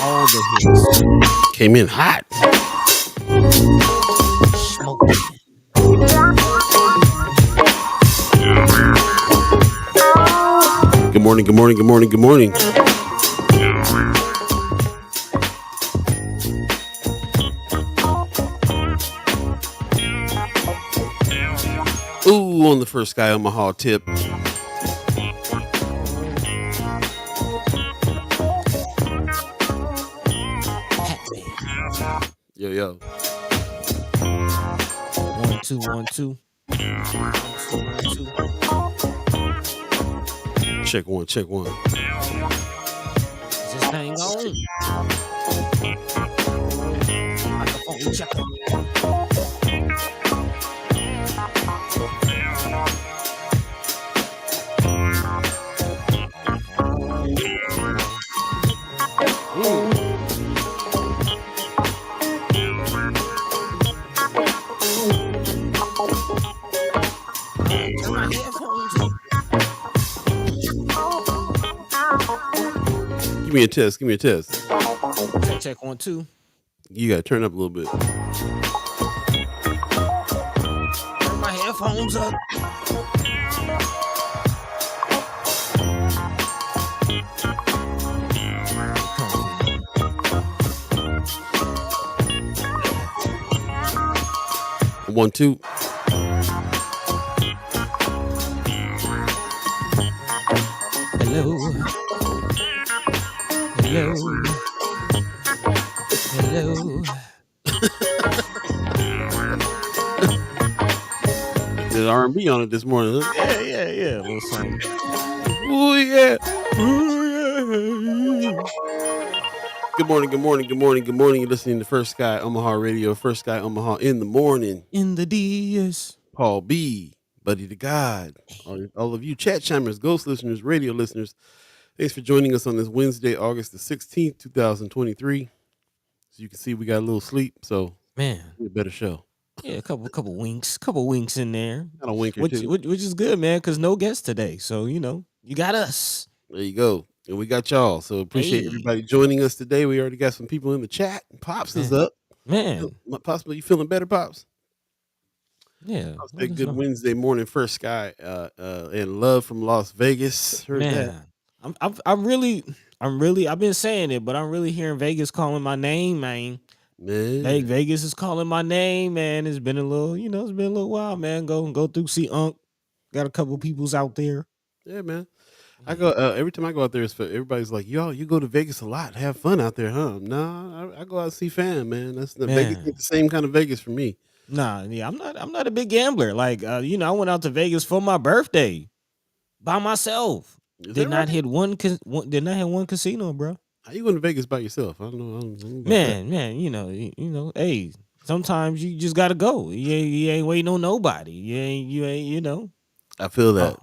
All the hits. Came in hot. Smoking. Good morning, good morning, good morning, good morning. Ooh, on the first Sky Omaha tip. Yo, yo. 1 2 1 2. 1 2 Check one, check one. Is this thing on? Microphone checker. Give me a test, give me a test. Check 1 2. You gotta turn up a little bit. Turn my headphones up. One, two. Hello. Hello. Hello. There's R&B on it this morning, huh? Yeah. A little something. Ooh, yeah. Ooh, yeah. Good morning, good morning, good morning, good morning. You're listening to First Sky Omaha Radio, First Sky Omaha in the morning. In the D's. Paul Beeee, Buddi3 Da Gawd. All of you chat chimers, ghost listeners, radio listeners, thanks for joining us on this Wednesday, August the 16th, 2023. So you can see we got a little sleep, so Man, a better show. Yeah, a couple winks in there. Got a wink or which, two. which is good, man, because no guests today. So, you got us. There you go. And we got y'all. So appreciate everybody joining us today. We already got some people in the chat. Pops is up. Man. Possibly you feeling better, Pops? Yeah. A good Wednesday morning, First Sky, and love from Las Vegas. Heard that. I've been saying it, but I'm really hearing Vegas calling my name, man. Vegas is calling my name, man. It's been a little, it's been a little while, man. Go through, see Unc. Got a couple peoples out there. Yeah, man. I go every time I go out there. Everybody's like, "Yo, you go to Vegas a lot, have fun out there, huh?" Nah, I go out and see fam, man. That's the Vegas, the same kind of Vegas for me. Nah, yeah, I'm not a big gambler. Like, I went out to Vegas for my birthday by myself. Did not hit one casino, bro. How you going to Vegas by yourself? I don't know. Man, hey, sometimes you just gotta go. You ain't waiting on nobody. You ain't. I feel that.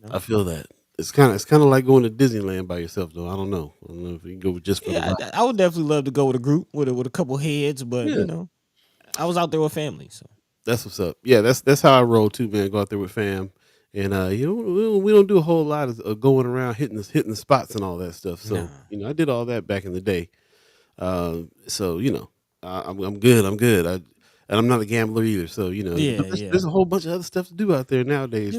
I feel that. It's kind of like going to Disneyland by yourself, though. I don't know if you can go just for the ride. I would definitely love to go with a group with a couple heads, but I was out there with family, so that's what's up. Yeah, that's how I roll too, man. Go out there with fam, and we don't do a whole lot of going around hitting the spots and all that stuff. So I did all that back in the day. So I'm good. And I'm not a gambler either. So there's a whole bunch of other stuff to do out there nowadays.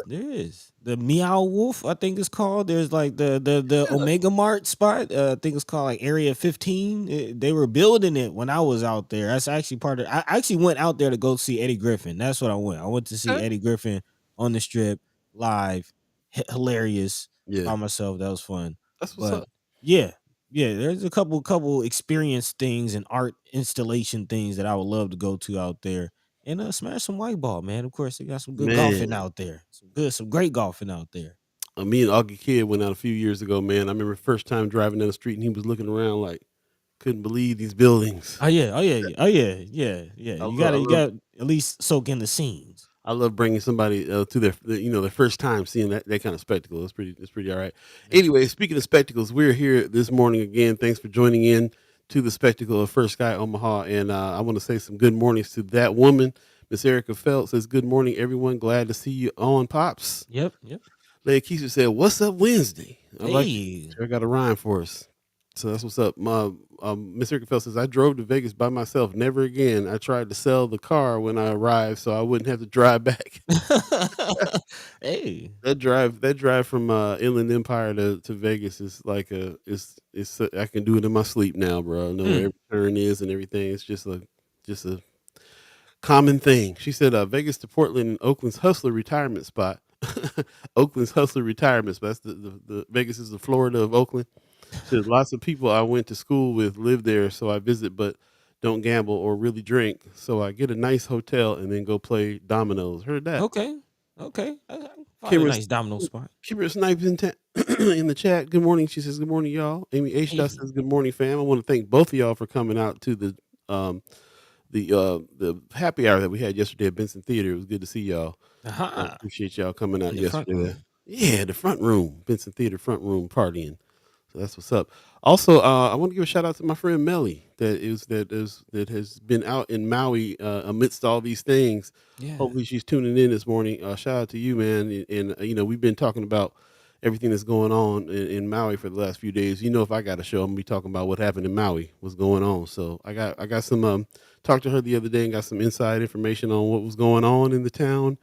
There is the Meow Wolf, I think it's called. There's like the Omega Mart spot. I think it's called like Area 15. They were building it when I was out there. That's actually part of. I actually went out there to go see Eddie Griffin. That's what I went. I went to see Eddie Griffin on the Strip live. Hilarious by myself. That was fun. That's what's up. Yeah. There's a couple experience things and art installation things that I would love to go to out there and smash some white ball, man. Of course, they got some good golfing out there. Some great golfing out there. Me and Augie Kid went out a few years ago, man. I remember first time driving down the street and he was looking around like couldn't believe these buildings. Oh yeah. You got at least soak in the scenes. I love bringing somebody to their first time seeing that kind of spectacle. It's pretty all right. Anyway, speaking of spectacles, we're here this morning again. Thanks for joining in to the spectacle of First Sky Omaha. And I want to say some good mornings to that woman. Miss Erica Felt says, "Good morning, everyone. Glad to see you on, Pops." Yep. Lady Keisha said, "What's up Wednesday?" I like it. Hey. I got a rhyme for us. So that's what's up. My Miss Rickenfeld says, "I drove to Vegas by myself. Never again. I tried to sell the car when I arrived, so I wouldn't have to drive back." Hey. That drive from Inland Empire to Vegas is like I can do it in my sleep now, bro. I know where Mm. every turn is and everything. It's just a common thing. She said, Vegas to Portland and Oakland's hustler retirement spot. Oakland's hustler retirement spot. That's the Vegas is the Florida of Oakland. She said, lots of people I went to school with live there, so I visit but don't gamble or really drink. So I get a nice hotel and then go play dominoes. Heard that. Okay. Okay. I find a Cameron, nice domino spot. Cameron Snipes in the chat. Good morning. She says, good morning, y'all. Amy H. Hey. says, good morning, fam. I want to thank both of y'all for coming out to um, the happy hour that we had yesterday at Benson Theater. It was good to see y'all. Aha. Appreciate y'all coming out In the front yesterday. room. Yeah, the front room, Benson Theater front room partying. So that's what's up. Also, I want to give a shout out to my friend Melly that has been out in Maui amidst all these things. Yeah. Hopefully, she's tuning in this morning. Shout out to you, man. And we've been talking about everything that's going on in Maui for the last few days. If I got a show, I'm gonna be talking about what happened in Maui, what's going on. So I got some talked to her the other day and got some inside information on what was going on in the town.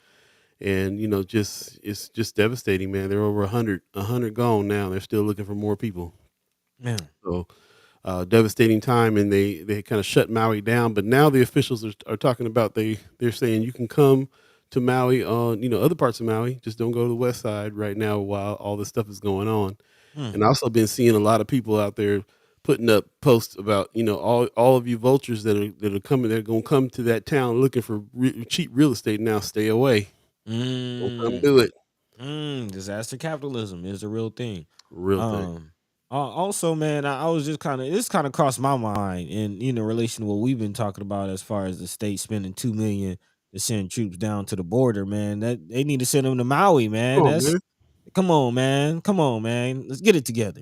And it's just devastating, man. They're over 100 gone now. They're still looking for more people. Man. So devastating time, and they kind of shut Maui down. But now the officials are talking about they're saying you can come to Maui on other parts of Maui, just don't go to the west side right now while all this stuff is going on. And I also been seeing a lot of people out there putting up posts about all of you vultures that are coming, they're gonna come to that town looking for cheap real estate. Now stay away. Don't come Mm. do it. Disaster capitalism is a real thing. Real thing. Also, man, I was just this kind of crossed my mind in relation to what we've been talking about as far as the state spending 2 million to send troops down to the border. Man, that they need to send them to Maui, man. Come on, man. Come on, man. Come on, man. Let's get it together.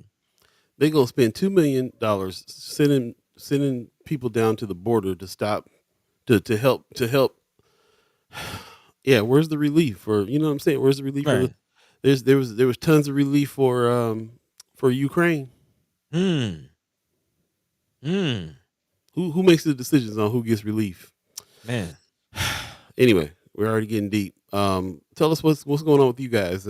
They gonna spend $2 million sending people down to the border to stop to help. Yeah, where's the relief? Or you know what I'm saying? Where's the relief for Right. there was tons of relief for Ukraine. Hmm. Hmm. Who makes the decisions on who gets relief? Man. Anyway, we're already getting deep. Tell us what's going on with you guys.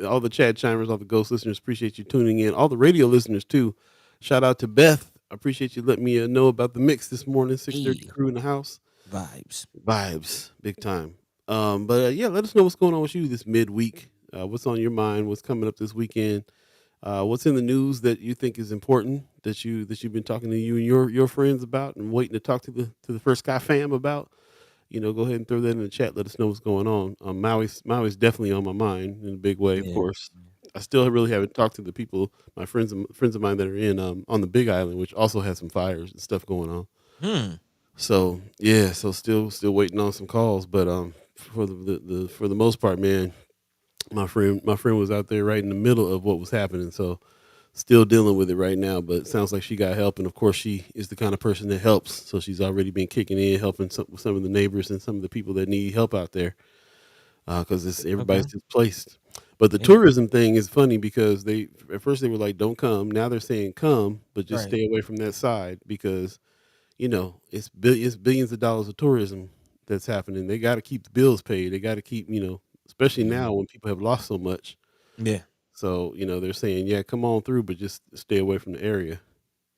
All the chat chimers, all the ghost listeners, appreciate you tuning in. All the radio listeners too. Shout out to Beth. I appreciate you letting me know about the mix this morning. 6:30 Hey. crew in the house. Vibes. Big time. But yeah, let us know what's going on with you this midweek. What's on your mind? What's coming up this weekend? What's in the news that you think is important that you've been talking to you and your friends about and waiting to talk to the First Sky fam about? Go ahead and throw that in the chat. Let us know what's going on. Maui's definitely on my mind in a big way, of Yeah. course. I still really haven't talked to the people, my friends of mine that are in on the Big Island, which also has some fires and stuff going on. Hmm. So yeah, so still waiting on some calls, but for the most part, man, my friend was out there right in the middle of what was happening, so still dealing with it right now. But it sounds like she got help, and of course, she is the kind of person that helps. So she's already been kicking in, helping some of the neighbors and some of the people that need help out there, because everybody's Okay. displaced. But the Yeah. tourism thing is funny because at first they were like, "Don't come." Now they're saying, "Come, but just Right. stay away from that side," because it's billions of dollars of tourism that's happening. They got to keep the bills paid. They got to keep, especially now Mhm. when people have lost so much. Yeah. So, they're saying, yeah, come on through, but just stay away from the area.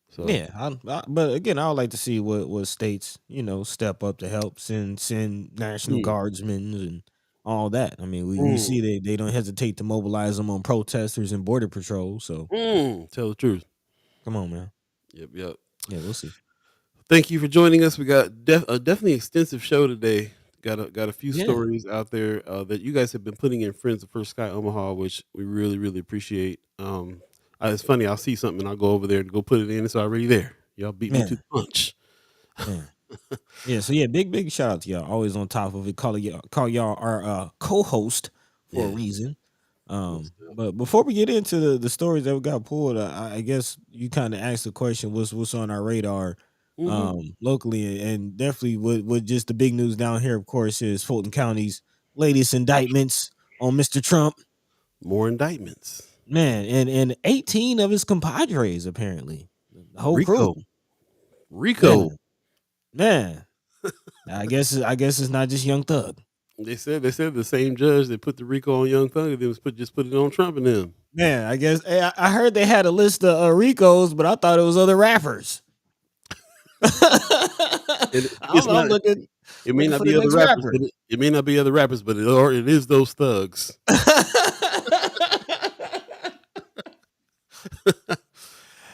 So, Yeah, but again, I would like to see what states step up to help send National mm, Guardsmen and all that. I mean, we mm, see they don't hesitate to mobilize them on protesters and border patrol. So tell the truth. come on, man. Yep, yep. Yeah, we'll see. Thank you for joining us. We got a definitely extensive show today. Got a few Yeah, stories out there that you guys have been putting in Friends of First Sky Omaha, which we really really appreciate. It's funny. I'll see something and I'll go over there and go put it in. It's already there. Y'all beat me to man, the punch. man. Yeah, so yeah, big shout out to y'all. Always on top of it. Call y'all our co-host for a Yeah. reason. Most definitely. But before we get into the stories that we got pulled, I guess you kind of asked the question, what's on our radar Mhm. locally, and definitely with just the big news down here, of course, is Fulton County's latest indictments on Mr. Trump. More indictments. Man, and 18 of his compadres apparently. The whole crew. Rico. Man, man. I guess it's not just Young Thug. They said the same judge that put the Rico on Young Thug just put it on Trump and them. Man, I guess I heard they had a list of Ricos, but I thought it was other rappers. I'm looking. It may not For be the other next rappers, rapper. but it may not be other rappers, but it is those thugs.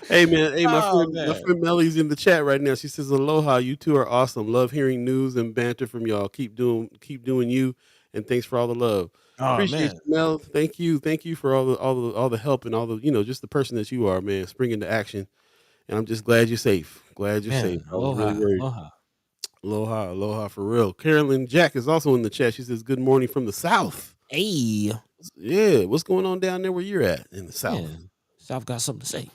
Hey man, my friend Mellie's in the chat right now. She says, "Aloha, you two are awesome. Love hearing news and banter from y'all. Keep doing you, and thanks for all the love. Appreciate you, Mel. Thank you for all the help and all the just the person that you are, man. Spring into action, and I'm just glad you're safe. Glad you're safe. I was really worried. Aloha for real. Carolyn Jack is also in the chat. She says, "Good morning from the South." Hey, yeah, what's going on down there where you're at in the South? Yeah. South got something to say.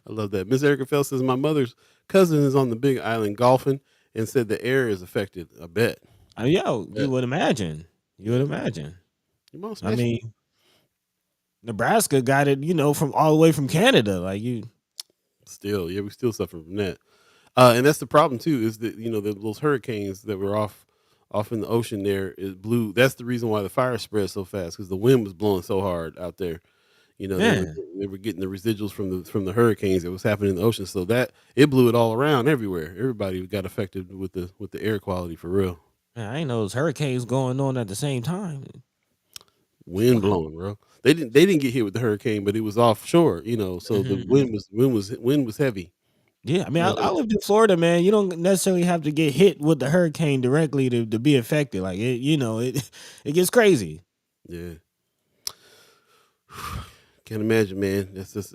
I love that. Miss Erica Fell says, my mother's cousin is on the Big Island golfing and said the air is affected. I bet. You would imagine. I mean, Nebraska got it, from all the way from Canada. Like we still suffer from that. And that's the problem too, is that, those hurricanes that were off in the ocean there, it blew. That's the reason why the fire spread so fast, because the wind was blowing so hard out there. They were getting the residuals from the hurricanes that was happening in the ocean, so that it blew it all around everywhere. Everybody got affected with the air quality for real. Man, I ain't know those hurricanes going on at the same time. Wind blowing, bro. They didn't get hit with the hurricane, but it was offshore, so the wind was heavy. Yeah, I mean, I lived in Florida, man. You don't necessarily have to get hit with the hurricane directly to be affected. Like it gets crazy. Yeah. Can't imagine, man. This is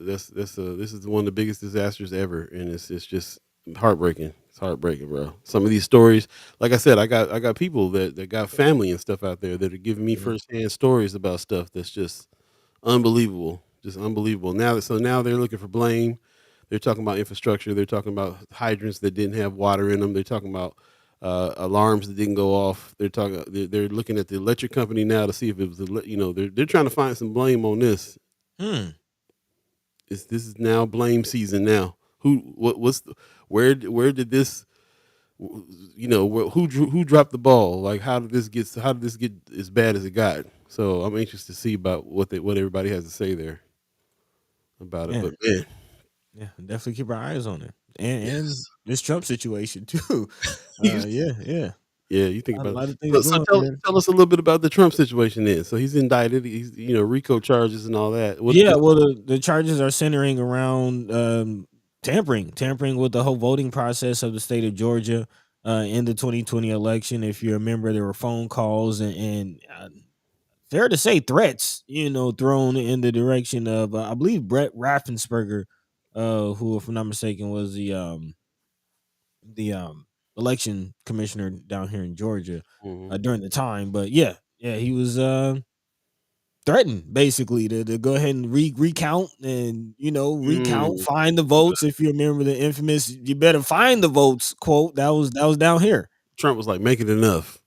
one of the biggest disasters ever, and it's just heartbreaking. It's heartbreaking, bro. Some of these stories, like I said, I got people that got family and stuff out there that are giving me firsthand stories about stuff that's just unbelievable, Now they're looking for blame. They're talking about infrastructure. They're talking about hydrants that didn't have water in them. They're talking about alarms that didn't go off. They're looking at the electric company now to see if it was they're trying to find some blame on this. This is now blame season now. Where did this who dropped the ball? Like how did this get as bad as it got? So I'm anxious to see about what everybody has to say there about it. But man, yeah, definitely keep our eyes on it. And this Trump situation too. Yeah, you think about a lot of it. things So tell us a little bit about the Trump situation then. So he's indicted. He's RICO charges and all that. The charges are centering around tampering with the whole voting process of the state of Georgia in the 2020 election. If you remember, there were phone calls and fair to say threats, thrown in the direction of I believe Brett Raffensperger, who, if I'm not mistaken, was the election commissioner down here in Georgia during the time. But yeah, he was threatened basically to go ahead and recount and find the votes. If you remember the infamous "you better find the votes" quote, that was down here. Trump was like, make it enough.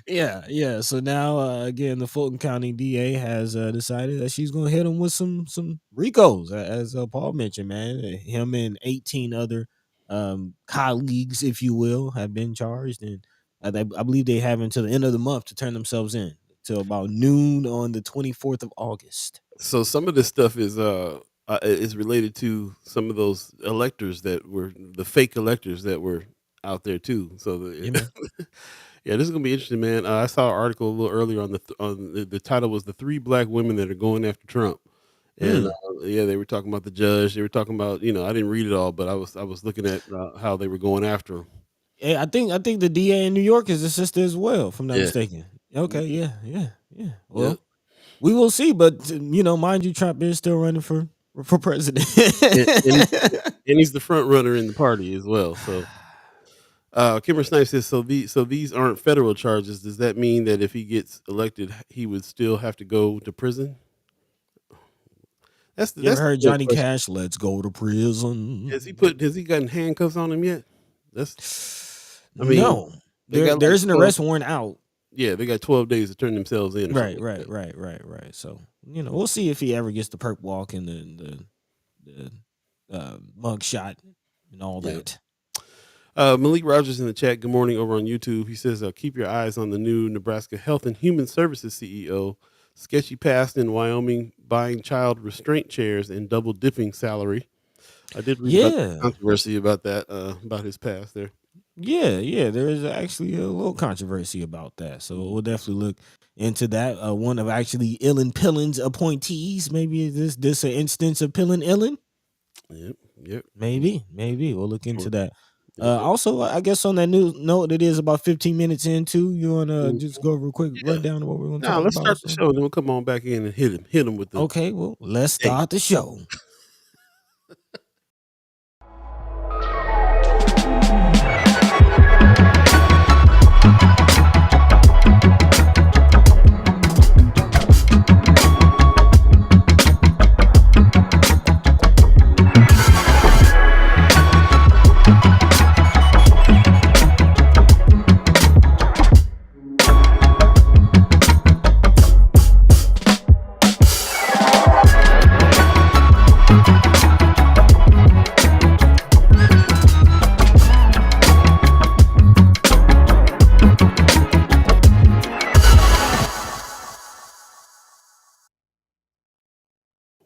Yeah. So now, again, the Fulton County DA has decided that she's going to hit him with some RICOs, as Paul mentioned. Man, him and 18 other colleagues, if you will, have been charged, and I believe they have until the end of the month to turn themselves in, till about noon on the 24th of August. So some of this stuff is related to some of those electors that were the fake electors that were out there too. So yeah, this is gonna be interesting, man. I saw an article a little earlier on the title was "The 3 Black Women That Are Going After Trump," and they were talking about the judge. They were talking about I didn't read it all, but I was looking at how they were going after him. Yeah, I think the DA in New York is a sister as well, if I'm not mistaken. Okay, yeah. Well, we will see, but mind you, Trump is still running for president, and he's the front runner in the party as well. So. Kimber Snipes says, so these aren't federal charges. Does that mean that if he gets elected, he would still have to go to prison? That's heard Johnny question. Cash, let's go to prison. Has he gotten handcuffs on him yet? No. There's an arrest warrant out. Yeah, they got 12 days to turn themselves in or something Right, like right, that. right, right. So we'll see if he ever gets the perp walk and the mug shot and all Yeah. that. Malik Rogers in the chat. Good morning over on YouTube. He says, "Keep your eyes on the new Nebraska Health and Human Services CEO. Sketchy past in Wyoming, buying child restraint chairs and double dipping salary." I did read about the Yeah, controversy about that, about his past there. yeah. There is actually a little controversy about that, so we'll definitely look into that. One of actually Illin Pillin's appointees. Maybe is this an instance of Pillin Illin? Yep, yep, Maybe we'll look into sure. that. Yep. Also, I guess on that news note, it is about 15 minutes into. You wanna Mhm. just go over a quick Yeah. rundown of what we're gonna Now talk let's about? start the So, show, and then we'll come on back in and hit him with the okay, well, let's day. start the show.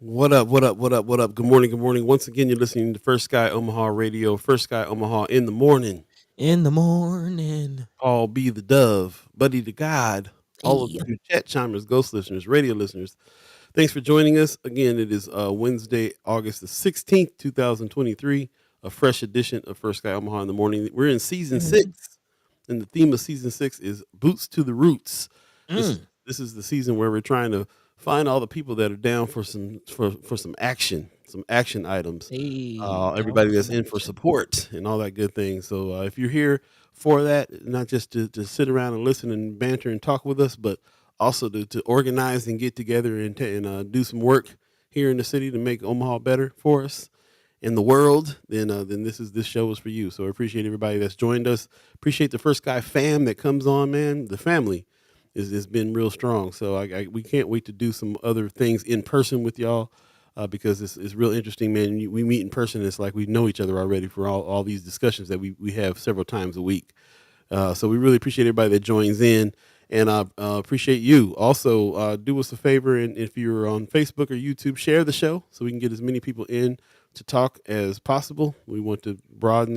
What up? What up? What up? What up? Good morning. Good morning. Once again, you're listening to First Sky Omaha Radio. First Sky Omaha in the morning. In the morning. Paul B. the Dove, Buddi3 Da Gawd, all of Hey. you chat chimers, ghost listeners, radio listeners. Thanks for joining us. Again, it is Wednesday, August the 16th, 2023, a fresh edition of First Sky Omaha in the morning. We're in season 6, and the theme of season 6 is Boots to the Roots. This is the season where we're trying to find all the people that are down for some some action items. Hey, down Everybody for that's some in for action. support and all that good thing. So if you're here for that, not just to sit around and listen and banter and talk with us, but also to organize and get together and do some work here in the city to make Omaha better for us in the world, then this show is for you. So I appreciate everybody that's joined us. Appreciate the First Guy fam that comes on, man. The family is been real strong. So we can't wait to do some other things in person with y'all. Because it's real interesting, man. We meet in person. It's like we know each other already for all these discussions that we have several times a week. So we really appreciate everybody that joins in, and appreciate you. Also, do us a favor, and if you're on Facebook or YouTube, share the show so we can get as many people in to talk as possible. We want to broaden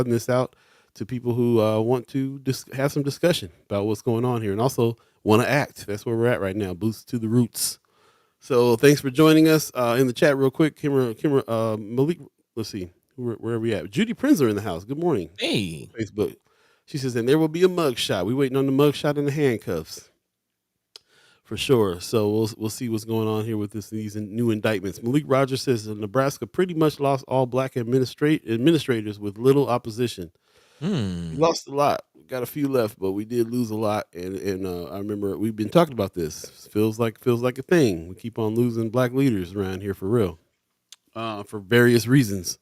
this out to people who want to have some discussion about what's going on here, and also want to act. That's where we're at right now. Boots to the roots. So thanks for joining us in the chat real quick. Kimra, Malik, let's see, where are we at? Judy Prinzler in the house. Good morning. Hey. Facebook. She says, and there will be a mug shot. We waiting on the mug shot and the handcuffs for sure. So we'll see what's going on here with these new indictments. Malik Rogers says Nebraska pretty much lost all black administrators with little opposition. We lost a lot. We got a few left, but we did lose a lot. And I remember we've been talking about this. Feels like a thing. We keep on losing black leaders around here for real, for various reasons.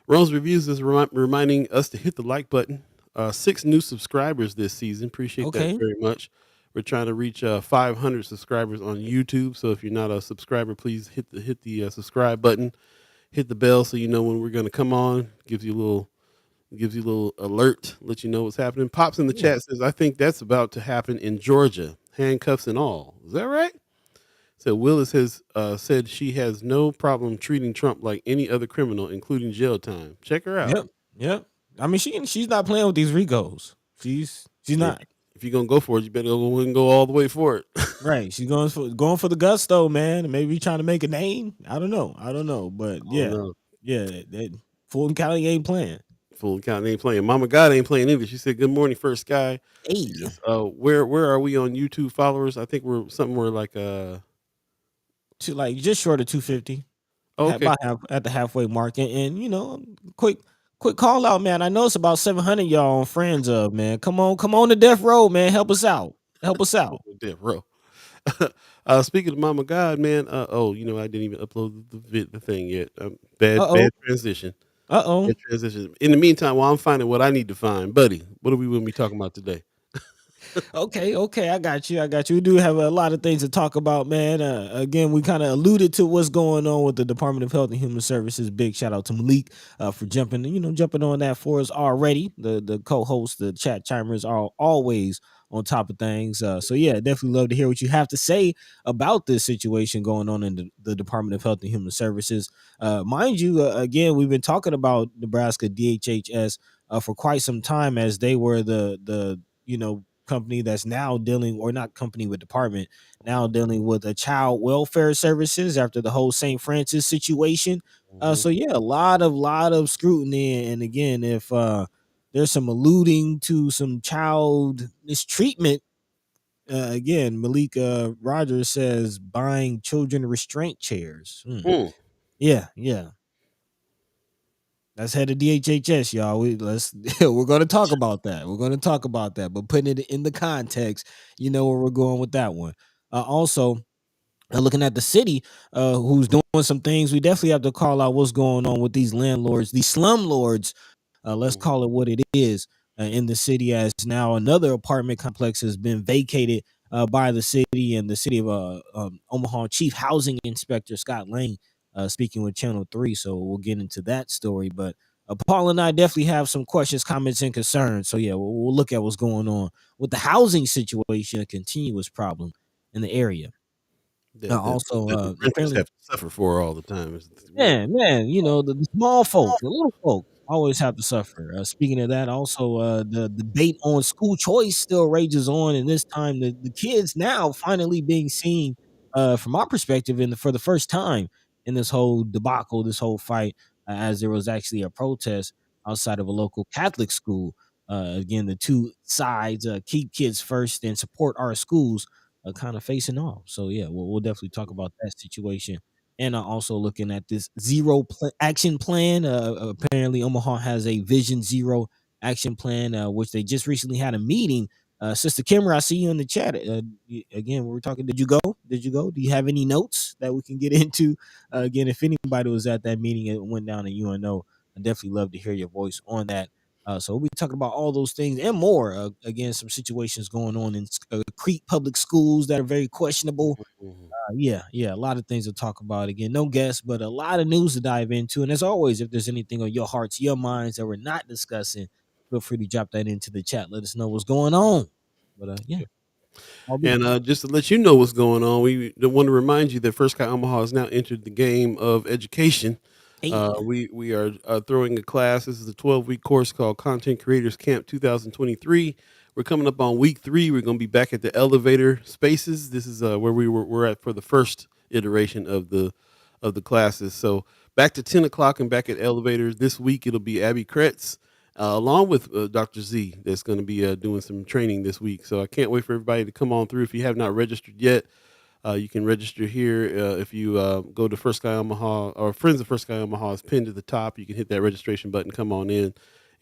Rose Reviews is reminding us to hit the like button. 6 new subscribers this season. Appreciate that very much. We're trying to reach 500 subscribers on YouTube. So if you're not a subscriber, please hit the subscribe button. Hit the bell so you know when we're going to come on. Gives you a little alert, let you know what's happening. Pops in the chat says, I think that's about to happen in Georgia, handcuffs and all. Is that right? So Willis has said she has no problem treating Trump like any other criminal, including jail time. Check her out. Yep. I mean, she's not playing with these Rigos. She's not. If you're gonna go for it, you better go and go all the way for it. Right. She's going for the gusto, man. Maybe trying to make a name. I don't know. But Fulton County ain't playing. Fulton County ain't playing. Mama God ain't playing either. She said, "Good morning, First Guy." Hey. Where are we on YouTube followers? I think we're somewhere like to like just short of 250. okay. About at the halfway mark, and quick call out, man. I know it's about 700 y'all on friends of, man. Come on to Death Row, man. Help us out. Death Row. Speaking of Mama God, man. I didn't even upload the thing yet. Bad transition. Bad transition. In the meantime, while I'm finding what I need to find, buddy, what are we going to be talking about today? Okay, I got you. I got you. We do have a lot of things to talk about, man. Again, we kind of alluded to what's going on with the Department of Health and Human Services. Big shout out to Malik for jumping on that for us already. The co-host, the chat chimers are always on top of things. So yeah, definitely love to hear what you have to say about this situation going on in the Department of Health and Human Services. Mind you, again, we've been talking about Nebraska DHHS for quite some time, as they were the company that's now dealing, or not company, with department, now dealing with a child welfare services after the whole St. Francis situation. Mhm. So yeah, a lot of scrutiny, and again, if there's some alluding to some child mistreatment, again, Malik Rogers says buying children restraint chairs. Mm. Yeah, that's head of DHHS, y'all. We're going to talk about that. We're going to talk about that, but putting it in the context, you know where we're going with that one. Also, looking at the city, who's doing some things, we definitely have to call out what's going on with these landlords, these slumlords. Let's Mhm. call it what it is, in the city, as now another apartment complex has been vacated by the city, and the city of Omaha Chief Housing Inspector Scott Lane speaking with Channel 3. So we'll get into that story. But Paul and I definitely have some questions, comments, and concerns. So yeah, we'll look at what's going on with the housing situation, a continuous problem in the area. Also, That the renters apparently, have to suffer for all the time. It's really man, the small folk, the little folk always have to suffer. Speaking of that, also, the debate on school choice still rages on, and this time the kids now finally being seen, from my perspective, for the first time in this whole debacle, this whole fight, as there was actually a protest outside of a local Catholic school. Again, the two sides, keep kids first and support our schools, kind of facing off. So yeah, we'll definitely talk about that situation, and also looking at this action plan. Apparently, Omaha has a Vision Zero action plan, which they just recently had a meeting. Sister Kimmer, I see you in the chat. Again, we were talking. Did you go? Did you go? Do you have any notes that we can get into? Again, if anybody was at that meeting, it went down at UNO. I'd definitely love to hear your voice on that. So we'll be talking about all those things and more. Again, some situations going on in Crete Public Schools that are very questionable. Mhm. Yeah, a lot of things to talk about. Again, no guests, but a lot of news to dive into. And as always, if there's anything on your hearts, your minds that we're not discussing, feel free to drop that into the chat. Let us know what's going on. But yeah, I'll be. And just to let you know what's going on, we want to remind you that First Sky Omaha has now entered the game of education. Hey, We are throwing a class. This is a 12-week course called Content Creators Camp 2023. We're coming up on week 3. We're going to be back at the elevator spaces. This is where we're at for the first iteration of the classes. So back to 10 o'clock and back at elevators this week. It'll be Abby Kretz, along with Dr. Z, that's going to be doing some training this week. So I can't wait for everybody to come on through. If you have not registered yet, you can register here. If you go to First Sky Omaha, or Friends of First Sky Omaha is pinned at the top. You can hit that registration button, come on in,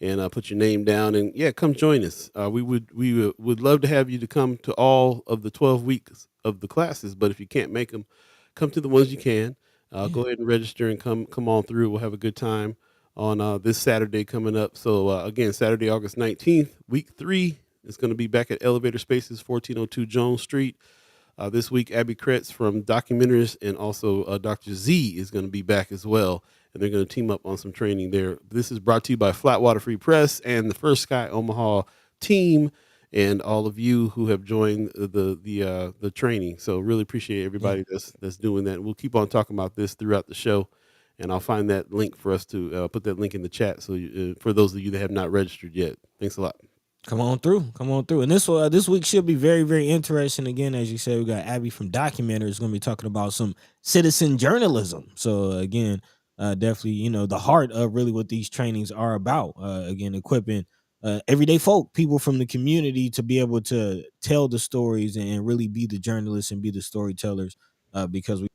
and put your name down, and yeah, come join us. We would love to have you to come to all of the 12 weeks of the classes, but if you can't make them, come to the ones you can. yeah, Go ahead and register and come on through. We'll have a good time on this Saturday coming up. So again, Saturday, August 19th, week 3 is going to be back at Elevator Spaces, 1402 Jones Street. This week, Abby Kretz from Documentaries and also Dr. Z is going to be back as well, and they're going to team up on some training there. This is brought to you by Flatwater Free Press and the First Sky Omaha team, and all of you who have joined the training. So really appreciate yeah. everybody that's doing that. We'll keep on talking about this throughout the show, and I'll find that link for us to put that link in the chat. So for those of you that have not registered yet, thanks a lot. Come on through, come on through. And this week should be very, very interesting. Again, as you said, we got Abby from Documentary is going to be talking about some citizen journalism. So again, definitely, the heart of really what these trainings are about. Again, equipping everyday folk, people from the community, to be able to tell the stories and really be the journalists and be the storytellers. Because we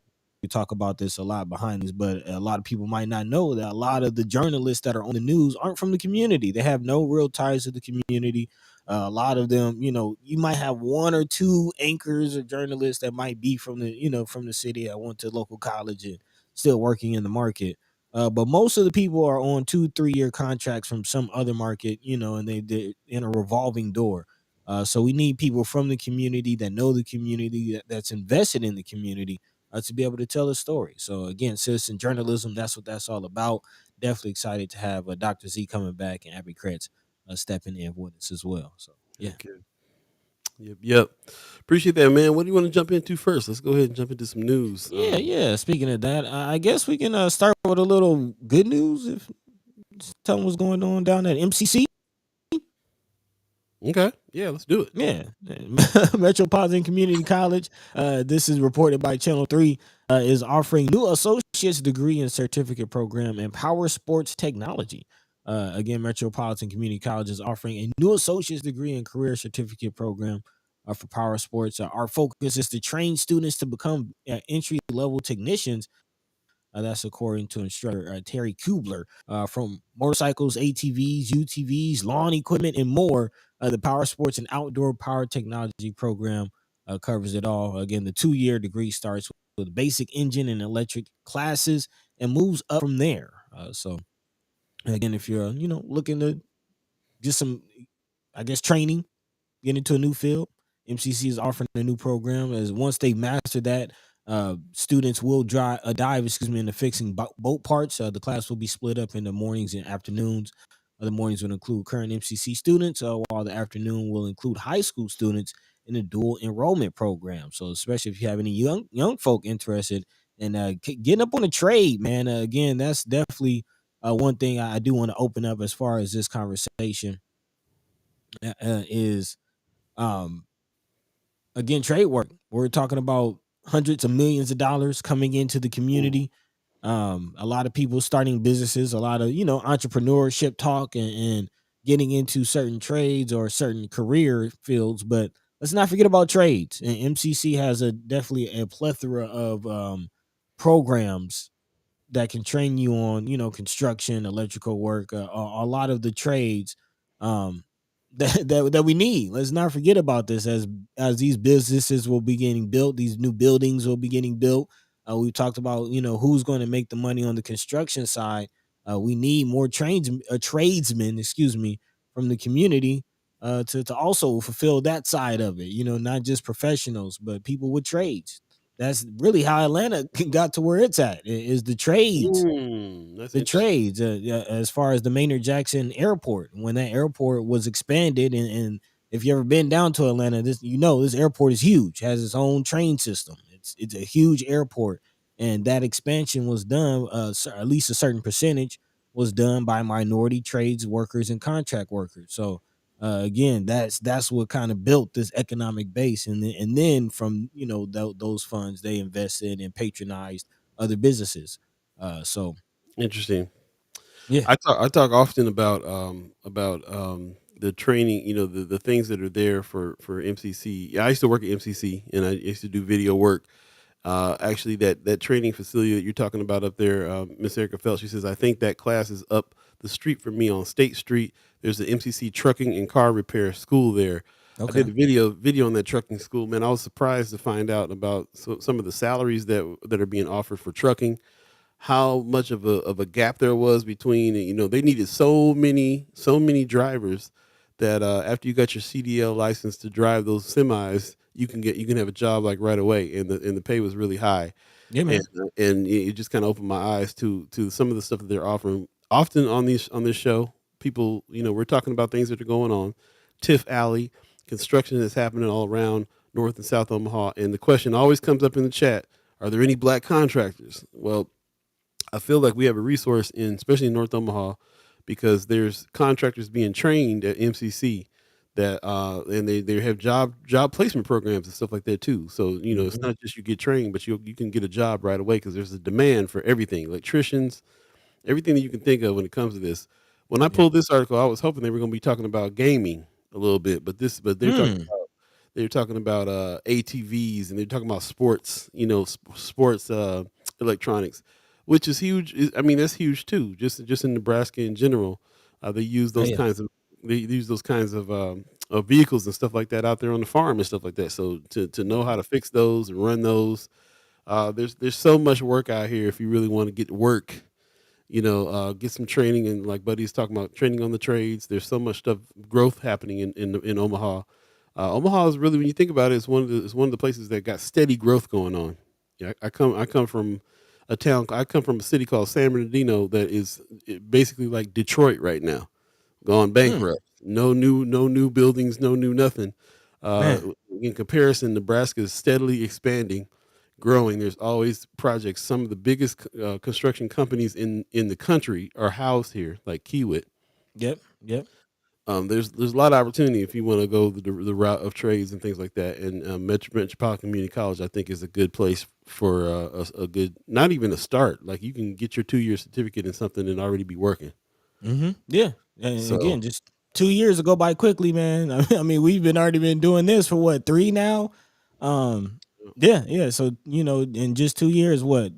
talk about this a lot behind this, but a lot of people might not know that a lot of the journalists that are on the news aren't from the community. They have no real ties to the community. A lot of them, you might have one or two anchors or journalists that might be from the city. I went to local college and still working in the market. But most of the people are on 2-3 year contracts from some other market, and they're in a revolving door. So we need people from the community that know the community, that's invested in the community, to be able to tell a story. So again, citizen journalism, that's what that's all about. Definitely excited to have Dr. Z coming back and Abby Kretz stepping in with us as well. So yeah. Okay. Yep. Appreciate that, man. What do you want to jump into first? Let's go ahead and jump into some news. Yeah. Speaking of that, I guess we can start with a little good news. If tell them what's going on down at MCC. Okay. Yeah, let's do it. Yeah, Metropolitan Community College. This is reported by Channel 3. Is offering new associate's degree and certificate program in power sports technology. Again, Metropolitan Community College is offering a new associate's degree and career certificate program for power sports. Our focus is to train students to become entry level technicians. That's according to instructor Terry Kubler. From motorcycles, ATVs, UTVs, lawn equipment, and more, the Power Sports and Outdoor Power Technology program covers it all. Again, the 2-year degree starts with basic engine and electric classes and moves up from there. So, again, if you're looking to get some, I guess, training, get into a new field, MCC is offering a new program. As once they master that, students will dive, into fixing boat parts. The class will be split up into mornings and afternoons. The mornings will include current MCC students, while the afternoon will include high school students in a dual enrollment program. So, especially if you have any young folk interested in getting up on a trade, man. Again, that's definitely one thing I do want to open up as far as this conversation is um again, trade work. We're talking about hundreds of millions of dollars coming into the community. A lot of people starting businesses, a lot of entrepreneurship talk and getting into certain trades or certain career fields. But let's not forget about trades. And MCC has definitely a plethora of programs that can train you on construction, electrical work, a lot of the trades um that we need. Let's not forget about this as these businesses will be getting built, these new buildings will be getting built. We talked about who's going to make the money on the construction side. We need more tradesmen, excuse me, from the community to also fulfill that side of it. Not just professionals, but people with trades. That's really how Atlanta got to where it's at. Is the trades, That's the interesting. trades. Yeah, as far as the Maynard Jackson Airport, when that airport was expanded, and if you ever been down to Atlanta, this airport is huge, has its own train system. It's a huge airport, and that expansion was done. At least a certain percentage was done by minority trades workers and contract workers. So again, that's what kind of built this economic base, and then from those funds they invested and patronized other businesses. So Interesting. yeah, I talk often about the training, the things that are there for MCC. Yeah, I used to work at MCC and I used to do video work. Actually, that training facility that you're talking about up there, Miss Erica Phelps, she says, I think that class is up the street from me on State Street. There's the MCC Trucking and Car Repair School there. I did okay. a video on that trucking school. Man, I was surprised to find out about some of the salaries that are being offered for trucking, how much of a gap there was between, they needed so many drivers that after you got your CDL license to drive those semis, you can have a job like right away, and the pay was really high. Yeah, and man. and it just kind of opened my eyes to some of the stuff that they're offering. Often on this show, people, we're talking about things that are going on. TIFF Alley, construction that's happening all around North and South Omaha, and the question always comes up in the chat: are there any black contractors? Well, I feel like we have a resource especially in North Omaha, because there's contractors being trained at MCC that and they have job placement programs and stuff like that too. So it's Mhm. not just you get trained, but you can get a job right away because there's a demand for everything, electricians, everything that you can think of when it comes to this. When I Yeah. pulled this article, I was hoping they were going to be talking about gaming a little bit, but Hmm. they're talking about ATVs, and they're talking about sports, sports electronics, which is huge. I mean, that's huge too. Just in Nebraska in general, they use Oh those yeah. kinds of vehicles and stuff like that out there on the farm and stuff like that. So to know how to fix those and run those, there's so much work out here if you really want to get work. Get some training, and like Buddy's talking about training on the trades. There's so much stuff, growth happening in Omaha. Omaha is really, when you think about it, it's one of the places that got steady growth going on. Yeah, I come from a town. I come from a city called San Bernardino that is basically like Detroit right now, gone Mm, bankrupt. No new buildings, no new nothing. Uh, man. in comparison, Nebraska is steadily expanding, growing. There's always projects. Some of the biggest construction companies in the country are housed here, like Kiewit. Yep. Yep. There's a lot of opportunity if you want to go the route of trades and things like that. And Metropolitan Community College, I think, is a good place for a good, not even a start. Like you can get your 2 year certificate in something and already be working. Yeah. And So again, just 2 years go by quickly, man. I mean, we've been already been doing this for what, 3 now? Um, yeah, yeah. So, in just 2 years, what,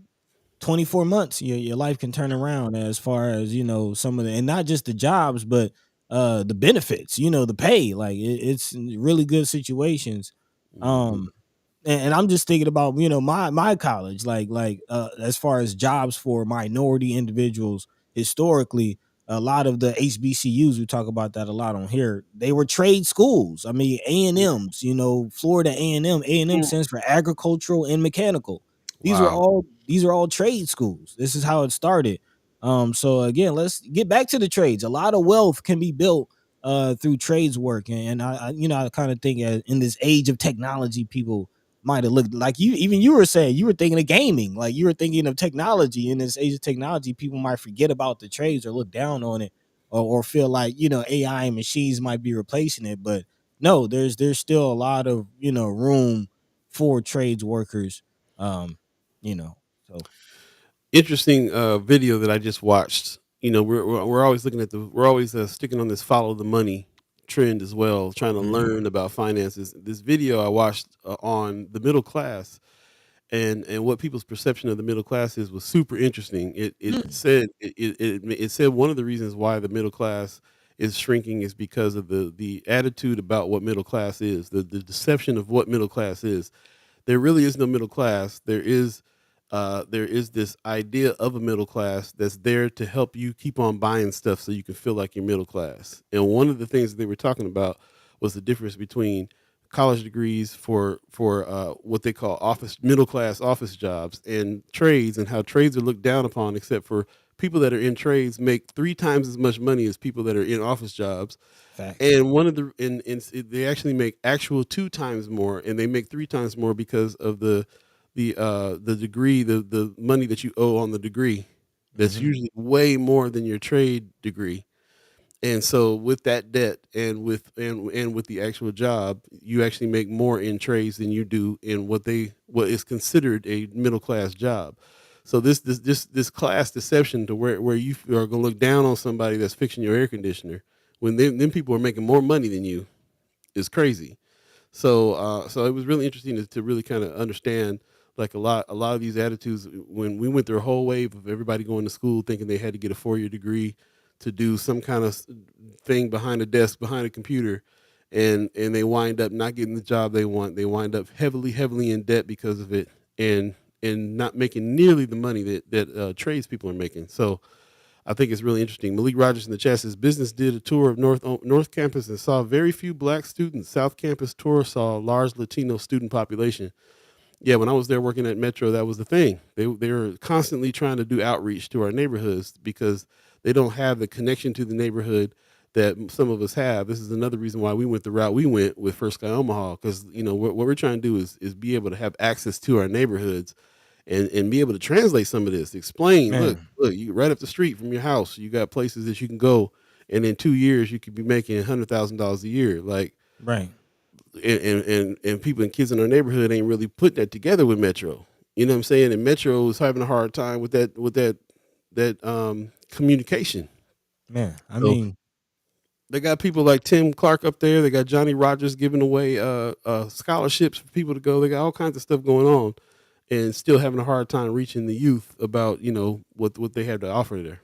24 months, your life can turn around as far as, some of the, and not just the jobs, but the benefits, the pay. Like it's really good situations. mhm. Um, and I'm just thinking about my college, like as far as jobs for minority individuals historically. A lot of the HBCUs, we talk about that a lot on here, they were trade schools. I mean, A&M's, Florida A&M. A&M stands for agricultural and mechanical. Wow. These are all trade schools. This is how it started. So again, let's get back to the trades. A lot of wealth can be built through trades work, and I kind of think in this age of technology, people might have looked like you. Even you were saying you were thinking of gaming, like you were thinking of technology. In this age of technology, people might forget about the trades or look down on it, or feel like AI and machines might be replacing it. But no, there's still a lot of room for trades workers. Um, so Interesting video that I just watched. We're always looking at we're always sticking on this follow the money trend as well, trying to mhm. learn about finances. This video I watched on the middle class and what people's perception of the middle class is was super interesting. Mm, It said one of the reasons why the middle class is shrinking is because of the attitude about what middle class is, the deception of what middle class is. There really is no middle class. There is this idea of a middle class that's there to help you keep on buying stuff so you can feel like you're middle class. And one of the things that they were talking about was the difference between college degrees for what they call office middle class office jobs and trades, and how trades are looked down upon, except for people that are in trades make 3 times as much money as people that are in office jobs. facts. And one of the they actually make actual 2 times more, and they make 3 times more because of the degree, the money that you owe on the degree. That's Hmm. usually way more than your trade degree. And so with that debt and with the actual job, you actually make more in trades than you do in what is considered a middle class job. So this class deception to where you are going to look down on somebody that's fixing your air conditioner when them people are making more money than you is crazy. So it was really interesting to really kind of understand like a lot of these attitudes when we went through a whole wave of everybody going to school thinking they had to get a 4 year degree to do some kind of thing behind a desk behind a computer, and they wind up not getting the job they want. They wind up heavily in debt because of it, and not making nearly the money that tradespeople are making. So I think it's really interesting. Malik Rogers in the chat says business did a tour of North Campus and saw very few black students. South Campus tour saw a large Latino student population. Yeah, when I was there working at Metro, that was the thing. They were constantly trying to do outreach to our neighborhoods because they don't have the connection to the neighborhood that some of us have. This is another reason why we went the route we went with First Sky Omaha, because what we're trying to do is be able to have access to our neighborhoods and be able to translate some of this. Explain, Man, look, you right up the street from your house, you got places that you can go, and in 2 years you could be making $100,000 a year. Like right. and people and kids in our neighborhood ain't really put that together with Metro. You know what I'm saying? And Metro is having a hard time with that communication. Man, I So mean, they got people like Tim Clark up there. They got Johnny Rogers giving away scholarships for people to go. They got all kinds of stuff going on, and still having a hard time reaching the youth about what they have to offer there.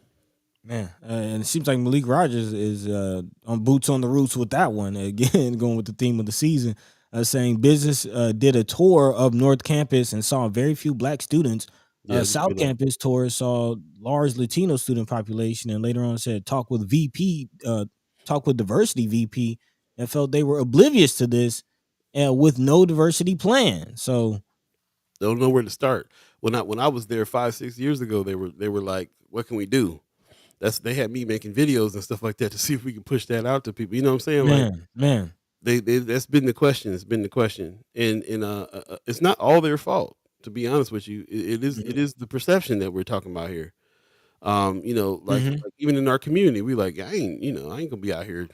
man, and it seems like Malik Rogers is on boots on the roots with that one again, going with the theme of the season, saying business did a tour of North Campus and saw very few black students. Yeah, just South be like, Campus tour saw large Latino student population, and later on said talk with diversity VP, and felt they were oblivious to this and with no diversity plan. So don't know where to start. When I was there 5 6 years ago, they were like, what can we do? They had me making videos and stuff like that to see if we can push that out to people. You know what I'm saying? Like man. they that's been the question. It's been the question, and it's not all their fault. To be honest with you, it is the perception that we're talking about here. Mhm. Like even in our community, we like I ain't gonna be out here,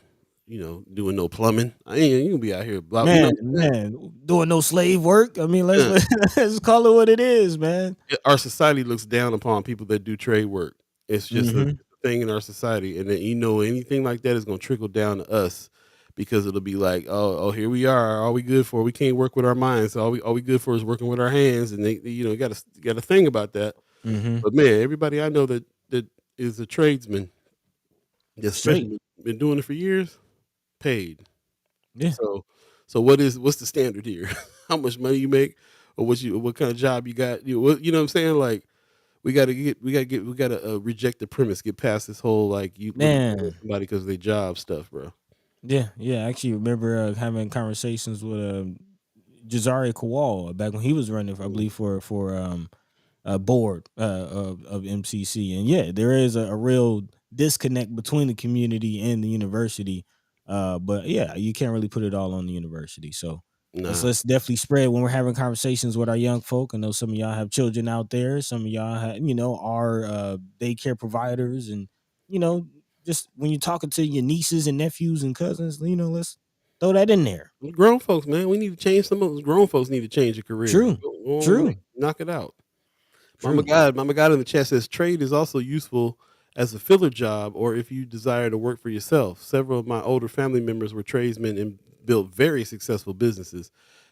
doing no plumbing. I ain't gonna be out here, blah. You know Man, what I'm saying? man, doing no slave work. I mean, let's Yeah. let's call it what it is, man. Our society looks down upon people that do trade work. It's just a Mhm. thing in our society, and then anything like that is gonna trickle down to us because it'll be like, oh, here we are. All we good for? We can't work with our minds. All we good for is working with our hands, and they got a thing about that. Mhm. But man, everybody I know that is a tradesman, especially Straight. been doing it for years, paid. Yeah. So what's the standard here? How much money you make, or what kind of job you got? You know what I'm saying? Like we gotta reject the premise, get past this whole like you looking down Man. at somebody because of their job stuff, bro. Yeah, yeah. I actually remember having conversations with Jazari Kowal back when he was running, I believe, for board of MCC. And yeah, there is a real disconnect between the community and the university. But yeah, you can't really put it all on the university. So Nah, let's definitely spread when we're having conversations with our young folk. I know some of y'all have children out there. Some of y'all have, are daycare providers, and you know, just when you're talking to your nieces and nephews and cousins, let's throw that in there. we grown folks, man. We need to change some of those grown folks need to change their career. True, Go on, true, knock it out. true. Mama God in the chat says trade is also useful as a filler job or if you desire to work for yourself. Several of my older family members were tradesmen and built very successful businesses.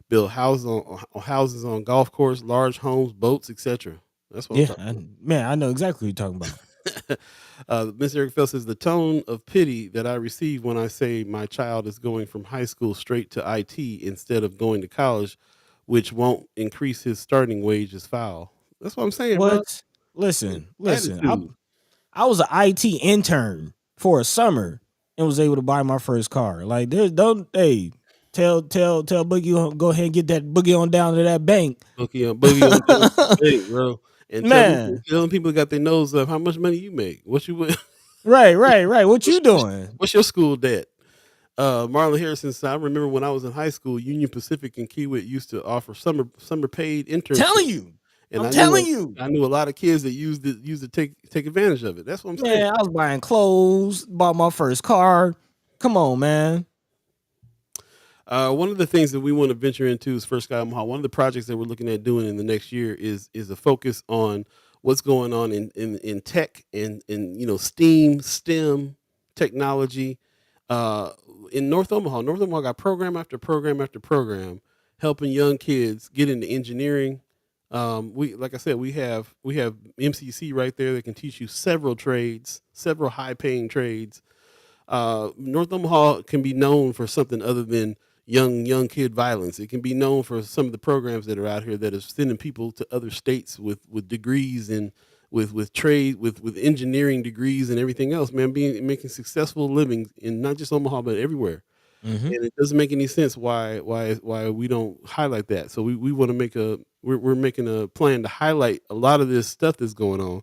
Built houses on golf course, large homes, boats, etc. That's what I'm Yeah, talking about. man, I know exactly what you're talking about. Mr. Eric Fell says the tone of pity that I receive when I say my child is going from high school straight to IT instead of going to college, which won't increase his starting wage, is foul. That's what I'm saying, bro. What? Listen. I Attitude. I was an IT intern for a summer and was able to buy my first car. Like, there's don't hey tell Boogie go ahead and get that Boogie on down to that bank. Boogie on down to the bank, bro, and Man, telling people that got their nose up how much money you make. What you right. What you what's, doing? what's your school debt? Marlon Harrison said, I remember when I was in high school, Union Pacific and Kiewit used to offer summer paid internships, Telling you, and I'm telling you, I knew a lot of kids that used to take advantage of it. That's what I'm saying. man. I was buying clothes, bought my first car. Come on, man. One of the things that we want to venture into is First Sky Omaha. One of the projects that we're looking at doing in the next year is a focus on what's going on in tech and in STEM technology in North Omaha. North Omaha got program after program after program helping young kids get into engineering. We like I said, we have MCC right there that can teach you several trades, several high paying trades. North Omaha can be known for something other than young kid violence. It can be known for some of the programs that are out here that are sending people to other states with degrees and with trade with engineering degrees and everything else. Man, making successful livings in not just Omaha but everywhere. Hmm. And it doesn't make any sense why we don't highlight that. So we want to we're making a plan to highlight a lot of this stuff that's going on.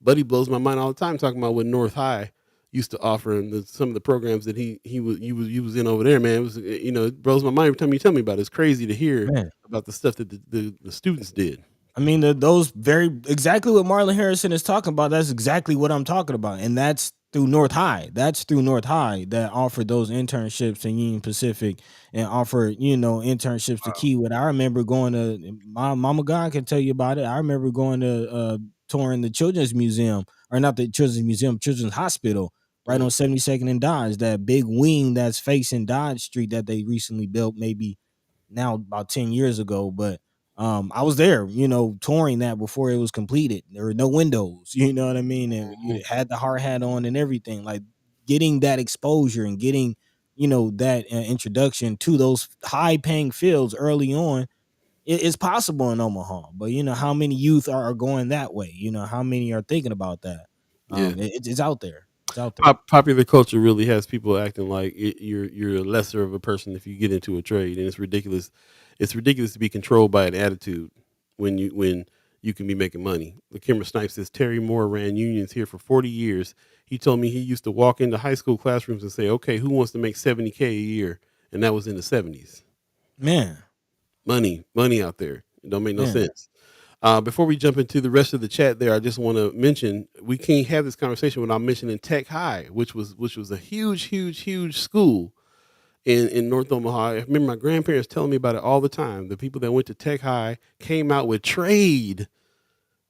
Buddy blows my mind all the time talking about what North High used to offer and some of the programs that he was in over there. Man, it was it blows my mind every time you tell me about it. It's crazy to hear Man. about the stuff that the students did. I mean, those very exactly what Marlon Harrison is talking about. That's exactly what I'm talking about, and that's through North High. That's through North High that offered those internships in Union Pacific and offered internships to Keywood. I remember going to my mama God can tell you about it. I remember going to touring the Children's Museum, or not the Children's Museum, Children's Hospital, right on Mhm. 72nd and Dodge. That big wing that's facing Dodge Street that they recently built, maybe now about 10 years ago. But I was there, touring that before it was completed. There were no windows, you know what I mean? And you Mhm. had the hard hat on and everything. Like, getting that exposure and getting, that introduction to those high paying fields early on, it's possible in Omaha. But how many youth are going that way? How many are thinking about that? Yeah. It's out there. It's out there. Popular culture really has people acting like you're lesser of a person if you get into a trade, and it's ridiculous. It's ridiculous to be controlled by an attitude when you can be making money. The Kimber Snipes says Terry Moore ran unions here for 40 years. He told me he used to walk into high school classrooms and say, "Okay, who wants to make 70K a year?" And that was in the 70s. Man, Money out there. It don't make no man. sense. Before we jump into the rest of the chat, there, I just want to mention we can't have this conversation without mentioning Tech High, which was a huge school in North Omaha. I remember my grandparents telling me about it all the time. The people that went to Tech High came out with trade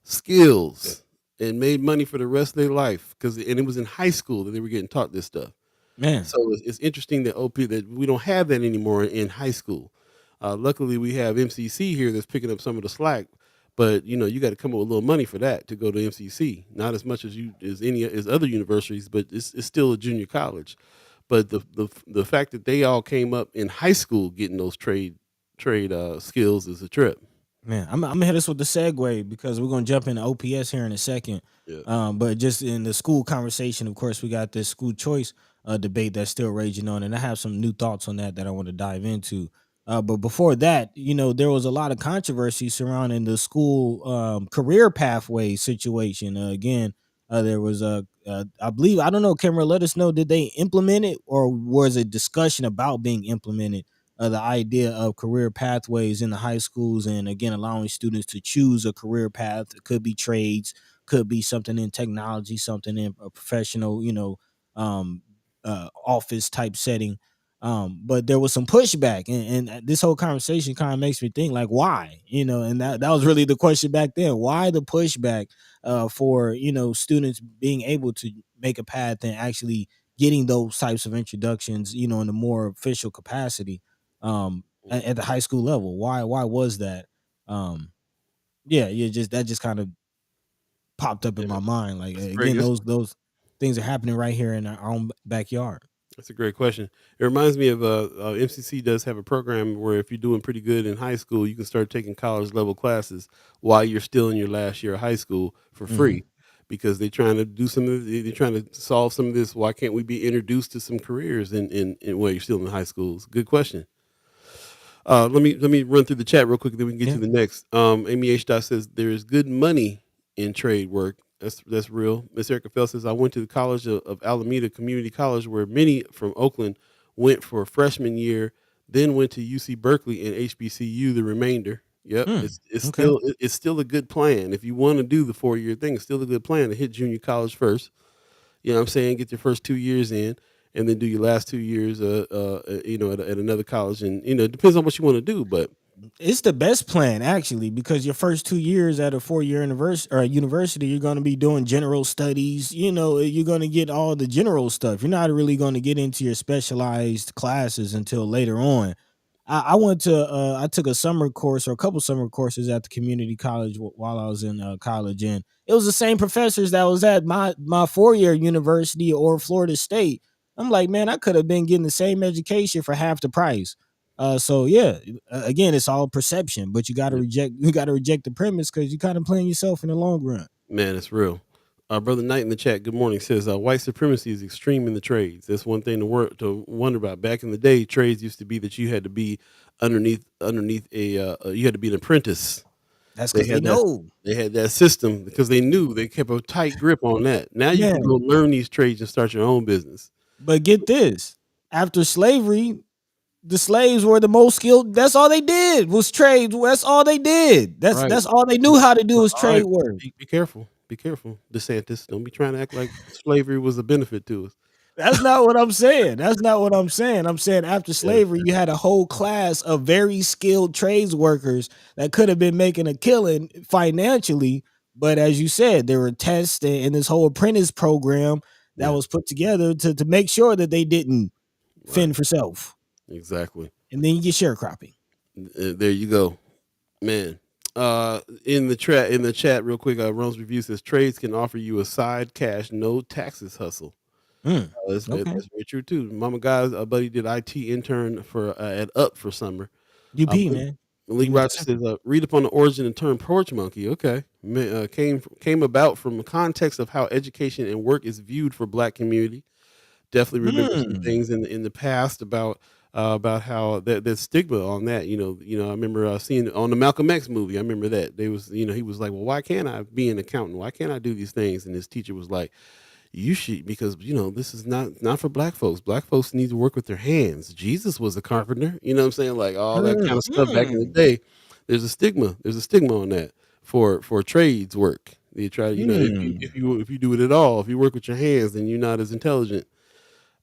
skills and made money for the rest of their life and it was in high school that they were getting taught this stuff. Man, So it's interesting that that we don't have that anymore in high school. Luckily, we have MCC here that's picking up some of the slack, but you got to come up with a little money for that to go to MCC. Not as much as any as other universities, but it's still a junior college. But the fact that they all came up in high school getting those trade skills is a trip. man. I'm gonna hit us with the segue because we're gonna jump into OPS here in a second. Yeah. But just in the school conversation, of course, we got this school choice debate that's still raging on, and I have some new thoughts on that I want to dive into. But before that, there was a lot of controversy surrounding the school career pathway situation. Again, there was I believe, I don't know, Cameron, let us know, did they implement it or was it discussion about being implemented? The idea of career pathways in the high schools, and again allowing students to choose a career path. It could be trades, could be something in technology, something in a professional, um, office type setting. But there was some pushback, and this whole conversation kind of makes me think, like, why? And that was really the question back then. Why the pushback for students being able to make a path and actually getting those types of introductions, in a more official capacity at the high school level? Why was that? Um, yeah, just that just kind of popped up in Yeah, my mind. Like, that's a great. again, those things are happening right here in our own backyard. That's a great question. It reminds me of MCC does have a program where if you're doing pretty good in high school, you can start taking college level classes while you're still in your last year of high school for Hmm. free, because they're trying to do they're trying to solve some of this. Why can't we be introduced to some careers in while you're still in high school? It's a good question. Let me run through the chat real quick, then we can get Yeah. to the next. Amy H. Dot says there is good money in trade work. That's real. Miss Erica Fell says I went to the College of Alameda Community College, where many from Oakland went for a freshman year, then went to UC Berkeley and HBCU the remainder. Yep, Hmm. it's Okay. still a good plan if you want to do the 4 year thing. It's still a good plan to hit junior college first. You know what I'm saying? Get your first 2 years in, and then do your last 2 years, at another college. And it depends on what you want to do. But It's the best plan actually, because your first 2 years at a 4 year university, you're going to be doing general studies. You're going to get all the general stuff. You're not really going to get into your specialized classes until later on. I went to I took a summer course or a couple summer courses at the community college while I was in college, and it was the same professors that was at my 4 year university or Florida State. I'm like, man, I could have been getting the same education for half the price. So yeah, again, it's all perception, but yeah, you got to reject the premise because you kind of playing yourself in the long run. man, it's real. Brother Knight in the chat, good morning, says white supremacy is extreme in the trades. That's one thing to wonder about. Back in the day, trades used to be that you had to be underneath you had to be an apprentice. That's They because they had that know, they had that system because they knew they kept a tight grip on that. Now you can go man. learn these trades and start your own business. But get this: after slavery, the slaves were the most skilled. That's all they did was trade. That's all they did. That's Right. that's all they knew how to do was All right. trade work. Be careful. Be careful, DeSantis. Don't be trying to act like slavery was a benefit to us. That's not what I'm saying. That's not what I'm saying. I'm saying after Yeah. slavery, you had a whole class of very skilled trades workers that could have been making a killing financially. But as you said, there were tests and this whole apprentice program that Yeah. was put together to make sure that they didn't Right. fend for self. Exactly. And then you get sharecropping. There you go, man. In the chat, real quick. Ron's review says trades can offer you a side cash, no taxes hustle. Mm, okay. That's very true too. Mama guys, a buddy did IT intern for at Up for summer. UP, Went, man. Malik Give me the Rogers second. says, read up on the origin and term porch monkey. Okay. Came about from a context of how education and work is viewed for black community. Definitely remember some Hmm. things in the past about how that stigma on that. I remember seeing on the Malcolm X movie. I remember that they was he was like, well, why can't I be an accountant? Why can't I do these things? And his teacher was like, you should, because this is not for black folks. Black folks need to work with their hands. Jesus was a carpenter. You know what I'm saying? Like all that kind of stuff back in the Hmm. day. There's a stigma. There's a stigma on that for trades work. They try, Hmm. if you do it at all, if you work with your hands, then you're not as intelligent.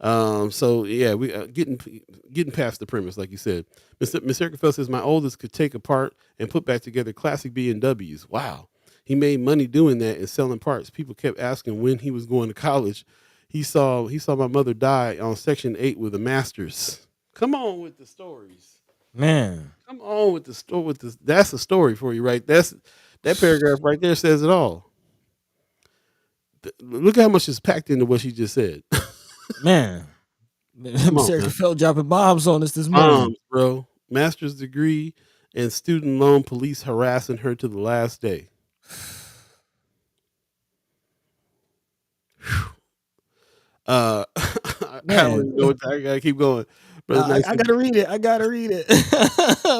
So yeah, we getting past the premise, like you said. Miss Erica Fell says my oldest could take apart and put back together classic BMWs. Wow, he made money doing that and selling parts. People kept asking when he was going to college. He saw my mother die on Section 8 with a master's. Come on with the stories. Man. Come on with the story. That's a story for you, right? That paragraph right there says it all. Look how much is packed into what she just said. Man. Come on, Sarah man. Felt dropping bombs on us this morning. Moms, bro. Master's degree and student loan police harassing her to the last day. I don't Man, even know I gotta keep going. Brother Nice. I gotta read it. I gotta read it,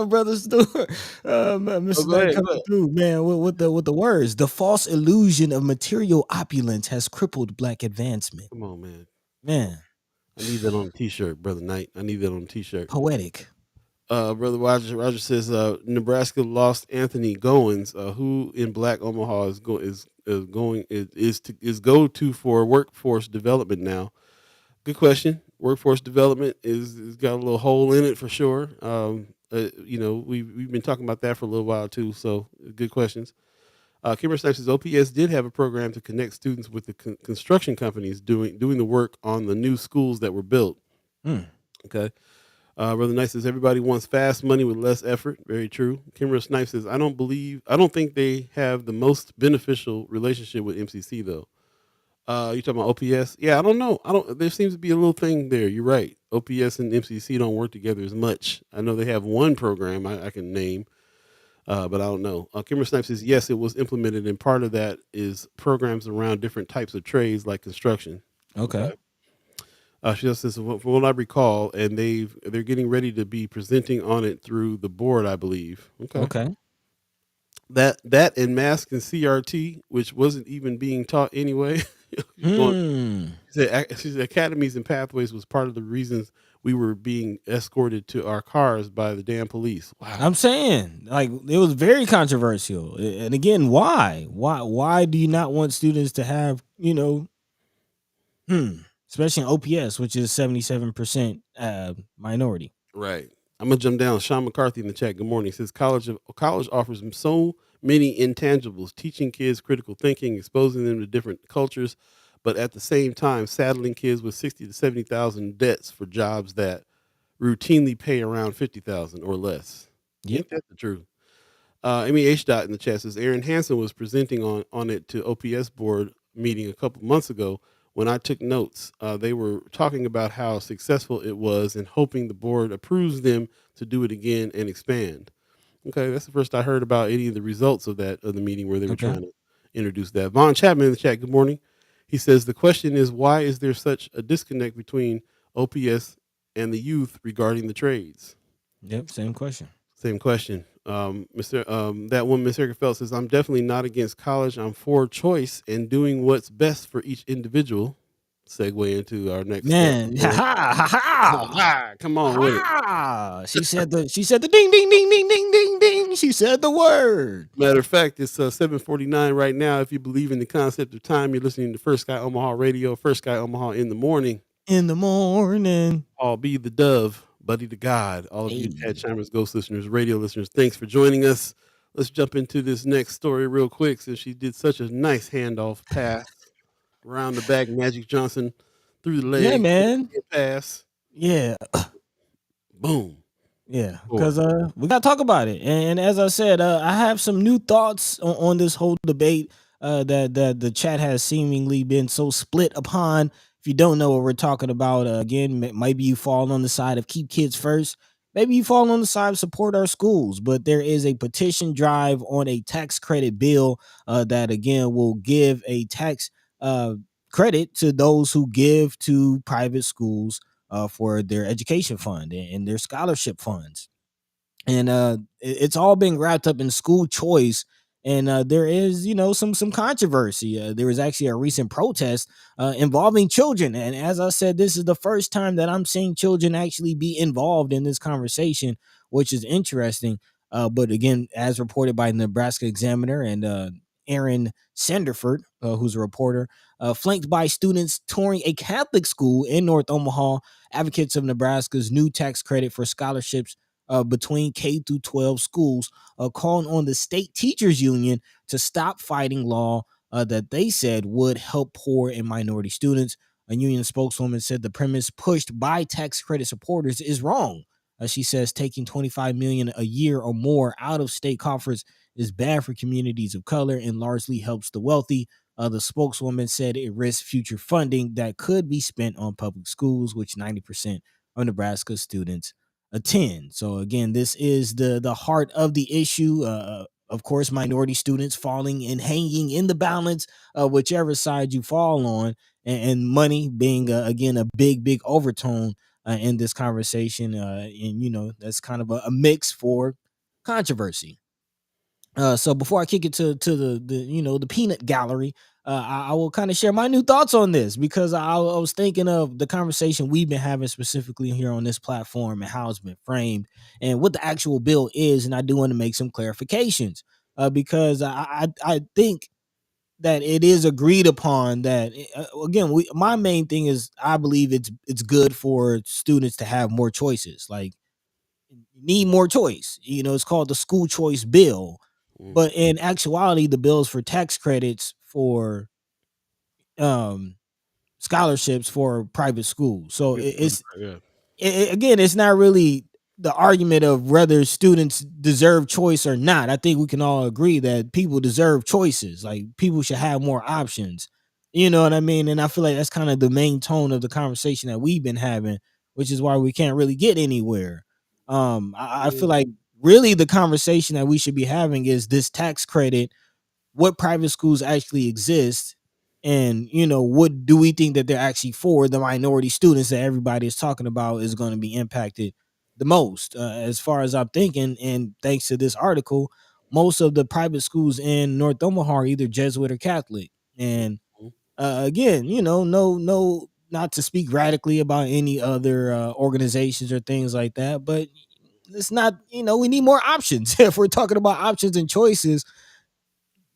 brother Stewart. Oh, Mrs. go Knight ahead. coming through, man, with the words. The false illusion of material opulence has crippled black advancement. Come on, man. Man, I need that on a t-shirt, Brother Knight. I need that on a t-shirt. poetic. Brother Roger says Nebraska lost Anthony Goins, who in Black Omaha is go to for workforce development now. Good question. Workforce development is got a little hole in it for sure. We've been talking about that for a little while too. So good questions. Kimber Snipes says OPS did have a program to connect students with the construction companies doing the work on the new schools that were built. Mm. Okay. Brother Knight says everybody wants fast money with less effort. Very true. Kimber Snipes says I don't think they have the most beneficial relationship with MCC though. You talking about OPS? Yeah, I don't know. There seems to be a little thing there. You're right. OPS and MCC don't work together as much. I know they have one program I can name, but I don't know. Kimber Snipes says yes, it was implemented, and part of that is programs around different types of trades like construction. Okay. Okay. She also says, from what I recall, and they're getting ready to be presenting on it through the board, I believe. Okay. Okay. That and mask and CRT, which wasn't even being taught anyway. Going, Hmm. she said academies and pathways was part of the reasons we were being escorted to our cars by the damn police. Wow. I'm saying, like, it was very controversial. And again, why? Why do you not want students to have, especially in OPS, which is 77% minority? Right. I'm gonna jump down. Sean McCarthy in the chat. Good morning. Says college offers so many intangibles, teaching kids critical thinking, exposing them to different cultures, but at the same time, saddling kids with 60 to 70,000 debts for jobs that routinely pay around 50,000 or less. Yep. Ain't that the truth? Amy H. Dot in the chat says Aaron Hansen was presenting on it to OPS board meeting a couple months ago. When I took notes, they were talking about how successful it was and hoping the board approves them to do it again and expand. Okay, that's the first I heard about any of the results of the meeting where they were Okay. trying to introduce that. Vaughn Chapman in the chat. Good morning. He says the question is why is there such a disconnect between OPS and the youth regarding the trades? Yep. Same question. Same question. That one, Miss Erica Phelps says, I'm definitely not against college. I'm for choice and doing what's best for each individual. Segue into our next Man, step. ha ha ha Come on with it. ha! She said the ding ding ding ding ding ding ding. She said the word. Matter of fact, it's 7:49 right now. If you believe in the concept of time, you're listening to First Sky Omaha Radio, First Sky Omaha in the morning. In the morning. I'll be the dove. Buddi3 Da Gawd, all of you Hey. Pat Chambers, Ghost listeners, radio listeners, thanks for joining us. Let's jump into this next story real quick since she did such a nice handoff pass around the back, Magic Johnson through the leg. Yeah, man. Pass. Yeah. Boom. Yeah, because we gotta talk about it. And as I said, I have some new thoughts on this whole debate that the chat has seemingly been so split upon. If you don't know what we're talking about, again, maybe you fall on the side of keep kids first. maybe you fall on the side of support our schools. But there is a petition drive on a tax credit bill that again will give a tax uh, credit to those who give to private schools for their education fund and their scholarship funds. And it's all been wrapped up in school choice. And there is, some controversy. There was actually a recent protest involving children, and as I said, this is the first time that I'm seeing children actually be involved in this conversation, which is interesting. But again, as reported by Nebraska Examiner and Aaron Sanderford, who's a reporter, flanked by students touring a Catholic school in North Omaha, advocates of Nebraska's new tax credit for scholarships between K through 12 schools, calling on the state teachers union to stop fighting law that they said would help poor and minority students. A union spokeswoman said the premise pushed by tax credit supporters is wrong. She says taking $25 million a year or more out of state coffers is bad for communities of color and largely helps the wealthy. The spokeswoman said it risks future funding that could be spent on public schools, which 90% of Nebraska students attend. So again, this is the heart of the issue. Of course, minority students falling and hanging in the balance, whichever side you fall on, and money being again a big overtone in this conversation. And that's kind of a mix for controversy. So before I kick it to the peanut gallery, I will kind of share my new thoughts on this because I was thinking of the conversation we've been having specifically here on this platform and how it's been framed and what the actual bill is, and I do want to make some clarifications because I think that it is agreed upon that again my main thing is I believe it's good for students to have more choices. Like, need more choice. It's called the school choice bill, Mm. but in actuality, the bills for tax credits for um scholarships for private schools. So Yeah. again, it's not really the argument of whether students deserve choice or not. I think we can all agree that people deserve choices. Like, people should have more options. You know what I mean? And I feel like that's kind of the main tone of the conversation that we've been having, which is why we can't really get anywhere. I feel like really the conversation that we should be having is this tax credit, what private schools actually exist, and what do we think that they're actually for the minority students that everybody is talking about is going to be impacted the most, as far as I'm thinking. And thanks to this article, most of the private schools in North Omaha are either Jesuit or Catholic. And Mhm. again, no, not to speak radically about any other organizations or things like that, but it's not, we need more options. If we're talking about options and choices,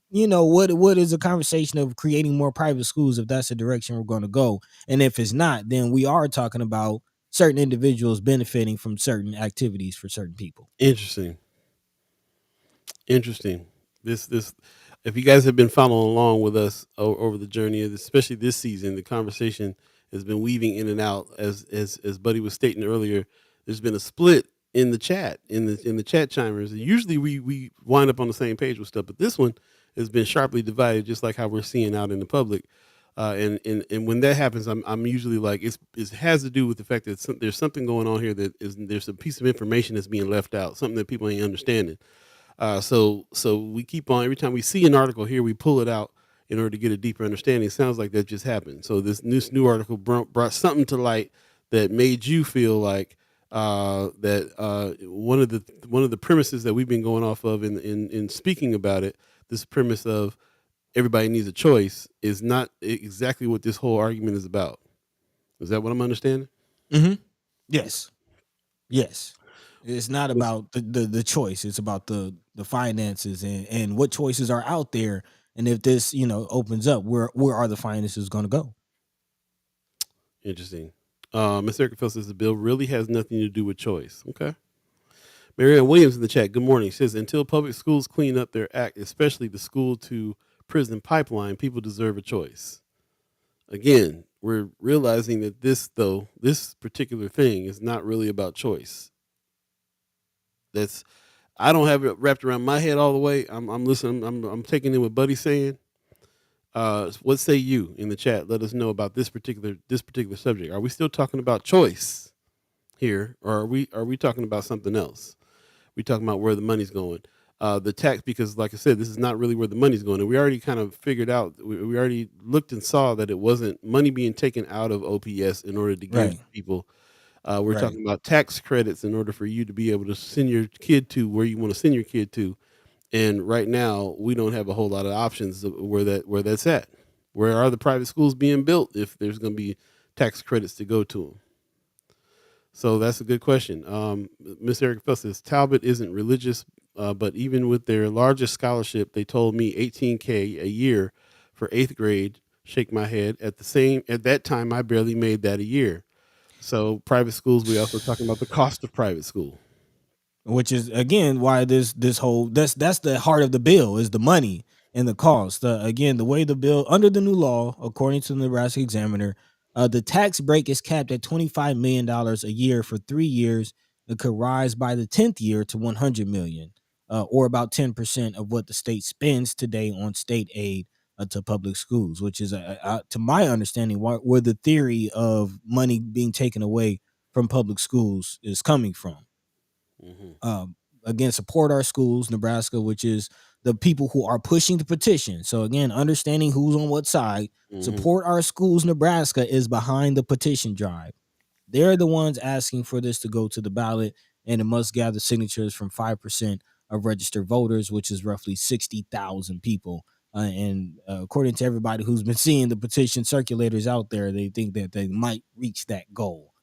what is a conversation of creating more private schools if that's the direction we're going to go? And if it's not, then we are talking about certain individuals benefiting from certain activities for certain people. Interesting. Interesting. This if you guys have been following along with us over the journey, especially this season, the conversation has been weaving in and out. As Buddy was stating earlier, there's been a split in the chat, in the chat chimers. And usually we wind up on the same page with stuff, but this one has been sharply divided, just like how we're seeing out in the public. And when that happens, I'm usually like, it has to do with the fact that there's something going on here, there's a piece of information that's being left out, something that people ain't understanding. So we keep on, every time we see an article here, we pull it out in order to get a deeper understanding. It sounds like that just happened. So this new article brought something to light that made you feel like that one of the premises that we've been going off of in speaking about it, this premise of everybody needs a choice, is not exactly what this whole argument is about. Is that what I'm understanding? Mm-hmm. Yes. Yes. It's not about the choice. It's about the finances and what choices are out there. And if this, opens up, where are the finances going to go? Interesting. Ms. Erica Phil says the bill really has nothing to do with choice. Okay. Marianne Williams in the chat, good morning. She says, until public schools clean up their act, especially the school to prison pipeline, people deserve a choice. Again, we're realizing that this particular thing is not really about choice. I don't have it wrapped around my head all the way. I'm listening. I'm taking in what Buddy's saying. What say you in the chat? Let us know about this particular subject. Are we still talking about choice here, or are we talking about something else? We talking about where the money's going. The tax, because like I said, this is not really where the money's going. And we already kind of figured out, we already looked and saw that it wasn't money being taken out of OPS in order to give Right. people. We're Right. talking about tax credits in order for you to be able to send your kid to where you want to send your kid to. And right now, we don't have a whole lot of options of where that's at. Where are the private schools being built if there's going to be tax credits to go to them? So that's a good question. Miss Erica Fell says Talbot isn't religious, but even with their largest scholarship, they told me 18K a year for eighth grade. Shake my head. At that time, I barely made that a year. So private schools. We also talking about the cost of private school. Which is again why this whole that's the heart of the bill is the money and the cost. Again, the way the bill under the new law, according to the Nebraska Examiner, the tax break is capped at $25 million a year for 3 years. It could rise by the 10th year to 100 million, or about 10% of what the state spends today on state aid to public schools, which is, to my understanding, where the theory of money being taken away from public schools is coming from. Mm-hmm. Again, support our schools, Nebraska, which is the people who are pushing the petition. So again, understanding who's on what side, Mm-hmm. support our schools, Nebraska is behind the petition drive. They're the ones asking for this to go to the ballot, and it must gather signatures from 5% of registered voters, which is roughly 60,000 people. And according to everybody who's been seeing the petition circulators out there, they think that they might reach that goal.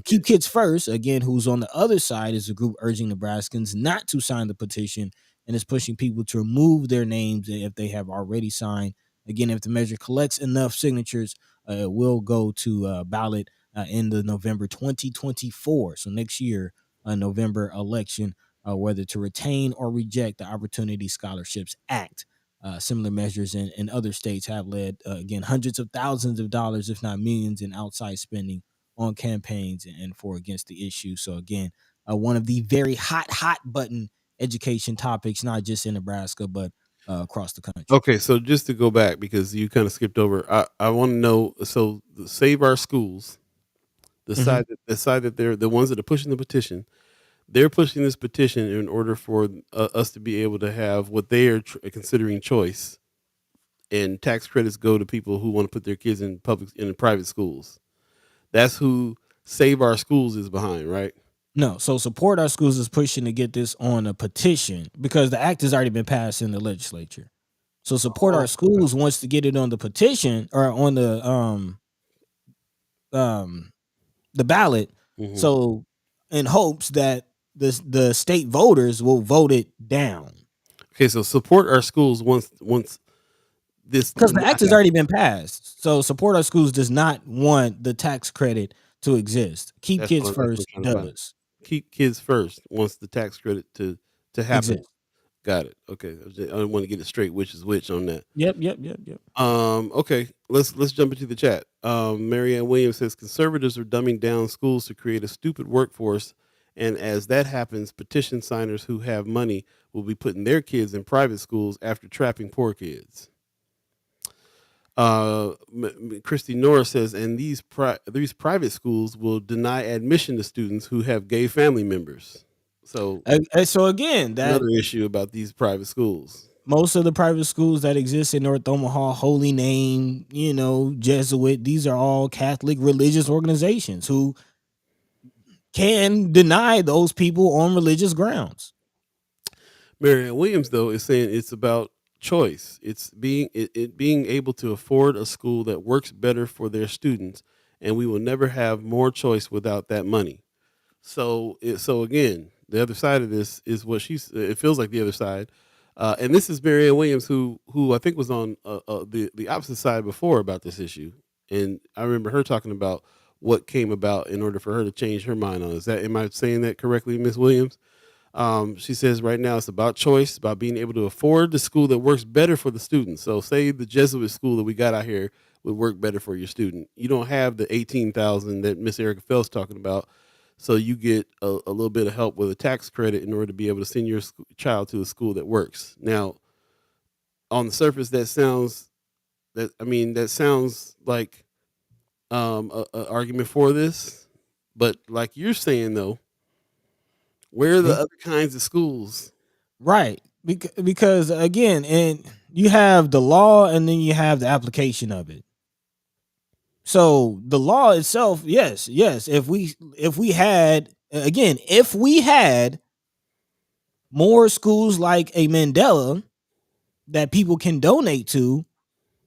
Keep Kids First, again, who's on the other side, is a group urging Nebraskans not to sign the petition and is pushing people to remove their names if they have already signed. Again, if the measure collects enough signatures, it will go to ballot in the November 2024, so next year, November election, whether to retain or reject the Opportunity Scholarships Act. Similar measures in other states have led, again, hundreds of thousands of dollars, if not millions, in outside spending on campaigns and for against the issue. So again, one of the very hot button education topics, not just in Nebraska, but across the country. Okay, so just to go back because you kind of skipped over, I want to know. So Save Our Schools, Mhm. the side that they're the ones that are pushing the petition. They're pushing this petition in order for us to be able to have what they are considering choice, and tax credits go to people who want to put their kids in private schools. That's who Save Our Schools is behind, right? No, so support our schools is pushing to get this on a petition because the act has already been passed in the legislature. So support our Oh, schools wants to get it on the petition or on um the ballot. hmm So in hopes that the state voters will vote it down. okay. So Support Our Schools once this Because does the not act has already happen. been passed. So support our schools does not want the tax credit to exist. Keep Kids That's what First I'm trying to find. does Keep Kids First wants the tax credit to happen. exist. Got it. Okay, I want to get it straight. Which is which on that? Yep. Okay, let's jump into the chat. Marianne Williams says conservatives are dumbing down schools to create a stupid workforce, and as that happens, petition signers who have money will be putting their kids in private schools after trapping poor kids. Christy Norris says, and these private schools will deny admission to students who have gay family members. So So again, that another issue about these private schools. most of the private schools that exist in North Omaha, Holy Name, Jesuit, these are all Catholic religious organizations who can deny those people on religious grounds. Marianne Williams, though, is saying it's about choice. It's being able to afford a school that works better for their students, and we will never have more choice without that money. So again, the other side of this is what she's. It feels like the other side, and this is Marianne Williams, who I think was on the opposite side before about this issue, and I remember her talking about what came about in order for her to change her mind on. Is that am I saying that correctly, Miss Williams? She says right now it's about choice, about being able to afford the school that works better for the students. So, say the Jesuit school that we got out here would work better for your student. You don't have the 18,000 that Miss Erica Fell's talking about, so you get a little bit of help with a tax credit in order to be able to send your child to a school that works. Now, on the surface, that sounds like a argument for this, But like you're saying though, where are the other kinds of schools? Right. Because again, and you have the law and then you have the application of it. So the law itself, yes. If we had again, if we had more schools like a Mandela that people can donate to,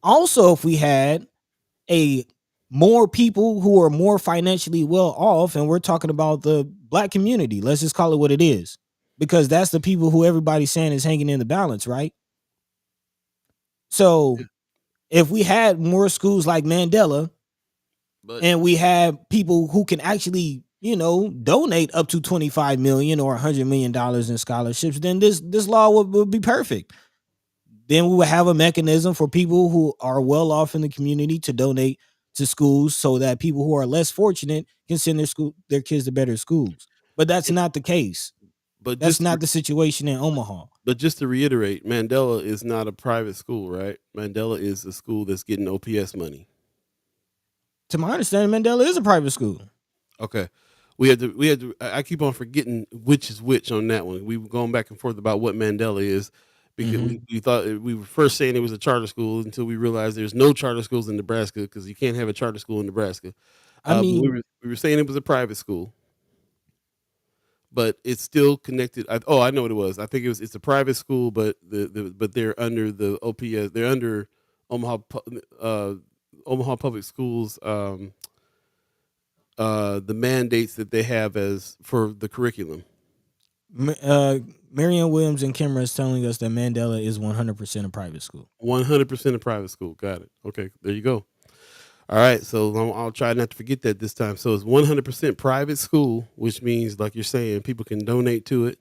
also if we had a more people who are more financially well off, and we're talking about the black community, let's just call it what it is, because that's the people who everybody's saying is hanging in the balance, right? So if we had more schools like Mandela, But and we have people who can actually, donate up to 25 million or $100 million in scholarships, then this law would be perfect. Then we would have a mechanism for people who are well off in the community to donate to schools, so that people who are less fortunate can send their kids to better schools. But that's not the case. but That's just not the situation in Omaha. but just to reiterate, Mandela is not a private school, right? Mandela is a school that's getting OPS money. To my understanding, Mandela is a private school. Okay. We had to I keep on forgetting which is which on that one. We were going back and forth about what Mandela is, because we thought we were first saying it was a charter school until we realized there's no charter schools in Nebraska, because you can't have a charter school in Nebraska. I mean, we were saying it was a private school, but it's still connected. I know what it was. I think it's a private school, but but they're under the OPS. They're under Omaha Public Schools. The mandates that they have as for the curriculum. Marianne Williams and Kimra is telling us that Mandela is 100% a private school. 100% a private school. Got it. Okay, there you go. All right, so I'll try not to forget that this time. So it's 100% private school, which means, like you're saying, people can donate to it.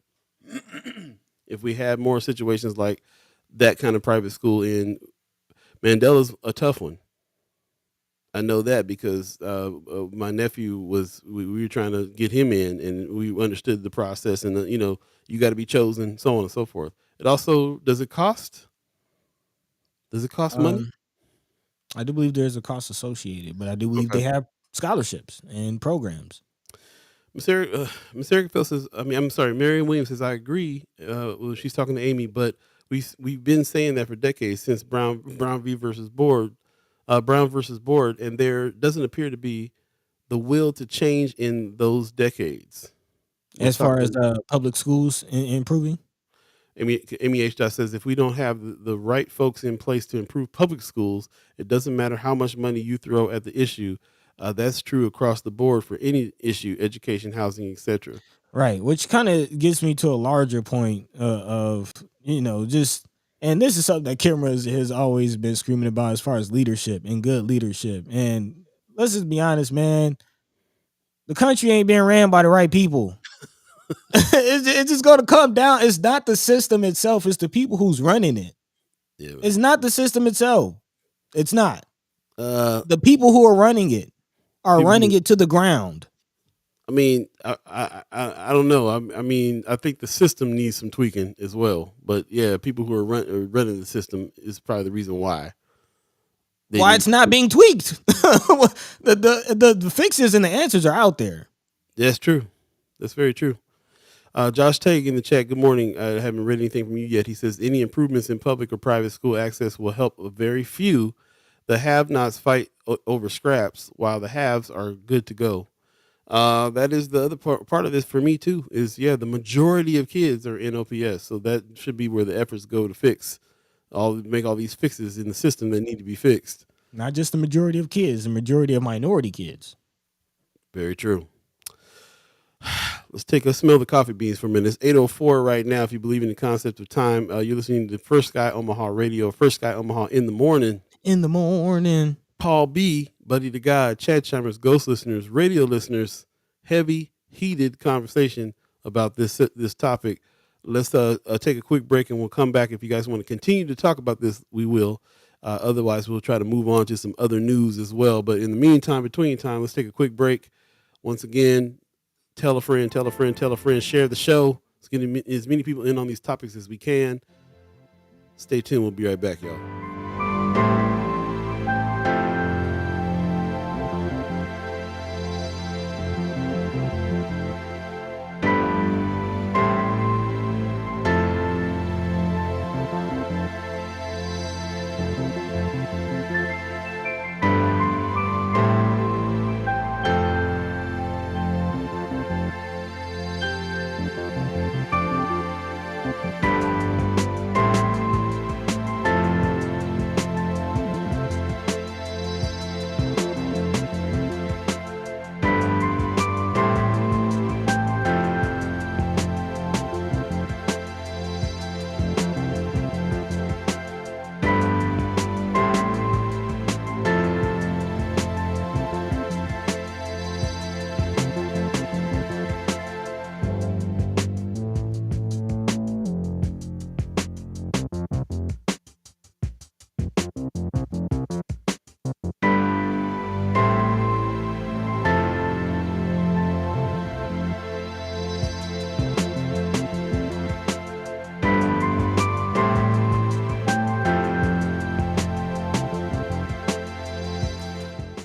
If we had more situations like that kind of private school in Mandela's a tough one. I know that because my nephew we were trying to get him in, and we understood the process, and you got to be chosen, so on and so forth. It also, does it cost money? I do believe there's a cost associated, but I do believe they have scholarships and programs. Miss Erica says, I'm sorry, Marion Williams says, I agree. Well, she's talking to Amy, but we've been saying that for decades, since Brown versus Board, and there doesn't appear to be the will to change in those decades. As far as public schools improving? Amy H. says, if we don't have the right folks in place to improve public schools, it doesn't matter how much money you throw at the issue. That's true across the board for any issue: education, housing, etc. Right, which kind of gets me to a larger point of just, and this is something that Kimra has always been screaming about as far as leadership and good leadership. And let's just be honest, man, the country ain't being ran by the right people. It's just going to come down. It's not the system itself. It's the people who's running it. Yeah, it's not the system itself. It's not. The people who are running it are running it to the ground. I mean, I don't know. I think the system needs some tweaking as well. But yeah, people who are running the system is probably the reason why. Why it's not being tweaked. The fixes and the answers are out there. That's true. That's very true. Josh Tague in the chat, good morning. I haven't read anything from you yet. He says, any improvements in public or private school access will help a very few. The have-nots fight over scraps, while the haves are good to go. That is the other part of this for me too, is the majority of kids are in OPS. So that should be where the efforts go to make all these fixes in the system that need to be fixed. Not just the majority of kids, the majority of minority kids. Very true. Let's smell the coffee beans for a minute. It's 8:04 right now. If you believe in the concept of time, you're listening to First Sky Omaha Radio, First Sky Omaha in the morning. In the morning. Paul B, Buddi3 Da Gawd, Chad Chimers, Ghost listeners, radio listeners, heavy, heated conversation about this topic. Let's take a quick break, and we'll come back. If you guys want to continue to talk about this, we will. Otherwise, we'll try to move on to some other news as well. But in the meantime, let's take a quick break. Once again, tell a friend, share the show. Let's get as many people in on these topics as we can. Stay tuned. We'll be right back, y'all.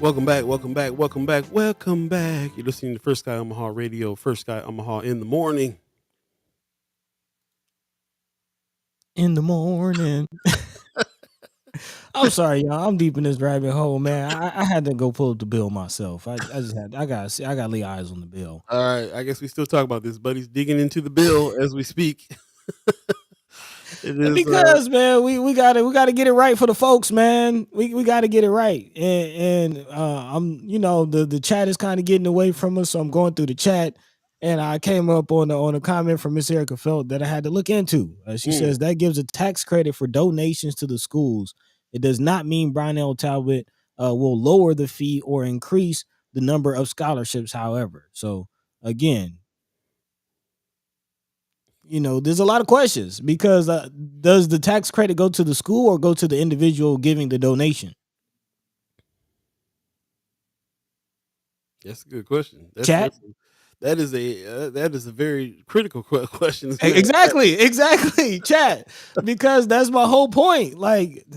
Welcome back, welcome back, welcome back, welcome back. You're listening to First Sky Omaha Radio, First Sky Omaha in the morning. In the morning. I'm sorry, y'all. I'm deep in this rabbit hole, man. I had to go pull up the bill myself. I just had I gotta lay eyes on the bill. All right, I guess we still talk about this. Buddy's digging into the bill as we speak. It is Because man, we gotta get it right for the folks, man. We gotta get it right. And I'm the chat is kind of getting away from us, so I'm going through the chat. And I came up on a comment from Miss Erica Felt that I had to look into. She says that gives a tax credit for donations to the schools. It does not mean Brian L. Talbot will lower the fee or increase the number of scholarships, however. So again, there's a lot of questions because does the tax credit go to the school or go to the individual giving the donation? That's a good question. Chat. That is a very critical question. Exactly, chat. Because that's my whole point. Like,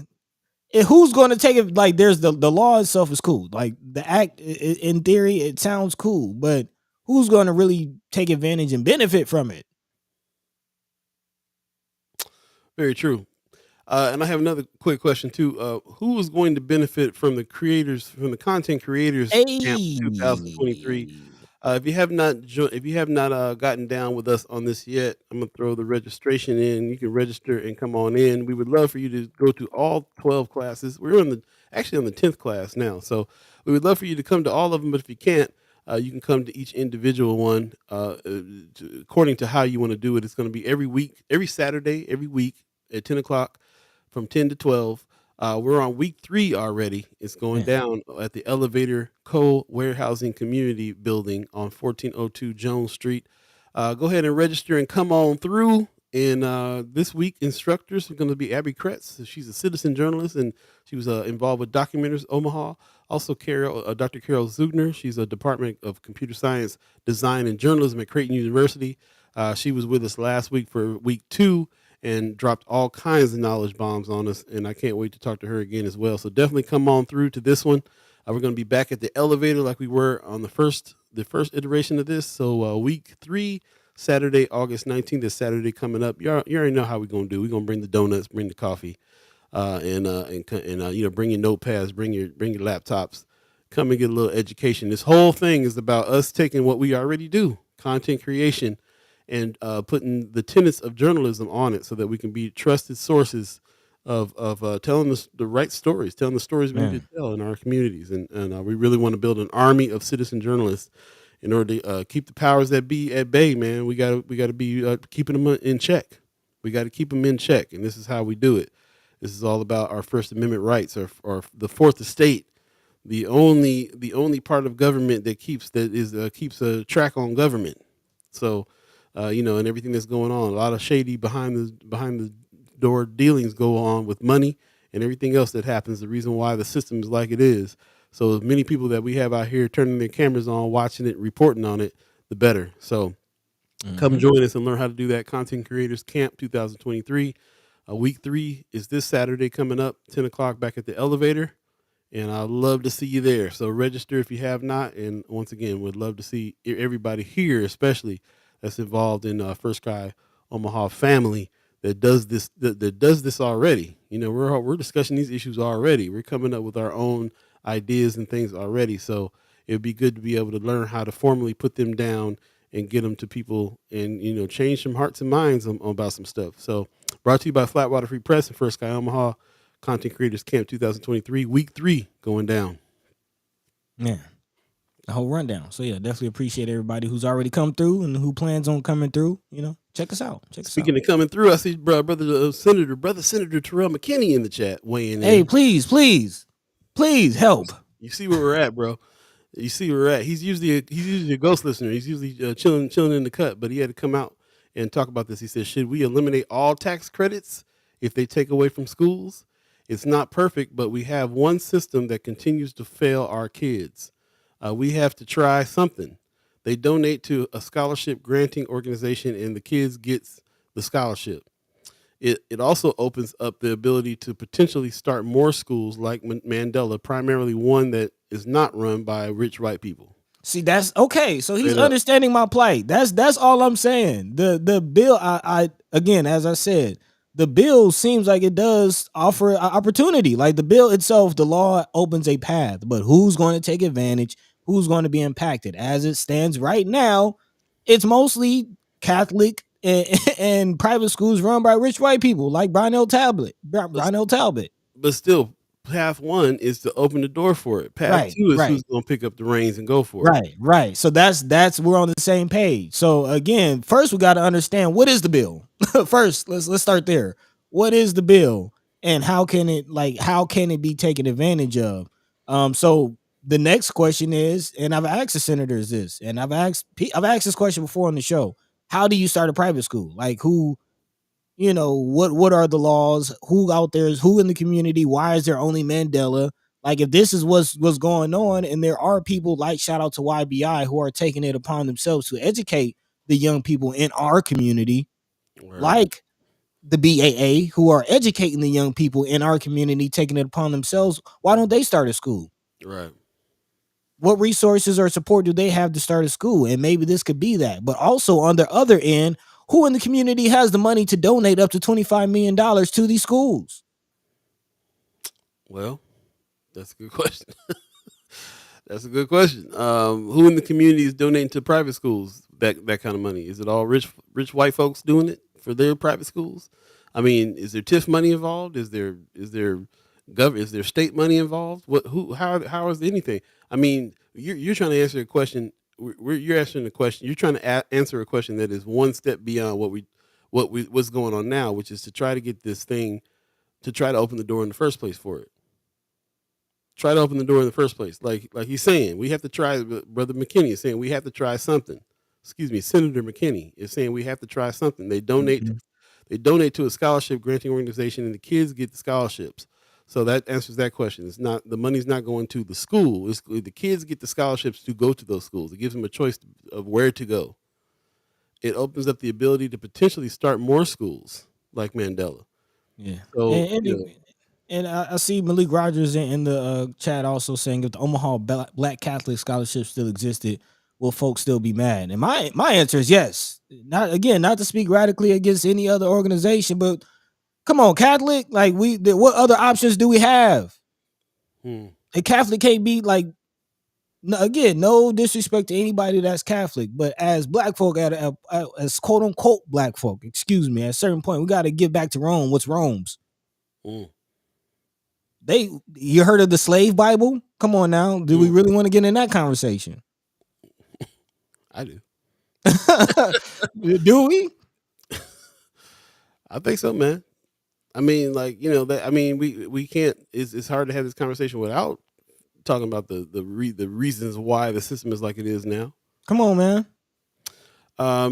who's going to take it? Like, there's the law itself is cool. Like, the act, in theory, it sounds cool, but who's going to really take advantage and benefit from it? Very true. And I have another quick question too. Who is going to benefit from the content creators camp 2023? If you have not gotten down with us on this yet, I'm gonna throw the registration in. You can register and come on in. We would love for you to go to all 12 classes. We're actually on the 10th class now, so we would love for you to come to all of them. But if you can't, you can come to each individual one according to how you want to do it. It's going to be every Saturday, every week at 10 o'clock from 10 to 12. We're on week 3 already. It's going down at the Elevator Co-Warehousing Community Building on 1402 Jones Street. Go ahead and register and come on through. And this week, instructors are going to be Abby Kretz. She's a citizen journalist, and she was involved with Documenters Omaha. Also, Dr. Carol Zugner. She's a Department of Computer Science, Design, and Journalism at Creighton University. She was with us last week for week 2 and dropped all kinds of knowledge bombs on us, and I can't wait to talk to her again as well. So definitely come on through to this one. We're going to be back at the Elevator like we were on the first iteration of this. So week 3, Saturday, August 19th, is Saturday coming up. You already know how we're going to do. We're going to bring the donuts, bring the coffee, and bring your notepads, bring your laptops. Come and get a little education. This whole thing is about us taking what we already do, content creation, and putting the tenets of journalism on it so that we can be trusted sources of telling the right stories, telling the stories we need to tell in our communities. And we really want to build an army of citizen journalists in order to keep the powers that be at bay, man. We got to be keeping them in check. We got to keep them in check. And this is how we do it. This is all about our First Amendment rights, or the Fourth Estate, the only part of government that keeps a track on government. So, and everything that's going on, a lot of shady behind the door dealings go on with money and everything else that happens. The reason why the system is like it is. So as many people that we have out here turning their cameras on, watching it, reporting on it, the better. So come join us and learn how to do that. Content Creators Camp 2023. Week 3 is this Saturday coming up, 10 o'clock back at the Elevator. And I'd love to see you there. So register if you have not. And once again, would love to see everybody here, especially that's involved in First Sky Omaha family that does this already. We're discussing these issues already. We're coming up with our own ideas and things already. So it'd be good to be able to learn how to formally put them down and get them to people and, change some hearts and minds about some stuff. So brought to you by Flatwater Free Press and First Sky Omaha. Content Creators Camp 2023, week 3 going down. Yeah. The whole rundown. So yeah, definitely appreciate everybody who's already come through and who plans on coming through. Check us out. Speaking of coming through, I see brother Senator Terrell McKinney in the chat weighing in. Hey, please help. You see where we're at, bro. You see where we're at. He's usually a ghost listener. He's usually chilling in the cut, but he had to come out and talk about this. He said, should we eliminate all tax credits if they take away from schools? It's not perfect, but we have one system that continues to fail our kids. We have to try something. They donate to a scholarship granting organization and the kids gets the scholarship. It also opens up the ability to potentially start more schools like Mandela, primarily one that is not run by rich white people. See, that's okay. So he's Straight up. understanding my plight. That's all I'm saying. The bill, I again, as I said, the bill seems like it does offer an opportunity. Like the bill itself, the law opens a path, but who's going to take advantage? Who's going to be impacted? As it stands right now, it's mostly Catholic and private schools run by rich white people, like Brownell Talbot. But still, path one is to open the door for it. Path Right, two is right. who's going to pick up the reins and go for it. Right. So that's we're on the same page. So again, first we got to understand what is the bill. First, let's start there. What is the bill, and how can it be taken advantage of? So the next question is, and I've asked the senators this, and I've asked this question before on the show. How do you start a private school? Like who? What are the laws? Who out there is who in the community? Why is there only Mandela? Like if this is what's going on, and there are people like shout out to YBI who are taking it upon themselves to educate the young people in our community, Word. like the BAA who are educating the young people in our community, taking it upon themselves. Why don't they start a school? Right. What resources or support do they have to start a school? And maybe this could be that. But also on the other end, who in the community has the money to donate up to $25 million to these schools? Well, that's a good question. That's a good question. Who in the community is donating to private schools that kind of money? Is it all rich white folks doing it for their private schools? I mean, is there TIFF money involved? Is there state money involved? How is anything? I mean, you're trying to answer a question. You're answering a question. You're trying to answer a question that is one step beyond what's going on now, which is to try to get this thing to try to open the door in the first place for it. Try to open the door in the first place. Like he's saying, we have to try. Brother McKinney is saying we have to try something. Excuse me, Senator McKinney is saying we have to try something. They donate. Mhm. They donate to a scholarship granting organization, and the kids get the scholarships. So that answers that question. It's not the money's not going to the school. It's the kids get the scholarships to go to those schools. It gives them a choice of where to go. It opens up the ability to potentially start more schools like Mandela. Yeah. So And I see Malik Rogers in the chat also saying if the Omaha Black Catholic scholarship still existed, will folks still be mad? And my answer is yes. Not to speak radically against any other organization, but come on, Catholic, like what other options do we have? A Catholic can't be like, no disrespect to anybody that's Catholic, but as black folk, as quote unquote black folk, excuse me, at a certain point, we got to give back to Rome what's Rome's. You heard of the slave Bible? Come on now. Do we really want to get in that conversation? I do. Do we? I think so, man. I mean, like, we can't. It's hard to have this conversation without talking about the reasons why the system is like it is now. Come on, man.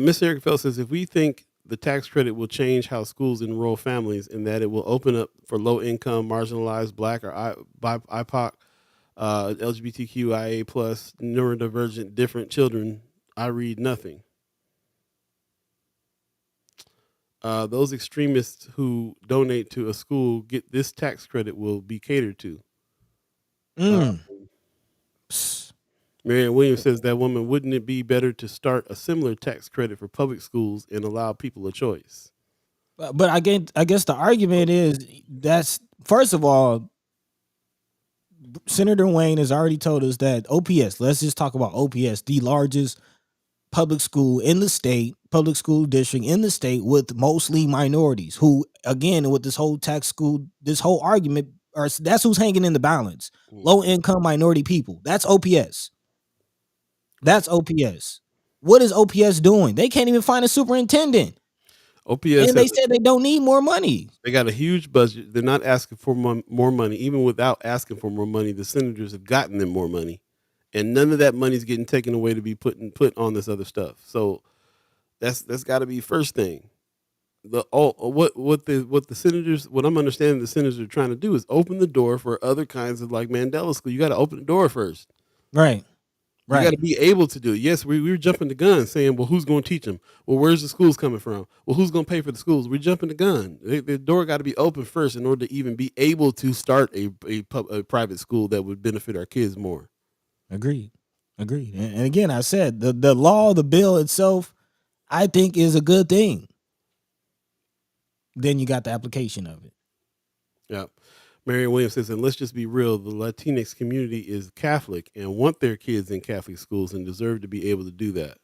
Miss Erica Fell says if we think the tax credit will change how schools enroll families and that it will open up for low income, marginalized, Black or IPOC, LGBTQIA plus, neurodivergent, different children, I read nothing. Those extremists who donate to a school get this tax credit will be catered to. Marianne Williams says that woman, wouldn't it be better to start a similar tax credit for public schools and allow people a choice? But I guess the argument is that's, first of all, Senator Wayne has already told us that OPS, let's just talk about OPS, the largest public school in the state, public school district in the state with mostly minorities who, again, with this whole tax school, this whole argument, or that's who's hanging in the balance. Low income minority people. That's OPS. That's OPS. What is OPS doing? They can't even find a superintendent. OPS, and they said they don't need more money. They got a huge budget. They're not asking for more money. Even without asking for more money, the senators have gotten them more money, and none of that money is getting taken away to be put on this other stuff. So that's got to be first thing. What the senators, what I'm understanding the senators are trying to do is open the door for other kinds of like Mandela School. You got to open the door first, right? You got to Right. be able to do it. Yes, we were jumping the gun saying, well, who's going to teach them? Well, where's the schools coming from? Well, who's going to pay for the schools? We're jumping the gun. The door got to be open first in order to even be able to start a private school that would benefit our kids more. Agreed. Agreed. And again, I said the law, the bill itself, I think is a good thing. Then you got the application of it. Yeah. Marion Williams says, and let's just be real, the Latinx community is Catholic and want their kids in Catholic schools and deserve to be able to do that.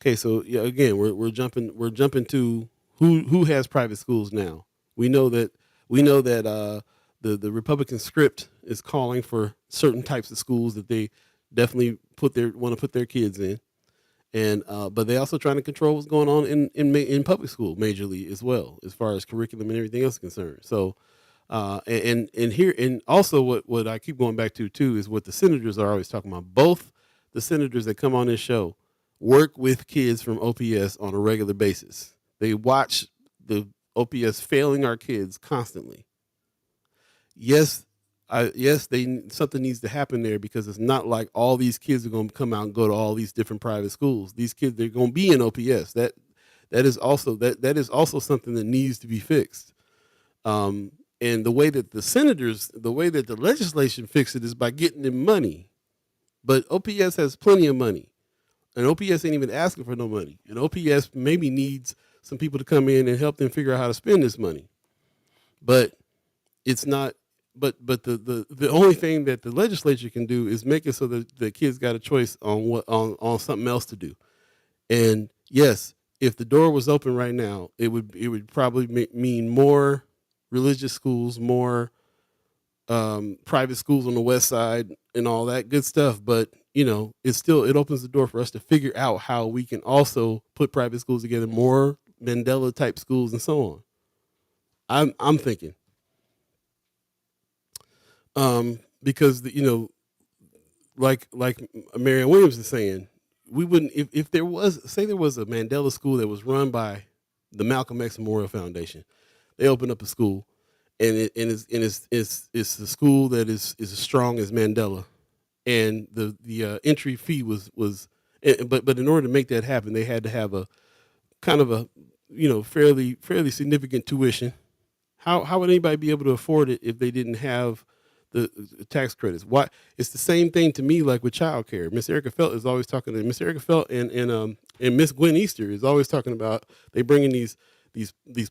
Okay, so yeah, again, we're jumping to who has private schools now. We know that the Republican script is calling for certain types of schools that they definitely want to put their kids in, and but they also trying to control what's going on in public school majorly as well, as far as curriculum and everything else is concerned. So. And here, and also what I keep going back to too is what the senators are always talking about. Both the senators that come on this show work with kids from OPS on a regular basis. They watch the OPS failing our kids constantly. Yes, something needs to happen there, because it's not like all these kids are going to come out and go to all these different private schools. These kids, they're going to be in OPS. That is also something that needs to be fixed. And the way that the legislation fixed it is by getting them money. But OPS has plenty of money. And OPS ain't even asking for no money. And OPS maybe needs some people to come in and help them figure out how to spend this money. But it's not, but the only thing that the legislature can do is make it so that the kids got a choice on something else to do. And yes, if the door was open right now, it would probably mean more religious schools, more private schools on the west side and all that good stuff. But, it opens the door for us to figure out how we can also put private schools together, more Mandela type schools and so on. I'm thinking. Because, like Marianne Williams is saying, we wouldn't, if there was a Mandela school that was run by the Malcolm X Memorial Foundation. They opened up a school, and it's the school that is as strong as Mandela, and the entry fee was but in order to make that happen, they had to have a kind of a fairly significant tuition. How would anybody be able to afford it if they didn't have the tax credits? Why? It's the same thing to me, like with childcare. Miss Erica Felt is always talking to Miss Erica Felt and Miss Gwen Easter is always talking about they bringing these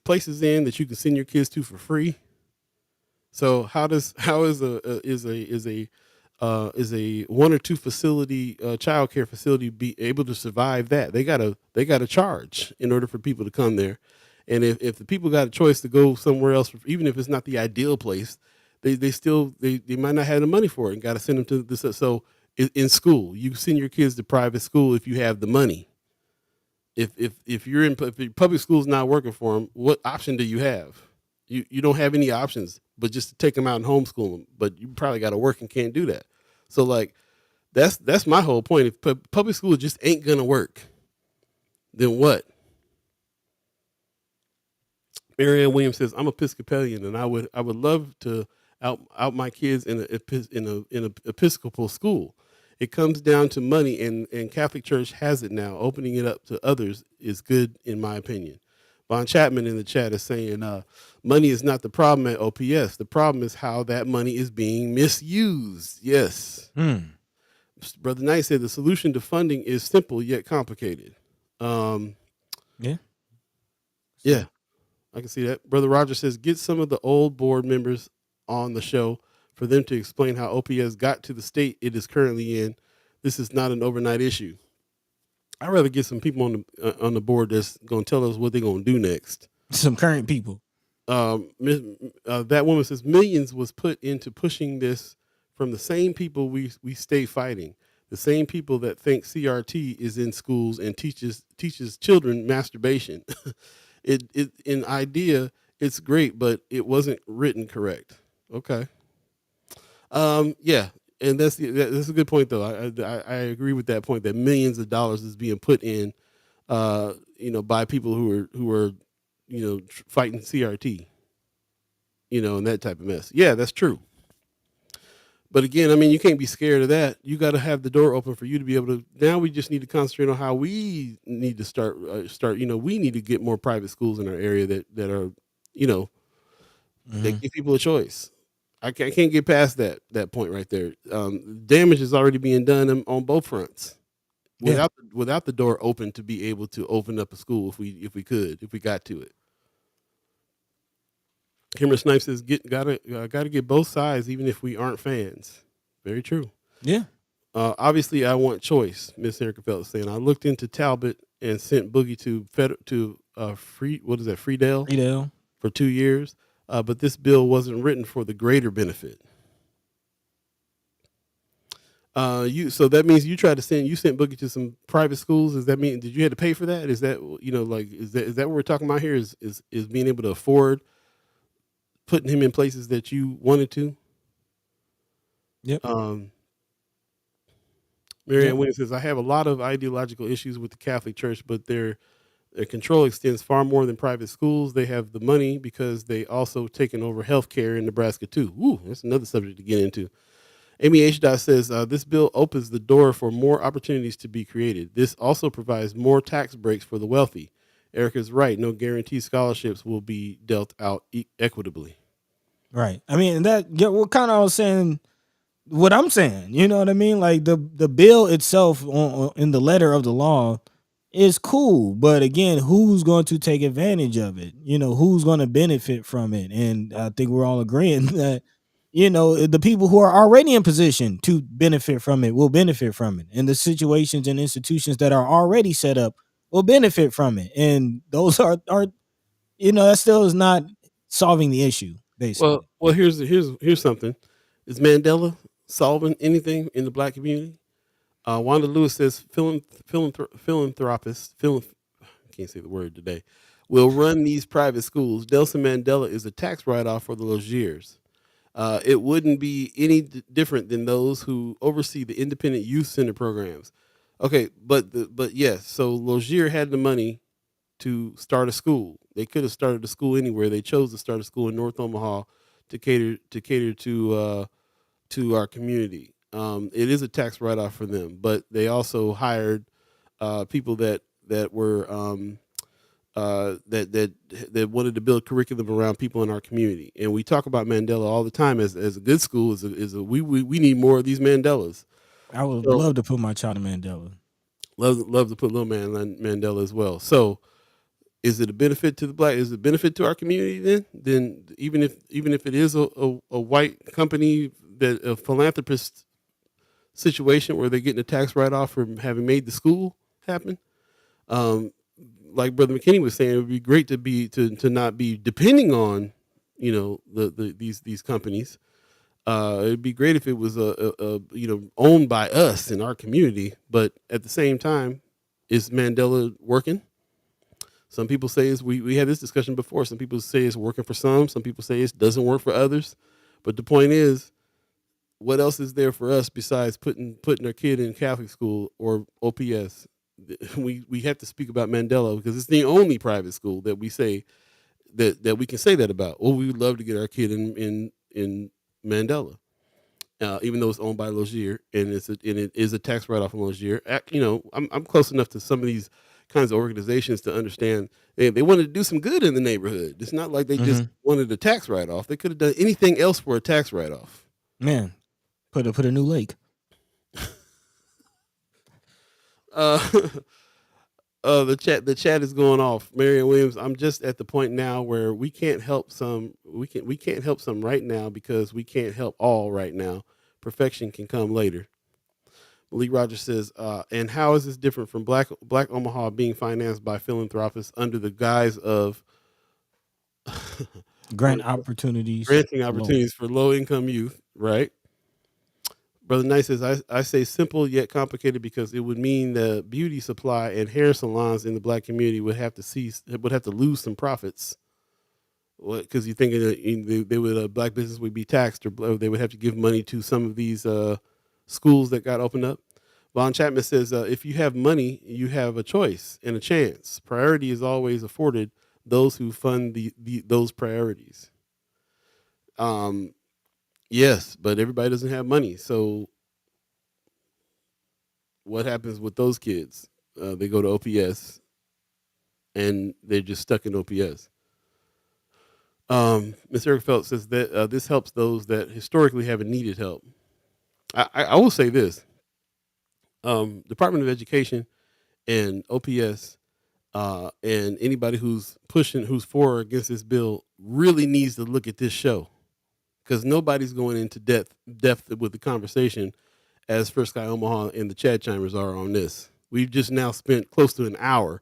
places in that you can send your kids to for free. So how is a 1 or 2 facility child care facility be able to survive that? They gotta charge in order for people to come there. And if the people got a choice to go somewhere else, even if it's not the ideal place, they might not have the money for it and got to send them to this. So in school, you send your kids to private school if you have the money. If your public school is not working for them, what option do you have? You don't have any options, but just to take them out and homeschool them. But you probably got to work and can't do that. So like, that's my whole point. If public school just ain't gonna work, then what? Marianne Williams says, I'm Episcopalian, and I would love to out my kids in an Episcopal school. It comes down to money, and Catholic Church has it now. Opening it up to others is good, in my opinion. Von Chapman in the chat is saying, money is not the problem at OPS. The problem is how that money is being misused. Yes. Brother Knight said the solution to funding is simple yet complicated. Yeah. Yeah, I can see that. Brother Roger says, get some of the old board members on the show for them to explain how OPS got to the state it is currently in. This is not an overnight issue. I'd rather get some people on the board that's going to tell us what they're going to do next. Some current people. That woman says millions was put into pushing this from the same people we stay fighting. The same people that think CRT is in schools and teaches children masturbation. It in idea, it's great, but it wasn't written correct. Okay. Yeah, and that's a good point though. I agree with that point that millions of dollars is being put in, by people who are fighting CRT, and that type of mess. Yeah, that's true. But again, I mean, you can't be scared of that. You got to have the door open for you to be able to. Now we just need to concentrate on how we need to start. We need to get more private schools in our area that are, you know, that Mhm. give people a choice. I can't get past that point right there. Damage is already being done on both fronts Yeah. without the door open to be able to open up a school if we got to it. Kimmer Snipes says gotta get both sides even if we aren't fans. Very true. Yeah. Obviously, I want choice. Miss Erica Phelps saying I looked into Talbot and sent Boogie to free what is that Freedale Friedel. for 2 years, but this bill wasn't written for the greater benefit. You so that means you sent Boogie to some private schools. Does that mean did you have to pay for that? Is that like is that what we're talking about here? Is being able to afford putting him in places that you wanted to? Yep. Um, Marianne Yep. Williams says I have a lot of ideological issues with the Catholic Church, but their control extends far more than private schools. They have the money because they also taken over healthcare in Nebraska too. Ooh, that's another subject to get into. Amy H. Dot says this bill opens the door for more opportunities to be created. This also provides more tax breaks for the wealthy. Erica's right. No guaranteed scholarships will be dealt out equitably. Right. I mean what kind of I was saying what I'm saying. You know what I mean? Like the bill itself in the letter of the law is cool, but again, who's going to take advantage of it? Who's going to benefit from it? And I think we're all agreeing that the people who are already in position to benefit from it will benefit from it, and the situations and institutions that are already set up will benefit from it. And those are that still is not solving the issue, Well, basically. well, here's something. Is Mandela solving anything in the black community? Wanda Lewis says philanthropist, I can't say the word today, will run these private schools. Nelson Mandela is a tax write-off for the Logiers. It wouldn't be any different than those who oversee the independent youth center programs. Okay, but yes, so Logier had the money to start a school. They could have started a school anywhere. They chose to start a school in North Omaha to cater to our community. It is a tax write off for them, but they also hired people that were that wanted to build curriculum around people in our community. And we talk about Mandela all the time as a good school. We need more of these Mandelas. I would So love to put my child in Mandela. love to put little man Mandela as well. So is it a benefit to the black? Is it a benefit to our community then? Then even if it is a white company that a philanthropist situation where they're getting a tax write off for having made the school happen. Um, like Brother McKinney was saying, it would be great to not be depending on, these companies. It'd be great if it was owned by us in our community. But at the same time, is Mandela working? Some people say we had this discussion before. Some people say it's working for some. Some people say it doesn't work for others. But the point is, what else is there for us besides putting our kid in Catholic school or OPS? We have to speak about Mandela because it's the only private school that we say that we can say that about. Oh, we would love to get our kid in Mandela, even though it's owned by Logier and it is a tax write off from Logier. I'm close enough to some of these kinds of organizations to understand they wanted to do some good in the neighborhood. It's not like they just wanted a tax write off. They could have done anything else for a tax write off. Man, put a new lake. The chat is going off. Marion Williams, I'm just at the point now where we can't help some. We can't help some right now because we can't help all right now. Perfection can come later. Lee Rogers says, and how is this different from Black Omaha being financed by philanthropists under the guise of Grant opportunities. granting opportunities for low income youth, right? Brother Knight says, I say simple yet complicated because it would mean the beauty supply and hair salons in the black community would have to lose some profits. Because you think they would black business would be taxed or they would have to give money to some of these schools that got opened up. Von Chapman says, if you have money, you have a choice and a chance. Priority is always afforded those who fund those priorities. Yes, but everybody doesn't have money. So what happens with those kids? They go to OPS and they're just stuck in OPS. Ms. Eric Phelps says that this helps those that historically haven't needed help. I will say this: Department of Education and OPS and anybody who's pushing, who's for or against this bill, really needs to look at this show, because nobody's going into depth with the conversation as First Sky Omaha and the Chad Chimers are on this. We've just now spent close to an hour,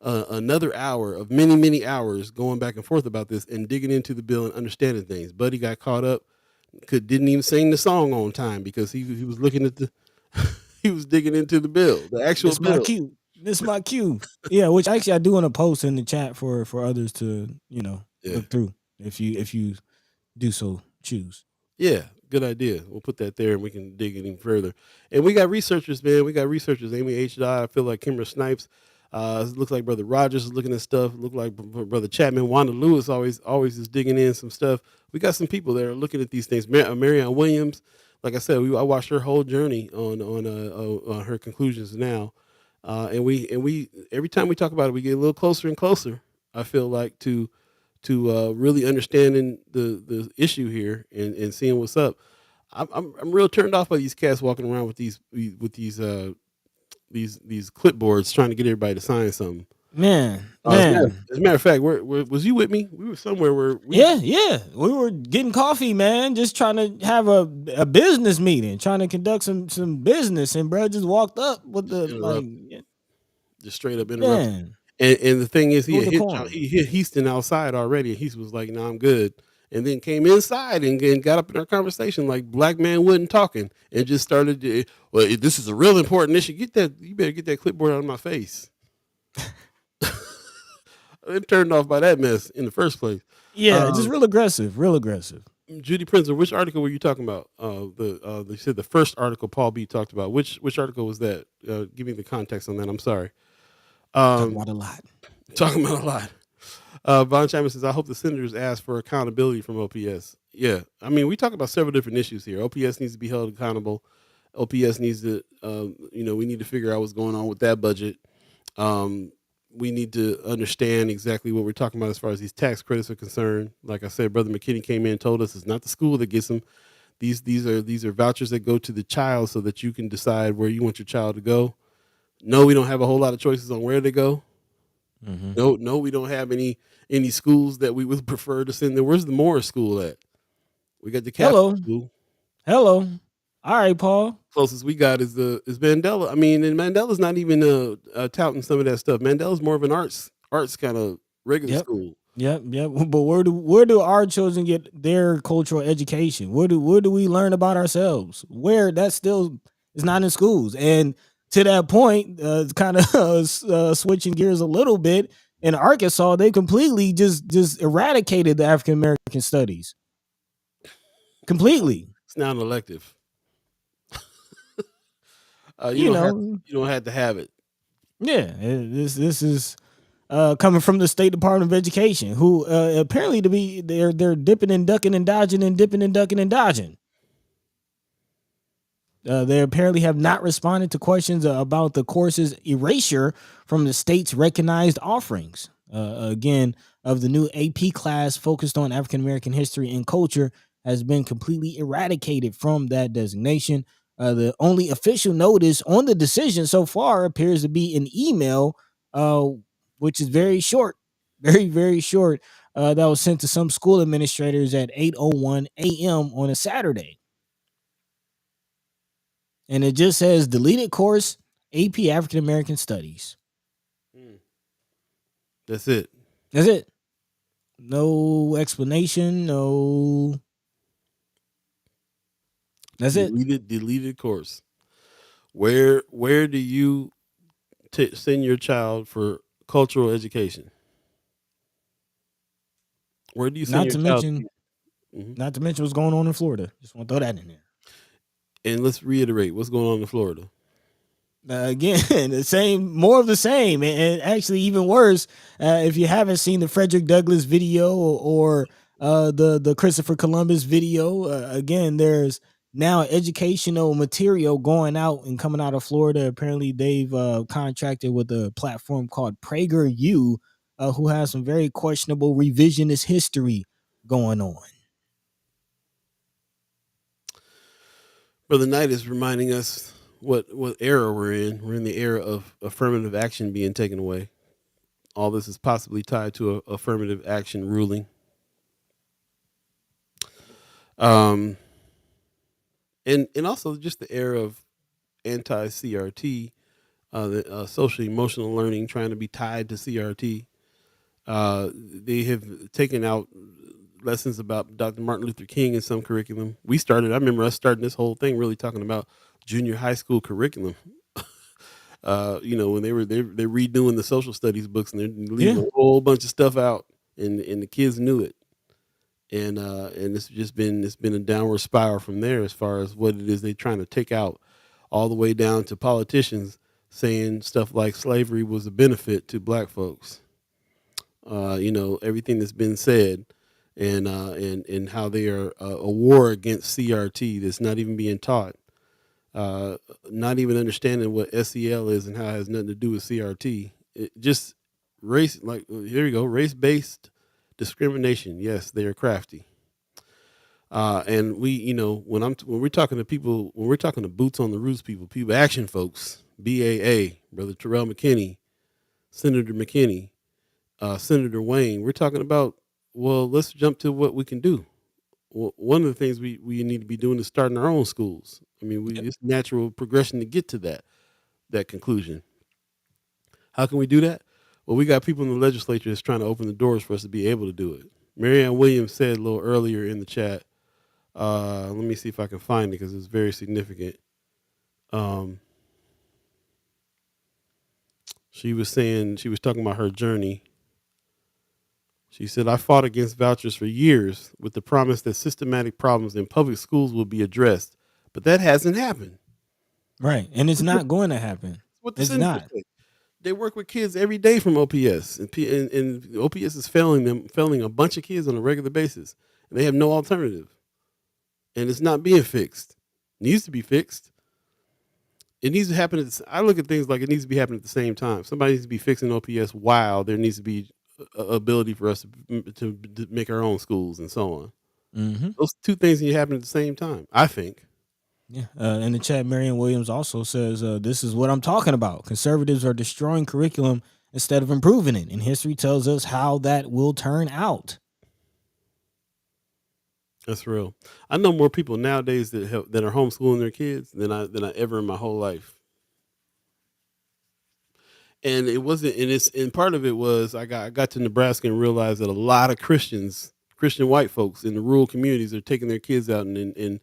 another hour of many hours going back and forth about this and digging into the bill and understanding things. Buddy got caught up, didn't even sing the song on time because he was looking at the he was digging into the bill, the actual This my bill. cue. This my cue. Yeah, which actually I do want to post in the chat for others to look through if you do so choose. Yeah, good idea. We'll put that there and we can dig even further. And we got researchers, man. We got researchers. Amy H. I feel like Kimber Snipes. It looks like Brother Rogers is looking at stuff. Look like Brother Chapman. Wanda Lewis always is digging in some stuff. We got some people that are looking at these things. Marianne Williams, like I said, I watched her whole journey on her conclusions now. And we every time we talk about it, we get a little closer and closer. I feel like to really understanding the issue here and seeing what's up. I'm real turned off by these cats walking around with these clipboards trying to get everybody to sign something. Man. As a matter of fact, was you with me? We were somewhere where yeah, we were getting coffee, man, just trying to have a business meeting, trying to conduct some business, and bro just walked up with the just straight up interrupted. man. And the thing is, he hit Houston outside already, and he was like, "No, I'm good." And then came inside and got up in our conversation like black man wasn't talking, and just started. Well, this is a real important issue. You better get that clipboard out of my face. It turned off by that mess in the first place. Yeah, just real aggressive. Judy Prinzer, which article were you talking about? They said the first article Paul B talked about. Which article was that? Give me the context on that. I'm sorry. Talking about a lot. Von Chapman says, I hope the senators ask for accountability from OPS. Yeah. I mean, we talk about several different issues here. OPS needs to be held accountable. OPS needs to, we need to figure out what's going on with that budget. We need to understand exactly what we're talking about as far as these tax credits are concerned. Like I said, Brother McKinney came in and told us it's not the school that gets them. These are vouchers that go to the child so that you can decide where you want your child to go. No, we don't have a whole lot of choices on where to go. Mm-hmm. No, we don't have any schools that we would prefer to send there. Where's the Morris School at? We got the Catholic School. Hello. All right, Paul. Closest we got is Mandela. I mean, and Mandela's not even touting some of that stuff. Mandela's more of an arts kind of regular school. Yep. But where do our children get their cultural education? Where do we learn about ourselves? Where that still is not in schools. And to that point, kind of switching gears a little bit, in Arkansas, they completely just eradicated the African American studies. Completely. It's now an elective. You don't have to have it. Yeah, this is coming from the State Department of Education, who apparently they're dipping and ducking and dodging and dipping and ducking and dodging. They apparently have not responded to questions about the course's erasure from the state's recognized offerings. Again, of the new AP class focused on African American history and culture has been completely eradicated from that designation. The only official notice on the decision so far appears to be an email, which is very short, very, very short, that was sent to some school administrators at 8:01 a.m. on a Saturday. And it just says deleted course, AP African American Studies. That's it. No explanation. No. That's deleted course. Where do you send your child for cultural education? Where do you send your child? Not to mention what's going on in Florida. Just want to throw that in there. And let's reiterate what's going on in Florida. Again, more of the same, and actually even worse. If you haven't seen the Frederick Douglass video or the Christopher Columbus video. Again, there's now educational material going out and coming out of Florida. Apparently, they've contracted with a platform called PragerU, who has some very questionable revisionist history going on. Brother Knight is reminding us what era we're in. We're in the era of affirmative action being taken away. All this is possibly tied to a affirmative action ruling. And also just the era of anti-CRT, the social emotional learning trying to be tied to CRT. They have taken out lessons about Dr. Martin Luther King in some curriculum. I remember us starting this whole thing really talking about junior high school curriculum. When they're redoing the social studies books and they're leaving a whole bunch of stuff out, and the kids knew it. And it's been a downward spiral from there as far as what it is they're trying to take out, all the way down to politicians saying stuff like slavery was a benefit to black folks. Everything that's been said, and how they are a war against CRT that's not even being taught. Not even understanding what SEL is and how it has nothing to do with CRT. It just race, like, here we go, race-based discrimination. Yes, they are crafty. And when we're talking to people, when we're talking to boots on the roots people action folks, BAA, Brother Terrell McKinney, Senator McKinney, Senator Wayne, we're talking about, well, let's jump to what we can do. Well, one of the things we need to be doing is starting our own schools. I mean, it's natural progression to get to that conclusion. How can we do that? Well, we got people in the legislature that's trying to open the doors for us to be able to do it. Marianne Williams said a little earlier in the chat. Let me see if I can find it because it's very significant. She was talking about her journey. She said, I fought against vouchers for years with the promise that systematic problems in public schools will be addressed, but that hasn't happened. Right. And it's not going to happen. It's not. They work with kids every day from OPS, and OPS is failing a bunch of kids on a regular basis, and they have no alternative. And it's not being fixed. It needs to be fixed. It needs to happen. I look at things like it needs to be happening at the same time. Somebody needs to be fixing OPS while there needs to be ability for us to make our own schools and so on. Mm-hmm. Those two things need to happen at the same time, I think. Yeah. In the chat, Marion Williams also says, this is what I'm talking about. Conservatives are destroying curriculum instead of improving it. And history tells us how that will turn out. That's real. I know more people nowadays that are homeschooling their kids than I ever in my whole life. And it wasn't, and part of it was I got to Nebraska and realized that a lot of Christian white folks in the rural communities are taking their kids out and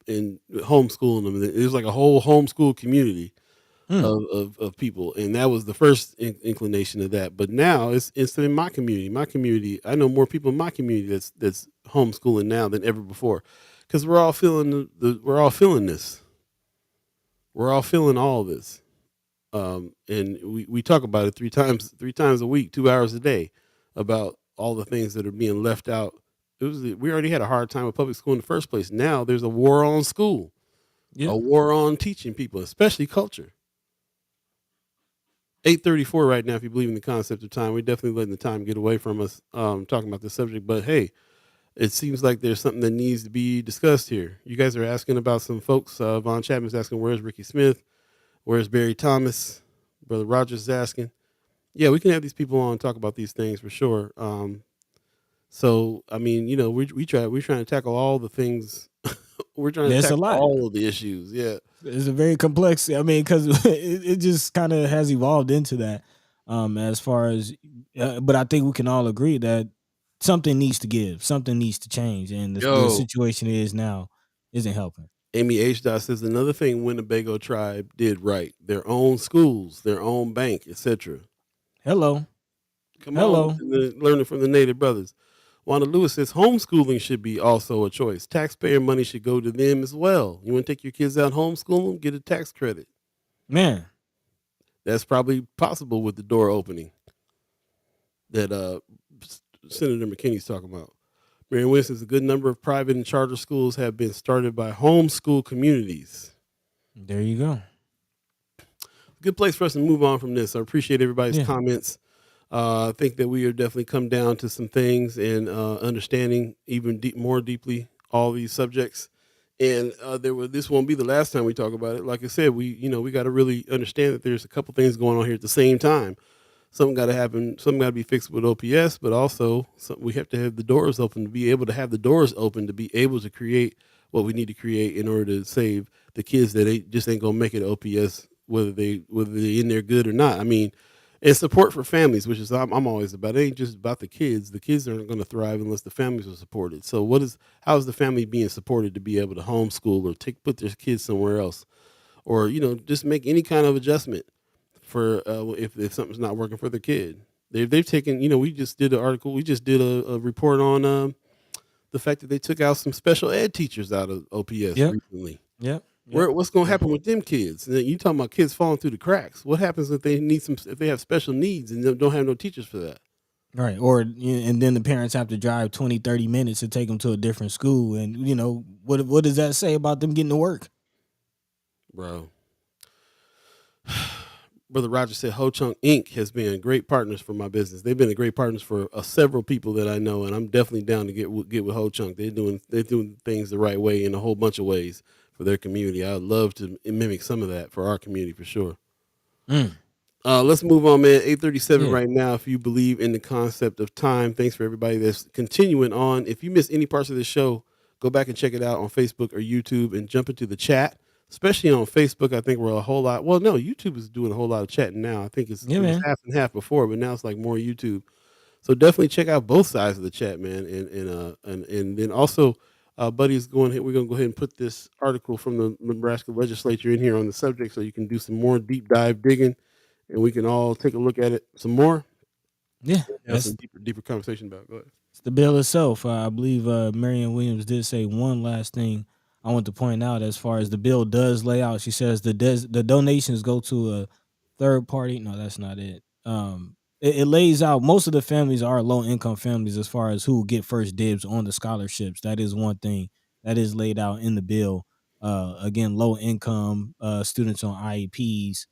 homeschooling them. There's like a whole homeschool community of people, and that was the first inclination of that. But now it's in my community. My community, I know more people in my community that's homeschooling now than ever before, because we're all feeling we're all feeling this. We're all feeling all this. And we talk about it three times a week, 2 hours a day, about all the things that are being left out. We already had a hard time with public school in the first place. Now there's a war on school, a war on teaching people, especially culture. 8:34 right now. If you believe in the concept of time, we're definitely letting the time get away from us talking about this subject. But hey, it seems like there's something that needs to be discussed here. You guys are asking about some folks. Von Chapman's asking, where's Ricky Smith? Where's Barry Thomas? Brother Rogers is asking. Yeah, we can have these people on and talk about these things for sure. So I mean, we're trying to tackle all the things. We're trying to tackle all of the issues. Yeah, it's a very complex. I mean, because it just kind of has evolved into that. As far as, but I think we can all agree that something needs to give, something needs to change, and the situation is now isn't helping. Amy H. Dot says another thing Winnebago tribe did right: their own schools, their own bank, etc. Hello. Come on, learning from the Native brothers. Wanda Lewis says homeschooling should be also a choice. Taxpayer money should go to them as well. You want to take your kids out homeschool them, get a tax credit. Man, that's probably possible with the door opening that Senator McKinney's talking about. Mary Wynn says a good number of private and charter schools have been started by homeschool communities. There you go. Good place for us to move on from this. I appreciate everybody's Yeah. comments. I think that we are definitely come down to some things and understanding even more deeply all these subjects. And this won't be the last time we talk about it. Like I said, we got to really understand that there's a couple things going on here at the same time. Something got to happen. Something got to be fixed with OPS, but also we have to have the doors open to be able to have the doors open to be able to create what we need to create in order to save the kids that ain't gonna make it OPS, whether they're in there good or not. I mean, and support for families, which is I'm always about. It ain't just about the kids. The kids aren't going to thrive unless the families are supported. So how is the family being supported to be able to homeschool or put their kids somewhere else, or just make any kind of adjustment for if something's not working for the kid. They've taken, we just did an article, we just did a report on the fact that they took out some special ed teachers out of OPS Yep. recently. Yep. What's going to happen with them kids? And you talking about kids falling through the cracks? What happens if they have special needs and don't have no teachers for that? Right. Or and then the parents have to drive 20, 30 minutes to take them to a different school. And what does that say about them getting to work? Bro. Brother Roger said Ho Chunk Inc. has been great partners for my business. They've been great partners for several people that I know, and I'm definitely down to get with Ho Chunk. They're doing things the right way in a whole bunch of ways for their community. I'd love to mimic some of that for our community for sure. Let's move on, man. 8:37 right now. If you believe in the concept of time, thanks for everybody that's continuing on. If you missed any parts of this show, go back and check it out on Facebook or YouTube and jump into the chat. Especially on Facebook, I think we're a whole lot. Well, no, YouTube is doing a whole lot of chatting now. I think it was half and half before, but now it's like more YouTube. So definitely check out both sides of the chat, man. And then also, Buddy's going ahead. We're going to go ahead and put this article from the Nebraska legislature in here on the subject, so you can do some more deep dive digging, and we can all take a look at it some more. Yeah, have some deeper conversation about it. Go ahead. It's the bill itself. I believe Marianne Williams did say one last thing I want to point out as far as the bill does lay out. She says the donations go to a third party. No, that's not it. It lays out most of the families are low income families as far as who get first dibs on the scholarships. That is one thing that is laid out in the bill. Again, low income students on IEPs.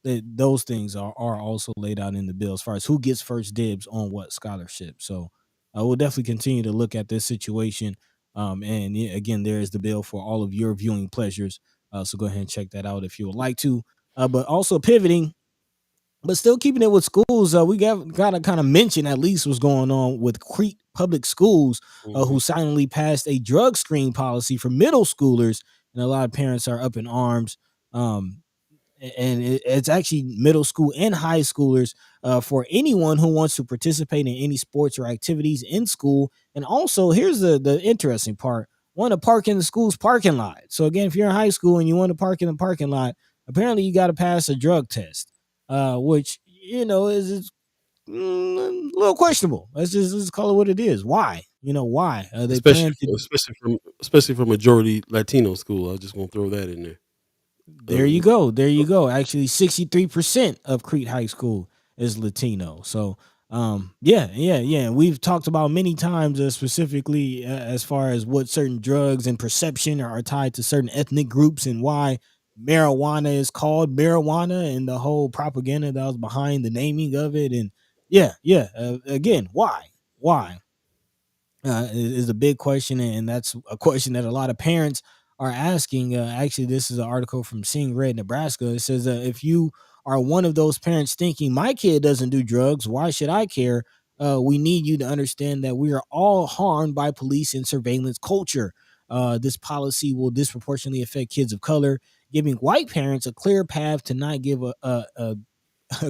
Those things are also laid out in the bill as far as who gets first dibs on what scholarship. So we'll definitely continue to look at this situation. And again, there is the bill for all of your viewing pleasures. So go ahead and check that out if you would like to. But also pivoting, but still keeping it with schools, we got to kind of mention at least what's going on with Crete Public Schools, who silently passed a drug screen policy for middle schoolers, and a lot of parents are up in arms. And it's actually middle school and high schoolers for anyone who wants to participate in any sports or activities in school. And also, here's the interesting part: want to park in the school's parking lot. So again, if you're in high school and you want to park in the parking lot, apparently you got to pass a drug test, which is a little questionable. Let's call it what it is. Why? Why? They especially for majority Latino school. I just want to throw that in there. There you go. There you go. Actually, 63% of Crete High School is Latino. So, yeah. We've talked about many times, specifically as far as what certain drugs and perception are tied to certain ethnic groups and why marijuana is called marijuana and the whole propaganda that was behind the naming of it. And again, why? Why? Is a big question, and that's a question that a lot of parents are asking. Actually, this is an article from Seeing Red, Nebraska. It says, if you are one of those parents thinking my kid doesn't do drugs, why should I care? We need you to understand that we are all harmed by police and surveillance culture. This policy will disproportionately affect kids of color, giving white parents a clear path to not give a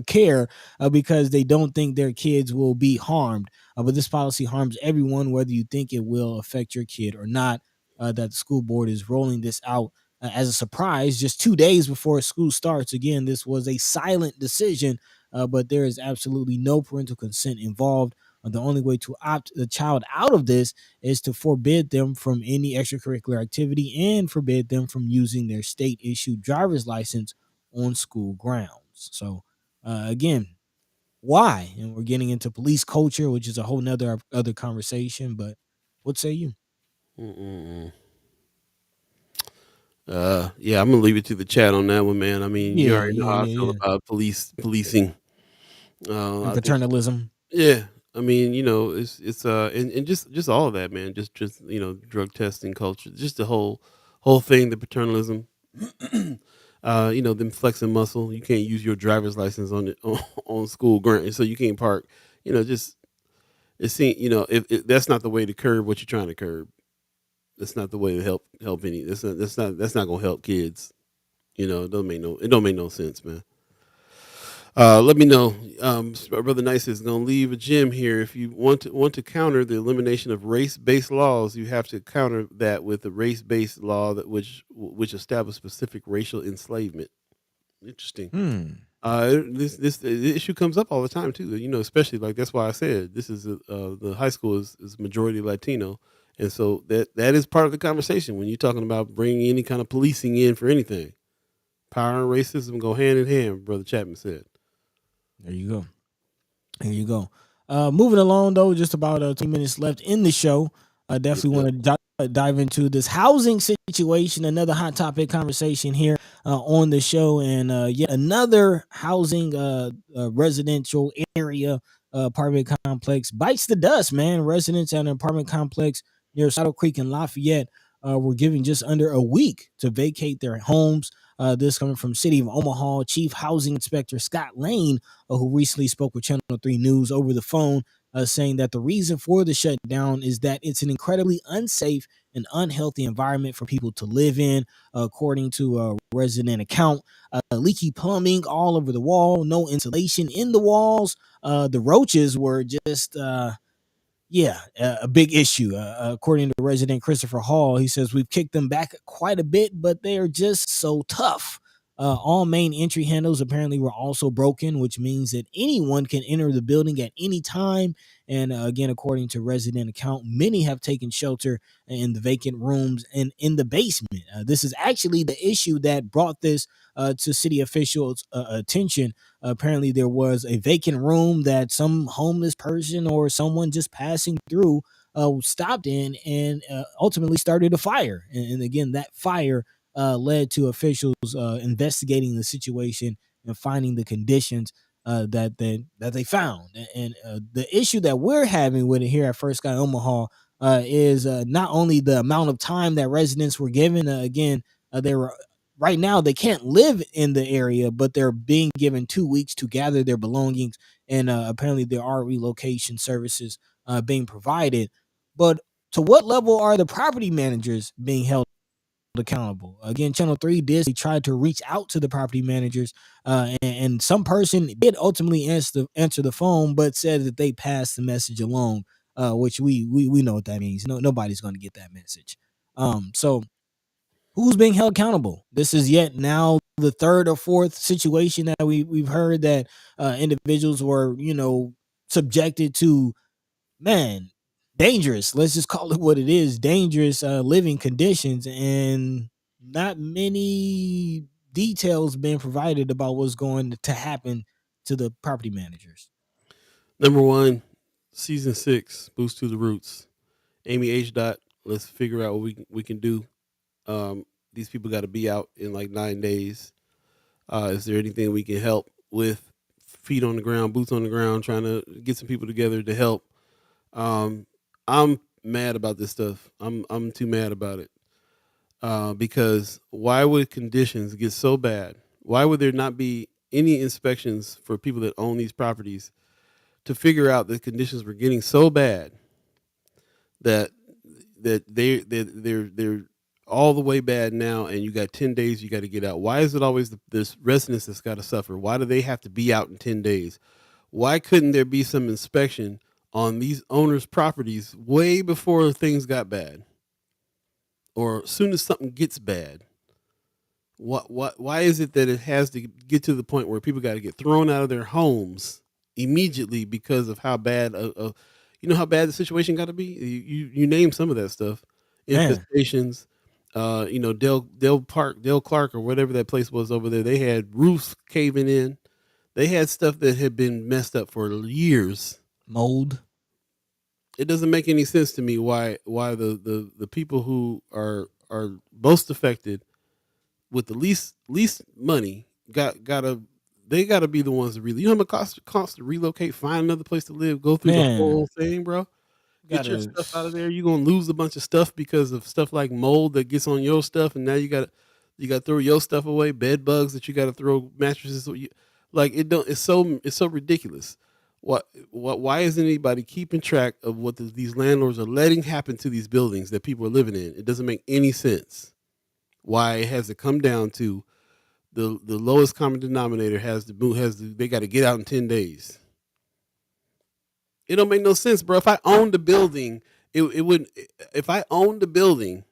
care because they don't think their kids will be harmed. But this policy harms everyone, whether you think it will affect your kid or not. That the school board is rolling this out as a surprise just 2 days before school starts. Again, this was a silent decision, but there is absolutely no parental consent involved. The only way to opt the child out of this is to forbid them from any extracurricular activity and forbid them from using their state-issued driver's license on school grounds. So, again, why. And we're getting into police culture, which is a whole nother other conversation. But what say you? Mm-mm. Yeah, I'm gonna leave it to the chat on that one, man. I mean, you Yeah, already know yeah, how I yeah, feel yeah. about policing. And I think, paternalism. yeah. I mean, it's and just all of that, man. Just drug testing culture, just the whole thing, the paternalism. Them flexing muscle. You can't use your driver's license on it on school grant, so you can't park. Just it seems if that's not the way to curb what you're trying to curb. That's not the way to help any. That's not gonna help kids. It don't make no sense, man. Let me know. Our brother Nice is going to leave a gem here. If you want to counter the elimination of race-based laws, you have to counter that with a race-based law which establishes specific racial enslavement. Interesting. Hmm. This the issue comes up all the time too. Especially like that's why I said this is the high school is majority Latino, and so that is part of the conversation when you're talking about bringing any kind of policing in for anything. Power and racism go hand in hand, Brother Chapman said. There you go. There you go. Moving along though, just about 2 minutes left in the show. I Yep, definitely yep. want to dive into this housing situation, another hot topic conversation here on the show, and yet another housing residential area apartment complex bites the dust. Man, residents at an apartment complex near Saddle Creek and Lafayette were given just under a week to vacate their homes. This coming from City of Omaha Chief Housing Inspector Scott Lane, who recently spoke with Channel 3 News over the phone, saying that the reason for the shutdown is that it's an incredibly unsafe and unhealthy environment for people to live in, according to a resident account. Leaky plumbing all over the wall, no insulation in the walls. The roaches were just yeah, a big issue. According to resident Christopher Hall, he says we've kicked them back quite a bit, but they are just so tough. All main entry handles apparently were also broken, which means that anyone can enter the building at any time. And again, according to resident account, many have taken shelter in the vacant rooms and in the basement. This is actually the issue that brought this to city officials' attention. Apparently there was a vacant room that some homeless person or someone just passing through stopped in and ultimately started a fire. And again, that fire led to officials investigating the situation and finding the conditions that they found. And the issue that we're having with it here at First Sky Omaha is not only the amount of time that residents were given. Again, they were right now they can't live in the area, but they're being given 2 weeks to gather their belongings, and apparently there are relocation services being provided. But to what level are the property managers being held accountable? Again, Channel 3 did try to reach out to the property managers, and some person did ultimately answer the phone, but said that they passed the message along, which we know what that means. No, nobody's going to get that message. So who's being held accountable? This is yet now the third or fourth situation that we've heard that individuals were, subjected to, man, dangerous. Let's just call it what it is, dangerous living conditions, and not many details being provided about what's going to happen to the property managers. Number one, season 6, Boost to the Roots. Amy H. Dot. Let's figure out what we can do. These people got to be out in like 9 days. Is there anything we can help with? Feet on the ground, boots on the ground, trying to get some people together to help. I'm mad about this stuff. I'm too mad about it. Because why would conditions get so bad? Why would there not be any inspections for people that own these properties to figure out that conditions were getting so bad that they're all the way bad now, and you got 10 days you got to get out? Why is it always this residents that's got to suffer? Why do they have to be out in 10 days? Why couldn't there be some inspection on these owners' properties way before things got bad, or as soon as something gets bad? Why is it that it has to get to the point where people got to get thrown out of their homes immediately because of how bad how bad the situation got to be? You name some of that stuff, Man, infestations. Dale Clark or whatever that place was over there. They had roofs caving in. They had stuff that had been messed up for years. Mold. It doesn't make any sense to me why the people who are most affected with the least money gotta they gotta be the ones to really. You know how much cost to relocate, find another place to live, go through the Man, whole thing, bro. Get your gotta. stuff out of there. You're gonna lose a bunch of stuff because of stuff like mold that gets on your stuff, and now you got to throw your stuff away. Bed bugs that you got to throw, mattresses. Like it don't. It's so ridiculous. What? Why isn't anybody keeping track of what these landlords are letting happen to these buildings that people are living in? It doesn't make any sense. Why it has to come down to the lowest common denominator they got to get out in 10 days. It don't make no sense, bro. If I owned the building, it wouldn't. If I owned the building,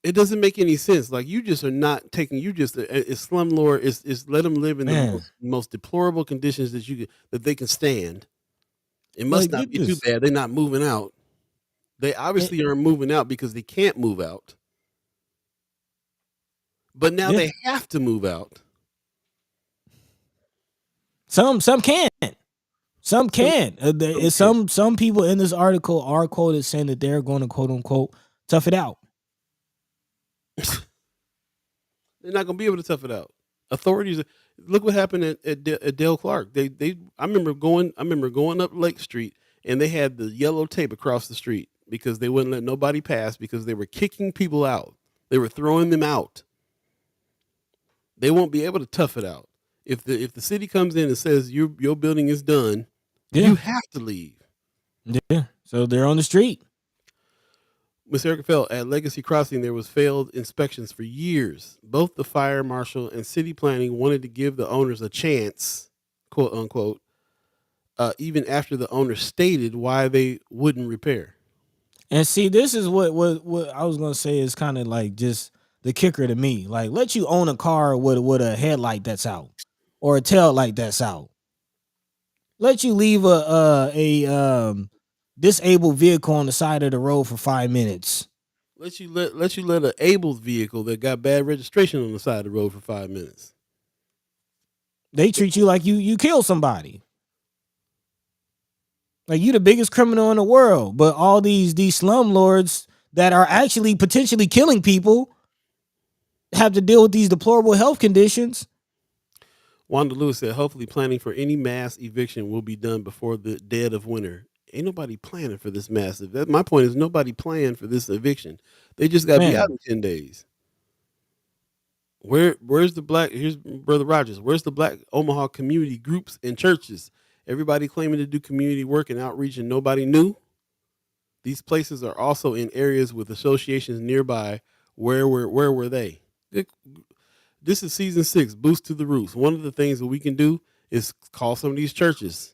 it doesn't make any sense. Like you just are not taking. You just a slumlord is let them live in the Man, most deplorable conditions that they can stand. It must like not get be too this. bad. They're not moving out. They Eh, obviously aren't moving out because they can't move out. But now Yeah, they have to move out. some can. Some Some can. some can't. Some people in this article are quoted saying that they're going to quote unquote tough it out. They're not going to be able to tough it out. Authorities, look what happened at Dale Clark. I remember going up Lake Street and they had the yellow tape across the street because they wouldn't let nobody pass because they were kicking people out. They were throwing them out. They won't be able to tough it out. If the city comes in and says your building is done, Yeah, you have to leave. yeah. So they're on the street. Miss Erica felt at Legacy Crossing there was failed inspections for years. Both the fire marshal and city planning wanted to give the owners a chance, quote unquote, even after the owner stated why they wouldn't repair. And see, this is what I was gonna say is kind of like just the kicker to me. Like, let you own a car with a headlight that's out or a tail light that's out. Let you leave a disabled vehicle on the side of the road for 5 minutes. Let an able vehicle that got bad registration on the side of the road for 5 minutes. They treat you like you killed somebody. Like you the biggest criminal in the world, but all these slumlords that are actually potentially killing people have to deal with these deplorable health conditions. Wanda Lewis said, hopefully planning for any mass eviction will be done before the dead of winter. Ain't nobody planning for this massive. My point is nobody planned for this eviction. They just got to be out Man, in 10 days. Where's the black? Here's Brother Rogers. Where's the black Omaha community groups and churches? Everybody claiming to do community work and outreach, and nobody knew. These places are also in areas with associations nearby. Where were they? This is season 6. Boost to the roots. One of the things that we can do is call some of these churches.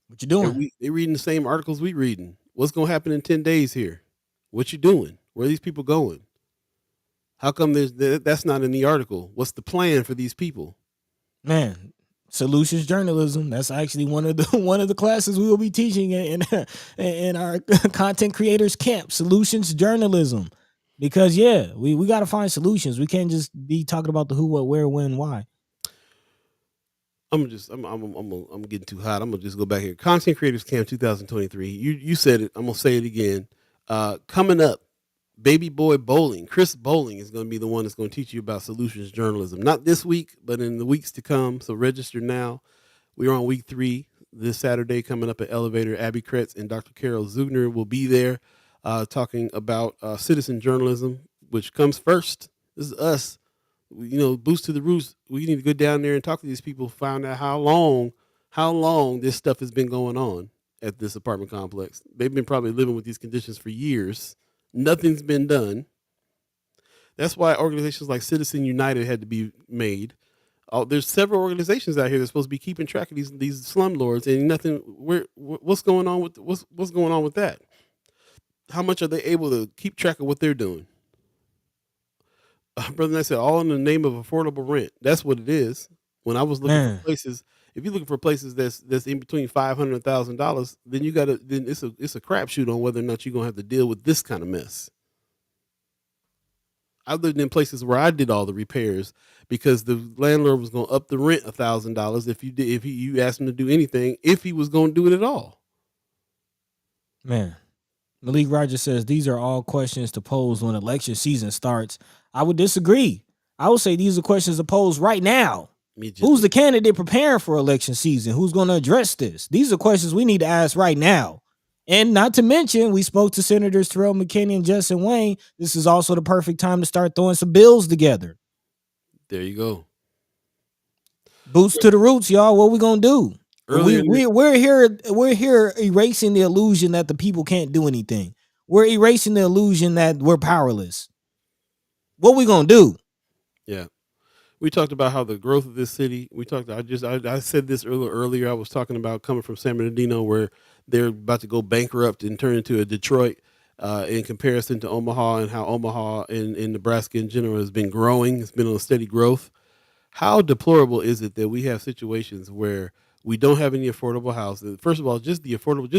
what you doing? They reading the same articles we reading. What's gonna happen in 10 days here? What you doing? Where are these people going? How come that's not in the article? What's the plan for these people? Man, solutions journalism. That's actually one of the one of the classes we will be teaching in our content creators camp. Solutions journalism. Because yeah, we got to find solutions. We can't just be talking about the who, what, where, when, why. I'm getting too hot. I'm gonna just go back here. Content Creators Camp 2023. You said it. I'm gonna say it again. Coming up, Baby Boy Bowling. Chris Bowling is gonna be the one that's gonna teach you about solutions journalism. Not this week, but in the weeks to come. So register now. We're on week 3 this Saturday coming up at Elevator. Abby Kretz and Dr. Carol Zugner will be there talking about citizen journalism, which comes first. This is us. Boost to the roots. We need to go down there and talk to these people, find out how long this stuff has been going on at this apartment complex. They've been probably living with these conditions for years. Nothing's been done. That's why organizations like Citizen United had to be made. There's several organizations out here that's supposed to be keeping track of these slumlords, and nothing. What's going on with that? How much are they able to keep track of what they're doing? Brother, I said all in the name of affordable rent. That's what it is. When I was looking for Man, places, if you're looking for places that's in between $500,000, then it's a crapshoot on whether or not you're gonna have to deal with this kind of mess. I lived in places where I did all the repairs because the landlord was going to up the rent $1,000 if you asked him to do anything, if he was going to do it at all. Man, Malik Rogers says these are all questions to pose when election season starts. I would disagree. I would say these are questions to pose right now. Who's the candidate preparing for election season? Who's going to address this? These are questions we need to ask right now. And not to mention, we spoke to Senators Terrell McKinney and Justin Wayne. This is also the perfect time to start throwing some bills together. There you go. Boots to the roots, y'all. What we gonna do? We're here erasing the illusion that the people can't do anything. We're erasing the illusion that we're powerless. What we gonna do? Yeah. We talked about how the growth of this city. I said this earlier. I was talking about coming from San Bernardino, where they're about to go bankrupt and turn into a Detroit, in comparison to Omaha, and how Omaha and Nebraska in general has been growing. It's been on a steady growth. How deplorable is it that we have situations where we don't have any affordable houses? First of all, just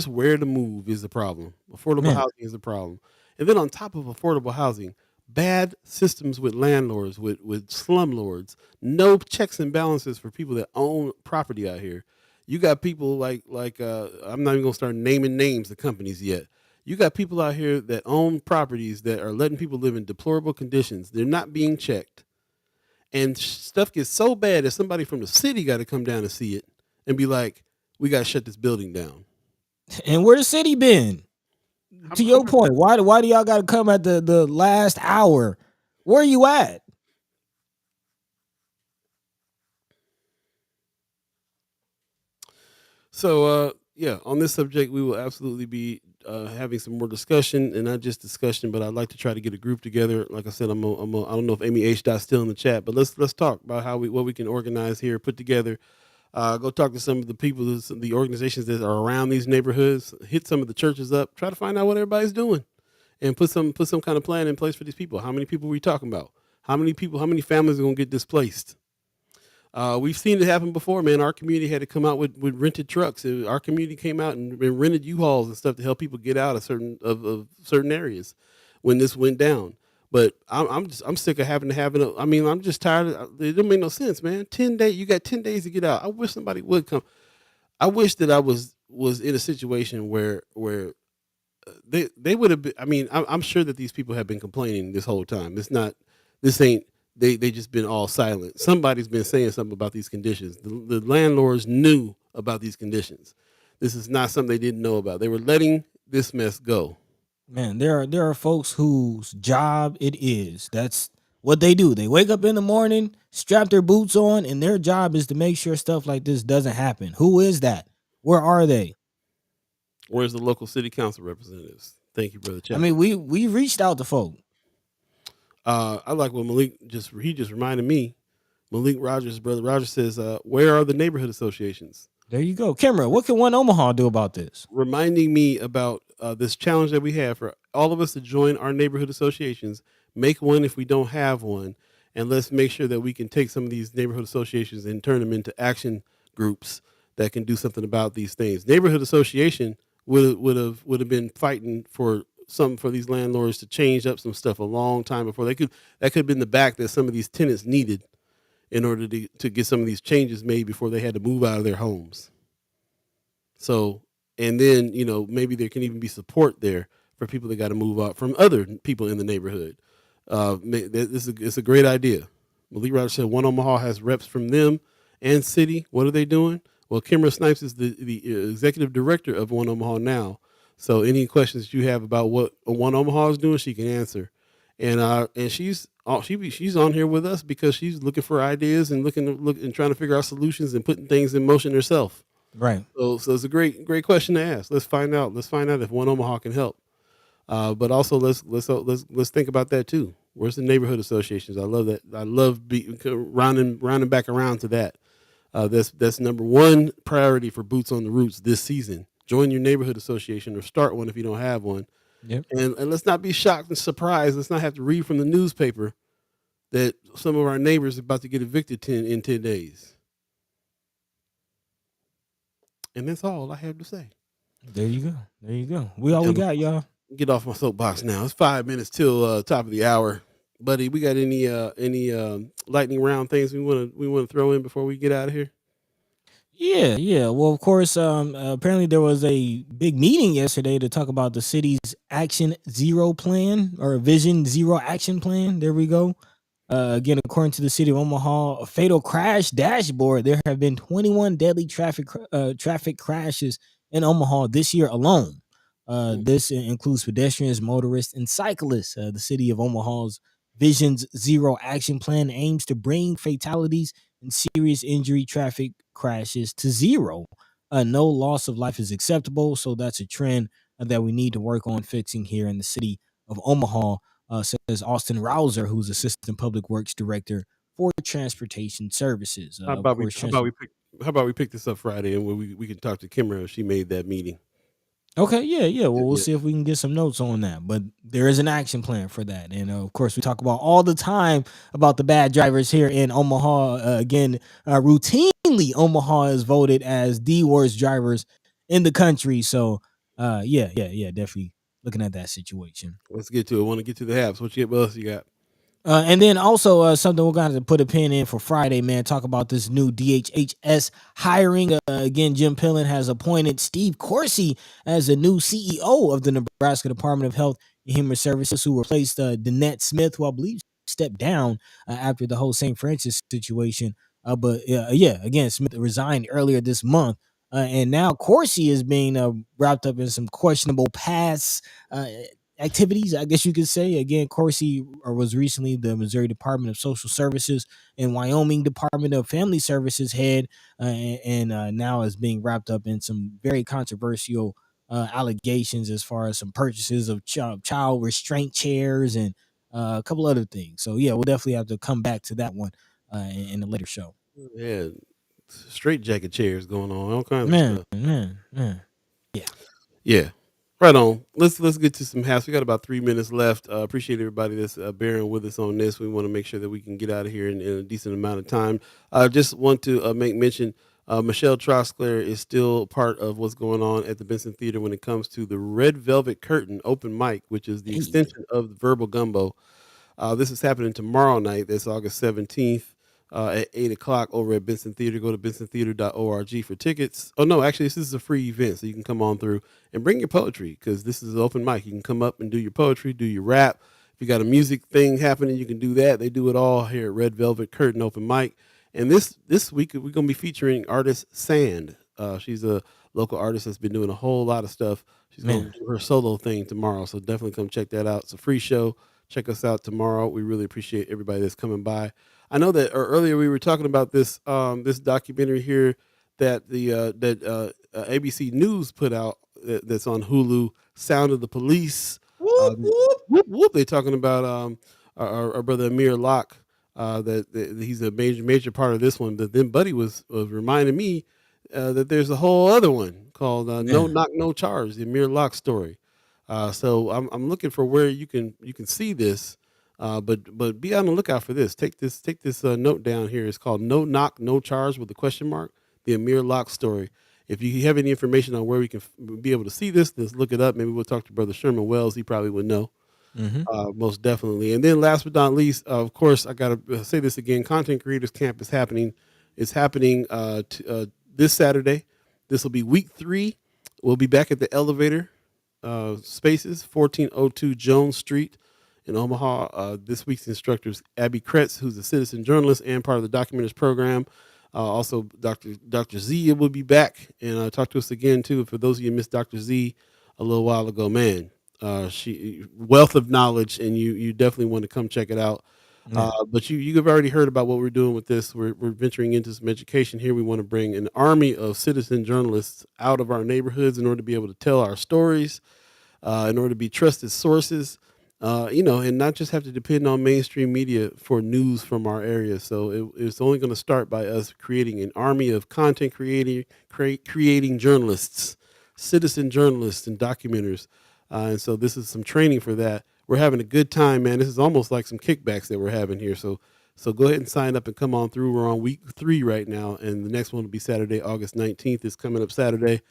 where to move is the problem. Affordable housing is the problem. And then on top of affordable housing, bad systems with landlords, with slumlords, no checks and balances for people that own property out here. You got people like I'm not even gonna start naming names of companies yet. You got people out here that own properties that are letting people live in deplorable conditions. They're not being checked. And stuff gets so bad that somebody from the city got to come down and see it and be like, we got to shut this building down. And where the city been? To your point, why do y'all got to come at the last hour? Where are you at? So, on this subject, we will absolutely be having some more discussion, and not just discussion, but I'd like to try to get a group together. Like I said, I don't know if Amy H. Dot's still in the chat, but let's talk about what we can organize here, put together. Go talk to some of the people, the organizations that are around these neighborhoods. Hit some of the churches up. Try to find out what everybody's doing, and put some kind of plan in place for these people. How many people are we talking about? How many families are going to get displaced? We've seen it happen before, man. Our community had to come out with rented trucks. Our community came out and rented U-Hauls and stuff to help people get out of certain areas when this went down. But I'm sick of having to have it. I mean, I'm just tired. It don't make no sense, man. 10 days, you got 10 days to get out. I wish somebody would come. I wish that I was in a situation where they would have been. I mean, I'm sure that these people have been complaining this whole time. They just been all silent. Somebody's been saying something about these conditions. The landlords knew about these conditions. This is not something they didn't know about. They were letting this mess go. Man, there are folks whose job it is. That's what they do. They wake up in the morning, strap their boots on, and their job is to make sure stuff like this doesn't happen. Who is that? Where are they? Where's the local city council representatives? Thank you, Brother Chad. I mean, we reached out to folk. I like what Malik just reminded me. Malik Rogers, Brother Rogers says, where are the neighborhood associations? There you go. Kimra, what can One Omaha do about this? Reminding me about this challenge that we have for all of us to join our neighborhood associations, make one if we don't have one, and let's make sure that we can take some of these neighborhood associations and turn them into action groups that can do something about these things. Neighborhood association would have been fighting for these landlords to change up some stuff a long time before. That could have been the back that some of these tenants needed in order to get some of these changes made before they had to move out of their homes. So, and then, maybe there can even be support there for people that got to move out from other people in the neighborhood. It's a great idea. Malik Rogers said One Omaha has reps from them and city. What are they doing? Well, Kimra Snipes is the executive director of One Omaha now. So any questions you have about what One Omaha is doing, she can answer. And she's on here with us because she's looking for ideas and trying to figure out solutions and putting things in motion herself. Right. So it's a great question to ask. Let's find out if One Omaha can help. But also let's think about that too. Where's the neighborhood associations? I love that. I love rounding back around to that. That's number one priority for Boots on the Roots this season. Join your neighborhood association or start one if you don't have one. Yep. And let's not be shocked and surprised. Let's not have to read from the newspaper that some of our neighbors are about to get evicted in 10 days. And that's all I have to say. There you go. We all we got, y'all. Get off my soapbox now. It's 5 minutes till top of the hour. Buddy, we got any lightning round things we wanna throw in before we get out of here? Yeah, yeah. Well, of course, apparently there was a big meeting yesterday to talk about the city's Action Zero plan or Vision Zero Action Plan. There we go. Again, according to the city of Omaha, a fatal crash dashboard, there have been 21 deadly traffic crashes in Omaha this year alone. Mm. This includes pedestrians, motorists, and cyclists. The city of Omaha's Vision's Zero Action Plan aims to bring fatalities and serious injury traffic crashes to zero. No loss of life is acceptable, so that's a trend that we need to work on fixing here in the city of Omaha, says Austin Rouser, who's Assistant Public Works Director for Transportation Services. How Of about we course, how about we pick how about we pick this up Friday and we can talk to Kimra if she made that meeting. okay, yeah, yeah. Yeah, Well, we'll yeah. see if we can get some notes on that. But there is an action plan for that, and of course, we talk about all the time about the bad drivers here in Omaha. Again, routinely, Omaha is voted as the worst drivers in the country. So, yeah, yeah, yeah, definitely looking at that situation. Let's get to it. I want to get to the haps. What else you got? And then also something we're going to put a pin in for Friday, man. Talk about this new DHHS hiring. Again, Jim Pillen has appointed Steve Corsi as the new CEO of the Nebraska Department of Health and Human Services, who replaced Danette Smith, who I believe stepped down after the whole St. Francis situation. But yeah, again, Smith resigned earlier this month. And now Corsi is being wrapped up in some questionable past activities, I guess you could say. Again, Corsi was recently the Missouri Department of Social Services and Wyoming Department of Family Services head, and now is being wrapped up in some very controversial allegations as far as some purchases of child restraint chairs and a couple other things. So yeah, we'll definitely have to come back to that one in a later show. Yeah, straight jacket chairs going on, all kinds of Man, stuff. man. Yeah. Yeah. Right on. Let's get to some haps. We got about 3 minutes left. Appreciate everybody that's bearing with us on this. We want to make sure that we can get out of here in a decent amount of time. I just want to make mention Michelle Trosclair is still part of what's going on at the Benson Theater when it comes to the Red Velvet Curtain open mic, which is the Hey. extension of the Verbal Gumbo. This is happening tomorrow night. That's August 17th at 8 o'clock over at Benson Theater. Go to bensontheater.org for tickets. Oh, no, actually, this is a free event, so you can come on through and bring your poetry because this is an open mic. You can come up and do your poetry, do your rap. If you got a music thing happening, you can do that. They do it all here at Red Velvet Curtain Open Mic. And this week, we're going to be featuring artist Sand. She's a local artist that's been doing a whole lot of stuff. She's going Man. to do her solo thing tomorrow, so definitely come check that out. It's a free show. Check us out tomorrow. We really appreciate everybody that's coming by. I know that earlier we were talking about this documentary here that ABC News put out that's on Hulu, Sound of the Police. Whoop, whoop. Whoop whoop! They're talking about our brother Amir Locke. That he's a major part of this one. But then Buddy was reminding me that there's a whole other one called No Man. Knock No Charge, the Amir Locke story. So I'm looking for where you can see this. But be on the lookout for this. Take this note down here. It's called No Knock No Charge with a question mark. The Amir Locke story. If you have any information on where we can be able to see this, let's look it up. Maybe we'll talk to Brother Sherman Wells. He probably would know. Mm-hmm. Most definitely. And then last but not least, of course, I got to say this again. Content Creators Camp is happening. It's happening this Saturday. This will be week 3. We'll be back at the Elevator Spaces, 1402 Jones Street in Omaha. This week's instructors, Abby Kretz, who's a citizen journalist and part of the Documenters program. Also, Dr. Z will be back and talk to us again, too. For those of you who missed Dr. Z a little while ago, man, she wealth of knowledge, and you definitely want to come check it out. Yeah. But you've already heard about what we're doing with this. We're venturing into some education here. We want to bring an army of citizen journalists out of our neighborhoods in order to be able to tell our stories, in order to be trusted sources, and not just have to depend on mainstream media for news from our area. So it's only going to start by us creating an army of content creating journalists, citizen journalists, and documenters. And so this is some training for that. We're having a good time, man. This is almost like some kickbacks that we're having here. So go ahead and sign up and come on through. We're on week 3 right now, and the next one will be Saturday, August 19th. Is coming up Saturday.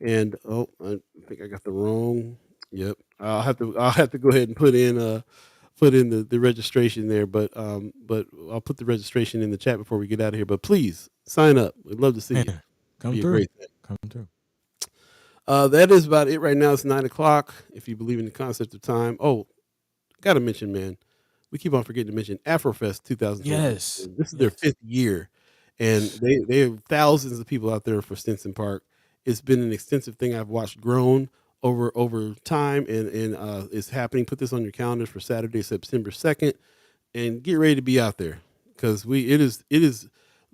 And I think I got the wrong. Yep. I'll have to go ahead and put in the registration there, but I'll put the registration in the chat before we get out of here. But please sign up. We'd love to see you. Yeah. Come Be a through. great thing. Come through. That is about it right now. It's 9:00. If you believe in the concept of time. Oh, gotta mention, man. We keep on forgetting to mention Afrofest 2020. Yes. This is their Yes. 5th year, and they have thousands of people out there for Stinson Park. It's been an extensive thing I've watched grown over time, and it's happening. Put this on your calendars for Saturday, September 2nd, and get ready to be out there because it is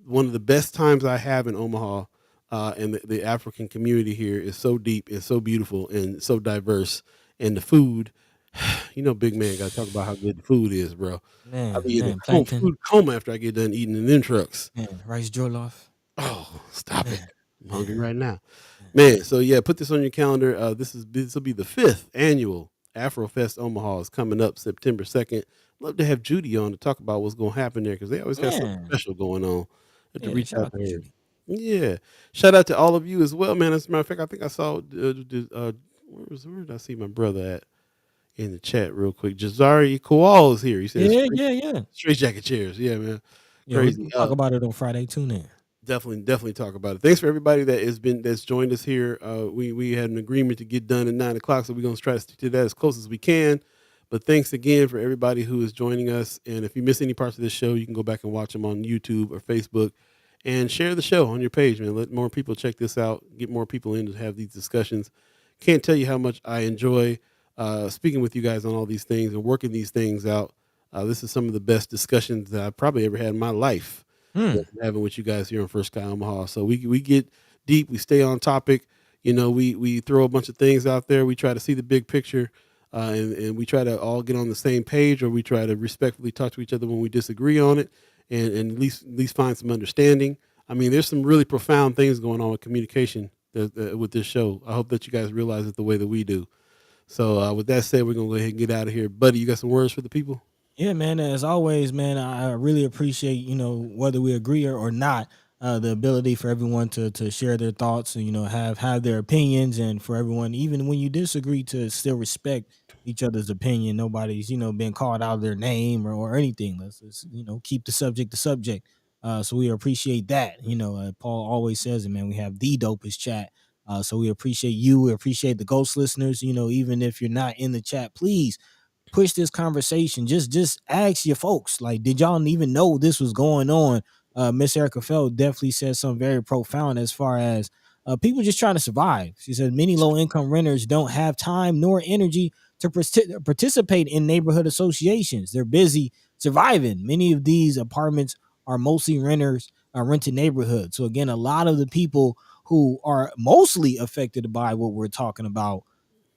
one of the best times I have in Omaha. And the African community here is so deep and so beautiful and so diverse, and the food. Big man got to talk about how good the food is, bro. I'll be in a Plankton. food coma after I get done eating in them trucks. Man, rice jollof. Oh, stop it! Man, I'm hungry man, right now, man. man. So yeah, put this on your calendar. This will be the 5th annual Afrofest Omaha is coming up September 2nd. Love to have Judy on to talk about what's going to happen there because they always got something Man. special going on. Have to Yeah, reach shout out out to to her. Judy. Yeah, shout out to all of you as well, man. As a matter of fact, I think I saw where did I see my brother at in the chat real quick? Jazari Kowal is here. He says Yeah. straight jacket chairs. Yeah, man, Yeah, we crazy. can talk about it on Friday. Tune in. Definitely talk about it. Thanks for everybody that's joined us here. We had an agreement to get done at 9:00, so we're gonna try to stick to that as close as we can. But thanks again for everybody who is joining us. And if you miss any parts of this show, you can go back and watch them on YouTube or Facebook. And share the show on your page, man. Let more people check this out. Get more people in to have these discussions. Can't tell you how much I enjoy speaking with you guys on all these things and working these things out. This is some of the best discussions that I've probably ever had in my life. That I'm having with you guys here on First Sky Omaha. So we get deep. We stay on topic. We throw a bunch of things out there. We try to see the big picture, and we try to all get on the same page, or we try to respectfully talk to each other when we disagree on it. And at least find some understanding. I mean, there's some really profound things going on with communication with this show. I hope that you guys realize it the way that we do. So with that said, we're going to go ahead and get out of here. Buddy, you got some words for the people? Yeah, man. As always, man, I really appreciate, whether we agree or not, the ability for everyone to share their thoughts and, have their opinions, and for everyone, even when you disagree, to still respect each other's opinion. Nobody's, being called out of their name or anything. Let's just, keep the subject. So we appreciate that. Paul always says it, man. We have the dopest chat. So we appreciate you. We appreciate the ghost listeners. Even if you're not in the chat, please push this conversation. Just ask your folks, like, did y'all even know this was going on? Miss Erica Feld definitely said something very profound as far as people just trying to survive. She said many low income renters don't have time nor energy to participate in neighborhood associations. They're busy surviving. Many of these apartments are mostly rented neighborhoods. So again, a lot of the people who are mostly affected by what we're talking about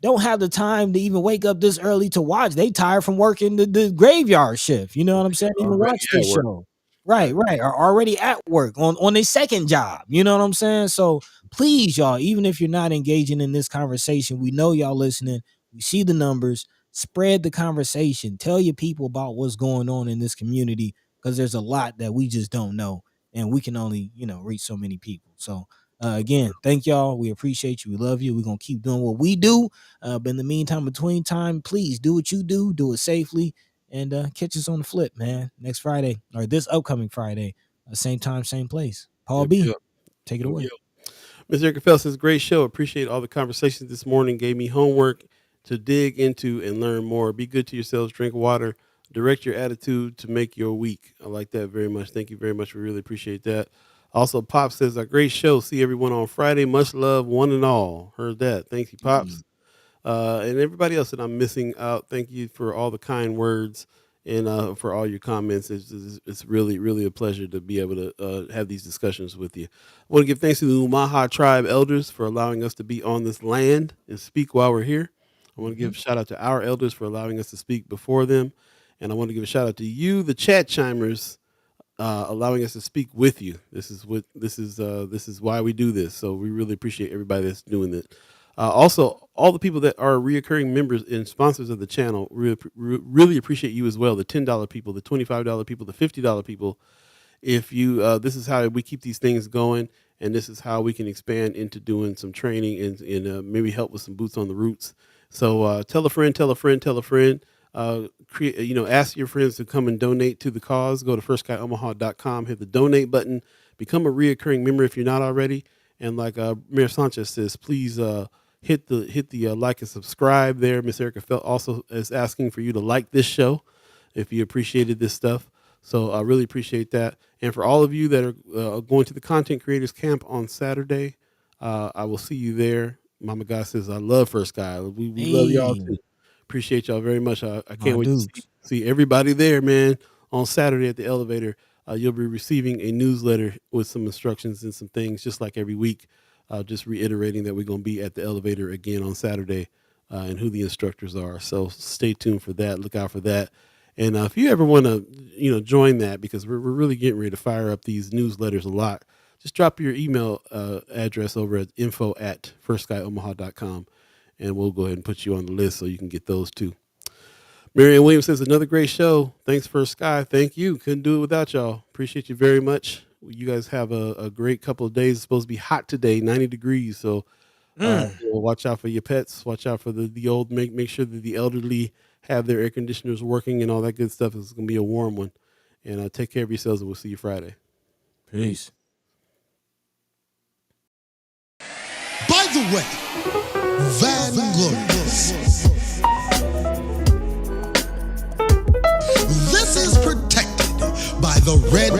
don't have the time to even wake up this early to watch. They tired from working the graveyard shift. You know what I'm saying? Even Already watch at this work. show. Right. Are already at work on their second job. You know what I'm saying? So please, y'all, even if you're not engaging in this conversation, we know y'all listening. We see the numbers. Spread the conversation. Tell your people about what's going on in this community, because there's a lot that we just don't know, and we can only, reach so many people. So again, thank y'all. We appreciate you. We love you. We're going to keep doing what we do. But in the meantime, between time, please do what you do it safely, and catch us on the flip, man. Next Friday, or this upcoming Friday, same time, same place. Paul B, take it away. Ms. Erica Feld says, great show. Appreciate all the conversations this morning. Gave me homework to dig into and learn more. Be good to yourselves. Drink water. Direct your attitude to make your week. I like that very much. Thank you very much. We really appreciate that. Also, Pop says, a great show. See everyone on Friday. Much love, one and all. Heard that. Thank you, Pops. And everybody else that I'm missing out, thank you for all the kind words and for all your comments. It's really, really a pleasure to be able to have these discussions with you. I want to give thanks to the Omaha tribe elders for allowing us to be on this land and speak while we're here. I want to give a shout out to our elders for allowing us to speak before them. And I want to give a shout out to you, the chat chimers, allowing us to speak with you. This is why we do this. So we really appreciate everybody that's doing it. Also, all the people that are reoccurring members and sponsors of the channel, really appreciate you as well. The $10 people, the $25 people, the $50 people. If you, this is how we keep these things going, and this is how we can expand into doing some training and maybe help with some boots on the roots. So tell a friend, tell a friend, tell a friend. create, ask your friends to come and donate to the cause. Go to firstsky.omaha.com, hit the donate button, become a reoccurring member if you're not already. And like Mayor Sanchez says, please hit the like and subscribe there. Miss Erica Felt also is asking for you to like this show if you appreciated this stuff. So I really appreciate that. And for all of you that are going to the Content Creators Camp on Saturday, I will see you there. Mama God says, I love First Sky. We love y'all too. Appreciate y'all very much. I can't wait to see everybody there, man, on Saturday at the elevator. You'll be receiving a newsletter with some instructions and some things, just like every week. Just reiterating that we're going to be at the elevator again on Saturday and who the instructors are. So stay tuned for that. Look out for that. And if you ever want to, join that, because we're really getting ready to fire up these newsletters a lot, just drop your email address over at info@firstskyOmaha.com, and we'll go ahead and put you on the list so you can get those too. Marianne Williams says, another great show. Thanks, First Sky. Thank you. Couldn't do it without y'all. Appreciate you very much. You guys have a great couple of days. It's supposed to be hot today, 90 degrees. So watch out for your pets. Watch out for the old. Make sure that the elderly have their air conditioners working and all that good stuff. It's going to be a warm one. And take care of yourselves, and we'll see you Friday. Peace. By the way, Vanglorious, this is protected by the red,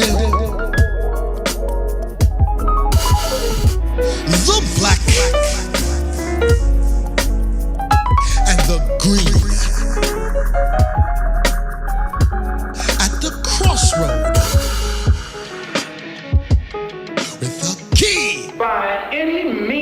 the black, and the green. At the crossroad, with the key. By any means